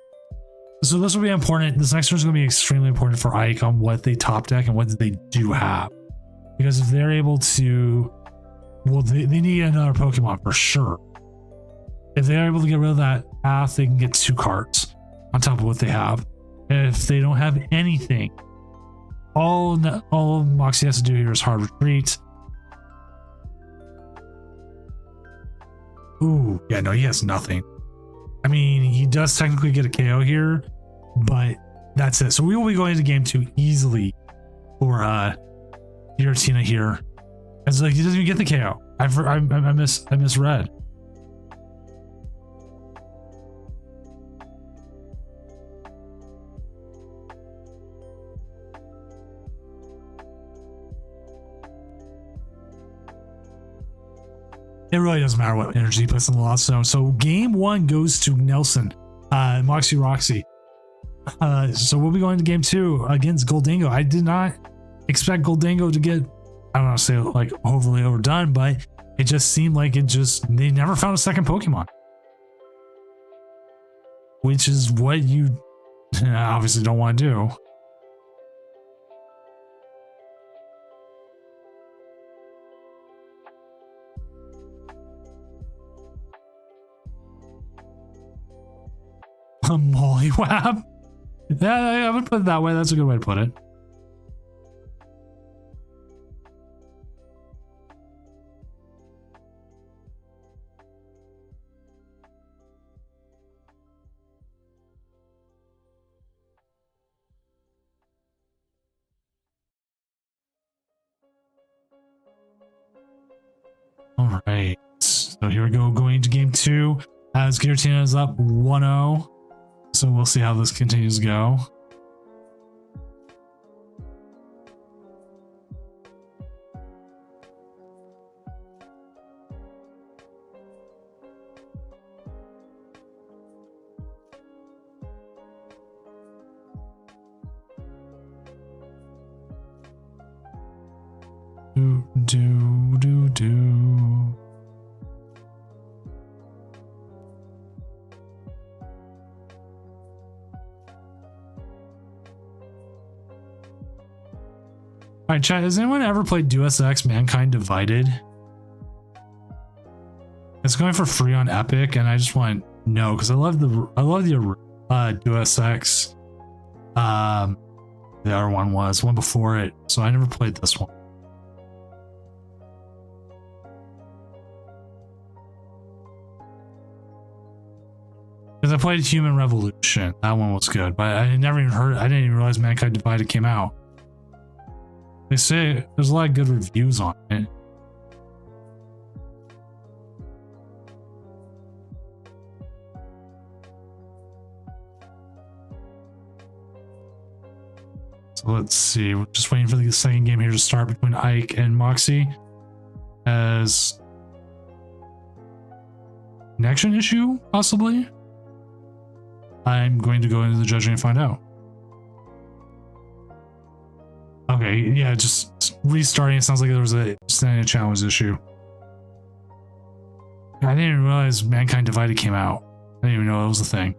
So this will be important. This next turn is going to be extremely important for Ike on what they top deck and what they do have. Because if they're able to... Well, they need another Pokemon for sure. If they're able to get rid of that path, they can get 2 cards on top of what they have. If they don't have anything, all Moxie has to do here is hard retreat. Ooh, yeah, no, he has nothing. I mean, he does technically get a KO here, but that's it. So we will be going into game 2 easily for Giratina here. It's like he doesn't even get the KO. I misread. It really doesn't matter what energy he puts in the Lost Zone. So game 1 goes to Nelson, Moxie Roxy. So we'll be going to game 2 against Gholdengo. I did not expect Gholdengo to get, I don't want to say like overly overdone, but it just seemed like they never found a second Pokemon. Which is what you obviously don't want to do. A Mollywab? Yeah, I would put it that way. That's a good way to put it. All right. So here we go, going to game 2 as Giratina is up 1-0. So we'll see how this continues to go. Do. All right, chat. Has anyone ever played Deus Ex: Mankind Divided? It's going for free on Epic, and I just want no because I love the Deus Ex. The other one was one before it, so I never played this one. Because I played Human Revolution, that one was good, but I never even heard. I didn't even realize Mankind Divided came out. They say there's a lot of good reviews on it. So let's see. We're just waiting for the second game here to start between Ike and Moxie. As connection issue, possibly. I'm going to go into the judging and find out. Okay, yeah, just restarting. It sounds like there was a challenge issue. I didn't even realize Mankind Divided came out. I didn't even know it was a thing.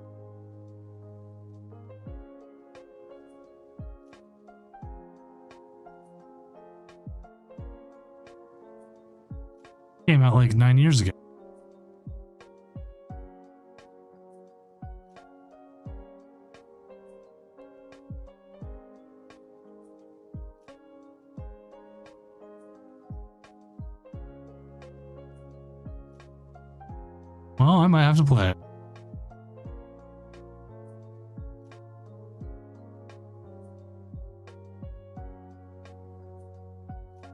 Came out like 9 years ago. Well, I might have to play it.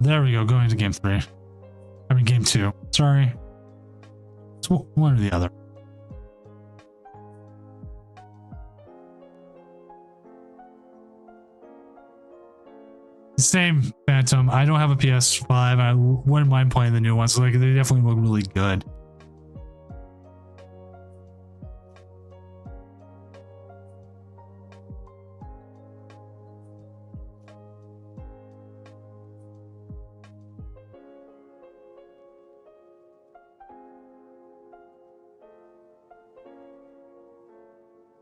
There we go, going to game 3. I mean, game 2. Sorry. It's one or the other. Same, Phantom. I don't have a PS5. I wouldn't mind playing the new ones. So, like, they definitely look really good.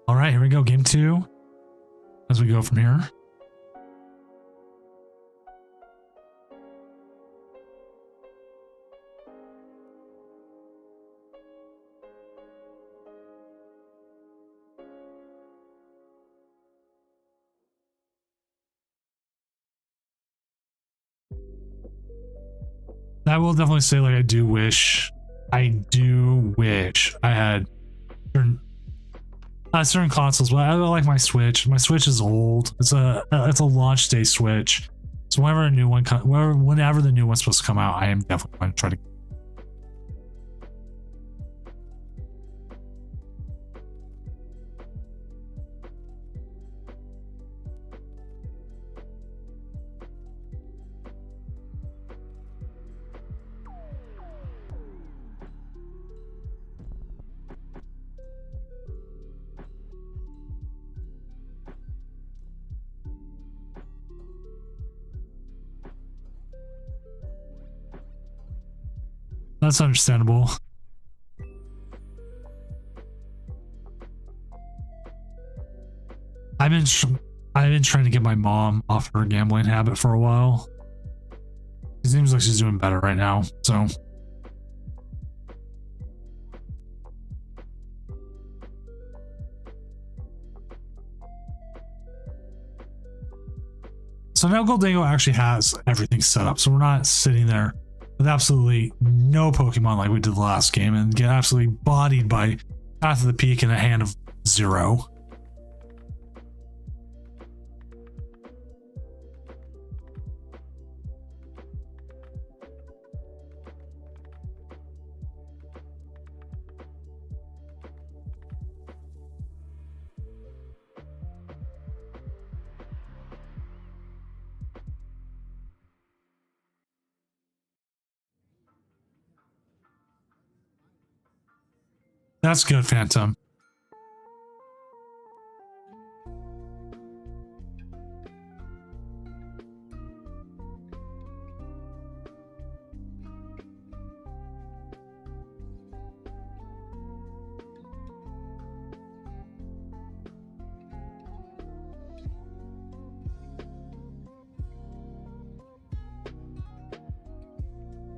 All right, here we go. Game 2. As we go from here. I will definitely say, like, I do wish I had certain consoles, but I like my Switch. My Switch is old. It's a launch day Switch. So whenever the new one's supposed to come out, I am definitely going to try to. That's understandable. I've been trying to get my mom off her gambling habit for a while. It seems like she's doing better right now, so. So now Goldango actually has everything set up, so we're not sitting there with absolutely no Pokemon like we did the last game and get absolutely bodied by Path of the Peak in a hand of 0. That's good, Phantom.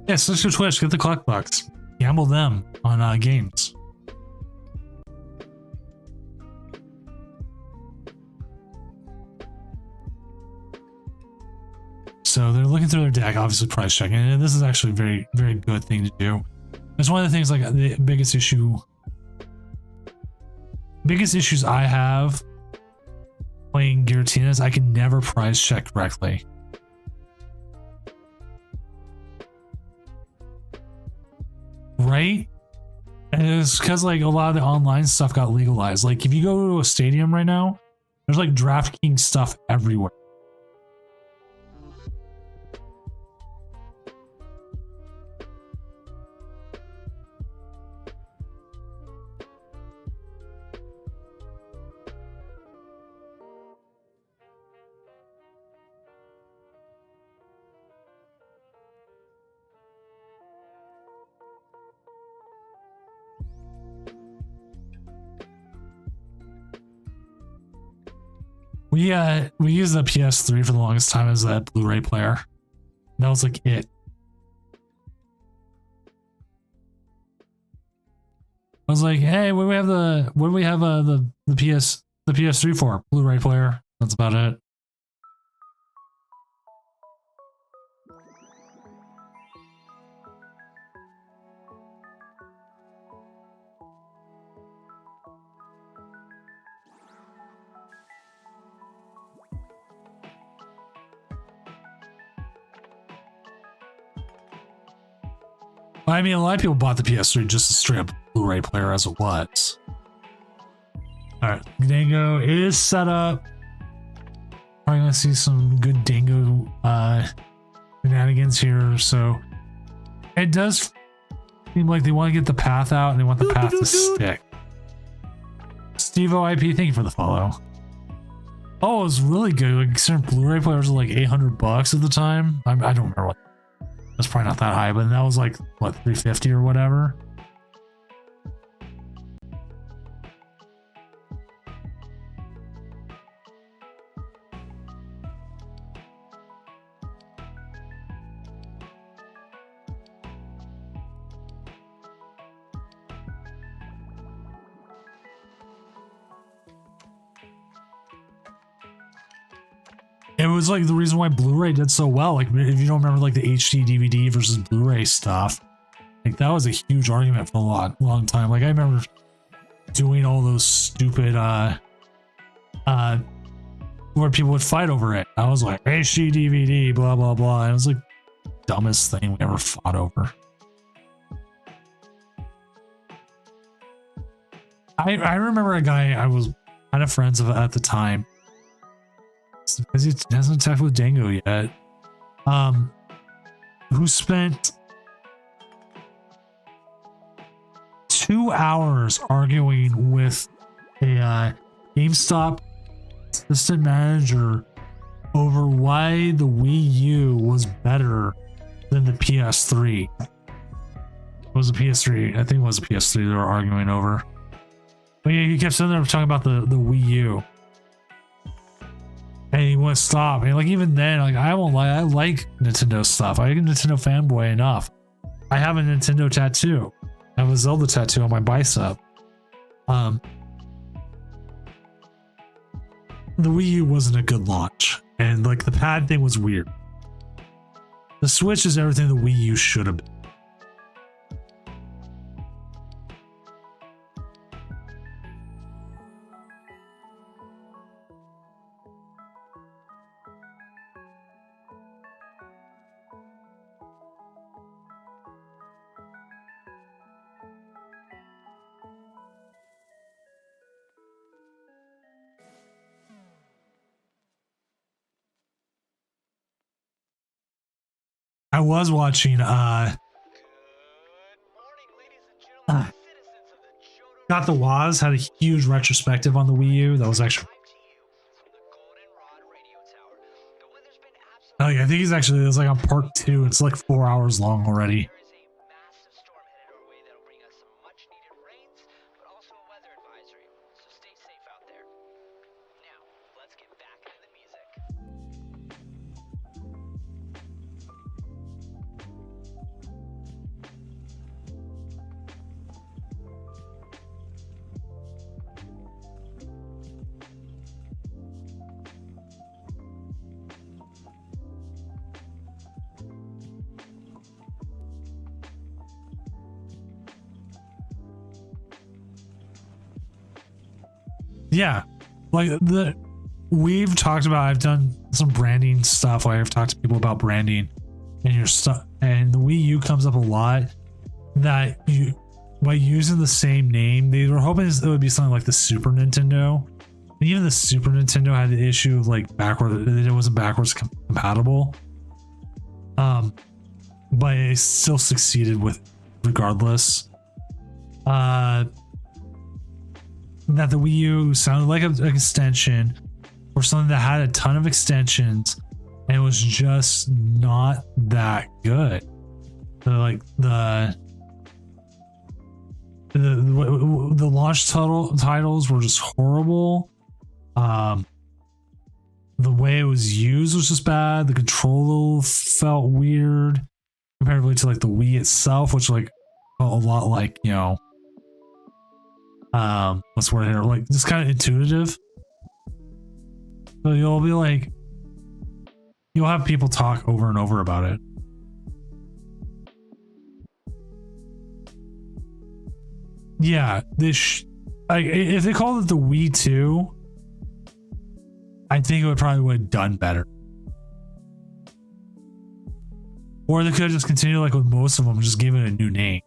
Yeah, switch to Twitch, get the clock bucks. Gamble them on games. So they're looking through their deck, obviously price checking, and this is actually a very, very good thing to do. It's one of the things, like the biggest issues I have playing Giratina is I can never price check correctly. Right? And it's because like a lot of the online stuff got legalized. Like if you go to a stadium right now, there's like DraftKings stuff everywhere. We used the PS3 for the longest time as that Blu-ray player. That was like it. I was like, hey, what do we have the PS3 for? Blu-ray player. That's about it. I mean, a lot of people bought the PS3 just a straight up Blu-ray player as it was. Alright, Dango is set up. Probably gonna see some good Dango shenanigans here. So it does seem like they want to get the path out and they want the path to stick. Stevo IP, thank you for the follow. Oh, it was really good. Like certain Blu-ray players were like $800 at the time. I don't remember what. That's probably not that high, but that was like what, 350 or whatever. It was like the reason why Blu-ray did so well. Like if you don't remember like the HD DVD versus Blu-ray stuff, like that was a huge argument for a long time. Like I remember doing all those stupid where people would fight over it. I was like HD DVD, blah blah blah. And it was like the dumbest thing we ever fought over. I remember a guy I was kind of friends with at the time. Because he hasn't attacked with Dango yet. Who spent 2 hours arguing with a GameStop assistant manager over why the Wii U was better than the PS3. It was a PS3. I think it was a PS3 they were arguing over. But yeah, he kept sitting there talking about the Wii U. And he wouldn't stop. And like even then, like I won't lie, I like Nintendo stuff. I'm a Nintendo fanboy enough. I have a Nintendo tattoo. I have a Zelda tattoo on my bicep. The Wii U wasn't a good launch. And like the pad thing was weird. The Switch is everything the Wii U should have been. I was watching Got the Waz had a huge retrospective on the Wii U. That was actually oh yeah, I think he's actually it was like on part 2. It's like 4 hours long already. Yeah, like we've talked about. I've done some branding stuff. I've talked to people about branding and your stuff, and the Wii U comes up a lot. That you, by using the same name, they were hoping it would be something like the Super Nintendo. And even the Super Nintendo had the issue of like it wasn't backwards compatible. But it still succeeded with regardless. That the Wii U sounded like an extension or something that had a ton of extensions and it was just not that good. So like the launch titles were just horrible. The way it was used was just bad. The control felt weird comparatively to like the Wii itself, which like felt a lot like, you know, what's the word here? Like just kind of intuitive. So you'll be like, you'll have people talk over and over about it. Yeah, if they called it the Wii 2, I think it would have done better. Or they could have just continued like with most of them, just give it a new name.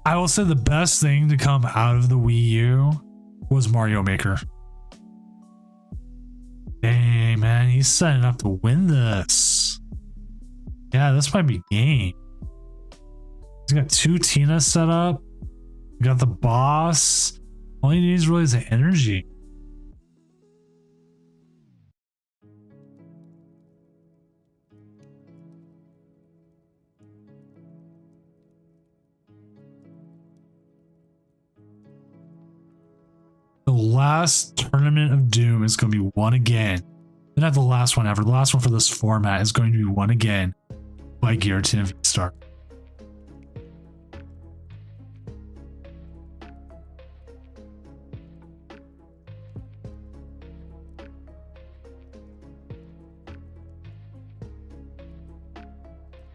I will say the best thing to come out of the Wii U was Mario Maker. Dang, man, he's setting up to win this. Yeah, this might be game. He's got 2 Tinas set up. We got the boss. All he needs really is the energy. The last Tournament of Doom is going to be won again. Not the last one ever. The last one for this format is going to be won again by Giratina V-Star.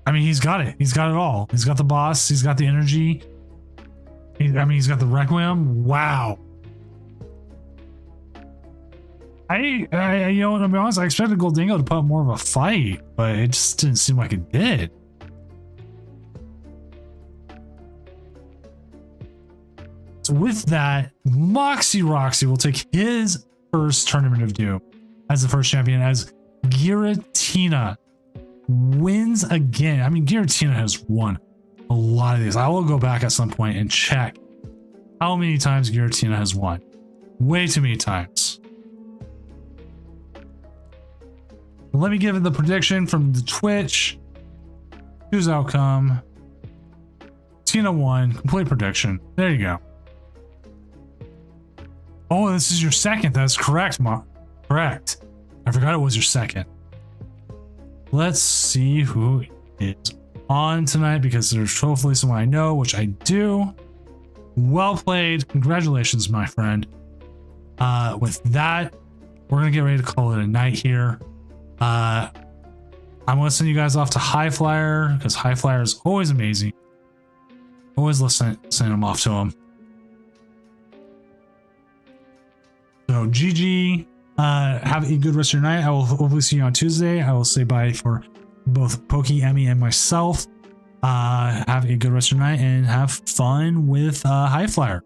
I mean, he's got it. He's got it all. He's got the boss. He's got the energy. He's got the Requiem. Wow. You know, to be honest, I expected Goldingo to put up more of a fight, but it just didn't seem like it did. So with that, Moxie Roxy will take his first Tournament of Doom as the first champion, as Giratina wins again. I mean, Giratina has won a lot of these. I will go back at some point and check how many times Giratina has won. Way too many times. Let me give it the prediction from the Twitch. Choose outcome. Tina won. Complete prediction. There you go. Oh, this is your second. That's correct, correct. I forgot it was your second. Let's see who is on tonight because there's hopefully someone I know, which I do. Well played. Congratulations, my friend. With that, we're going to get ready to call it a night here. I'm going to send you guys off to High Flyer because High Flyer is always amazing. Always send them off to him. So GG, have a good rest of your night. I will hopefully see you on Tuesday. I will say bye for both Pokey, Emmy, and myself. Have a good rest of your night and have fun with High Flyer.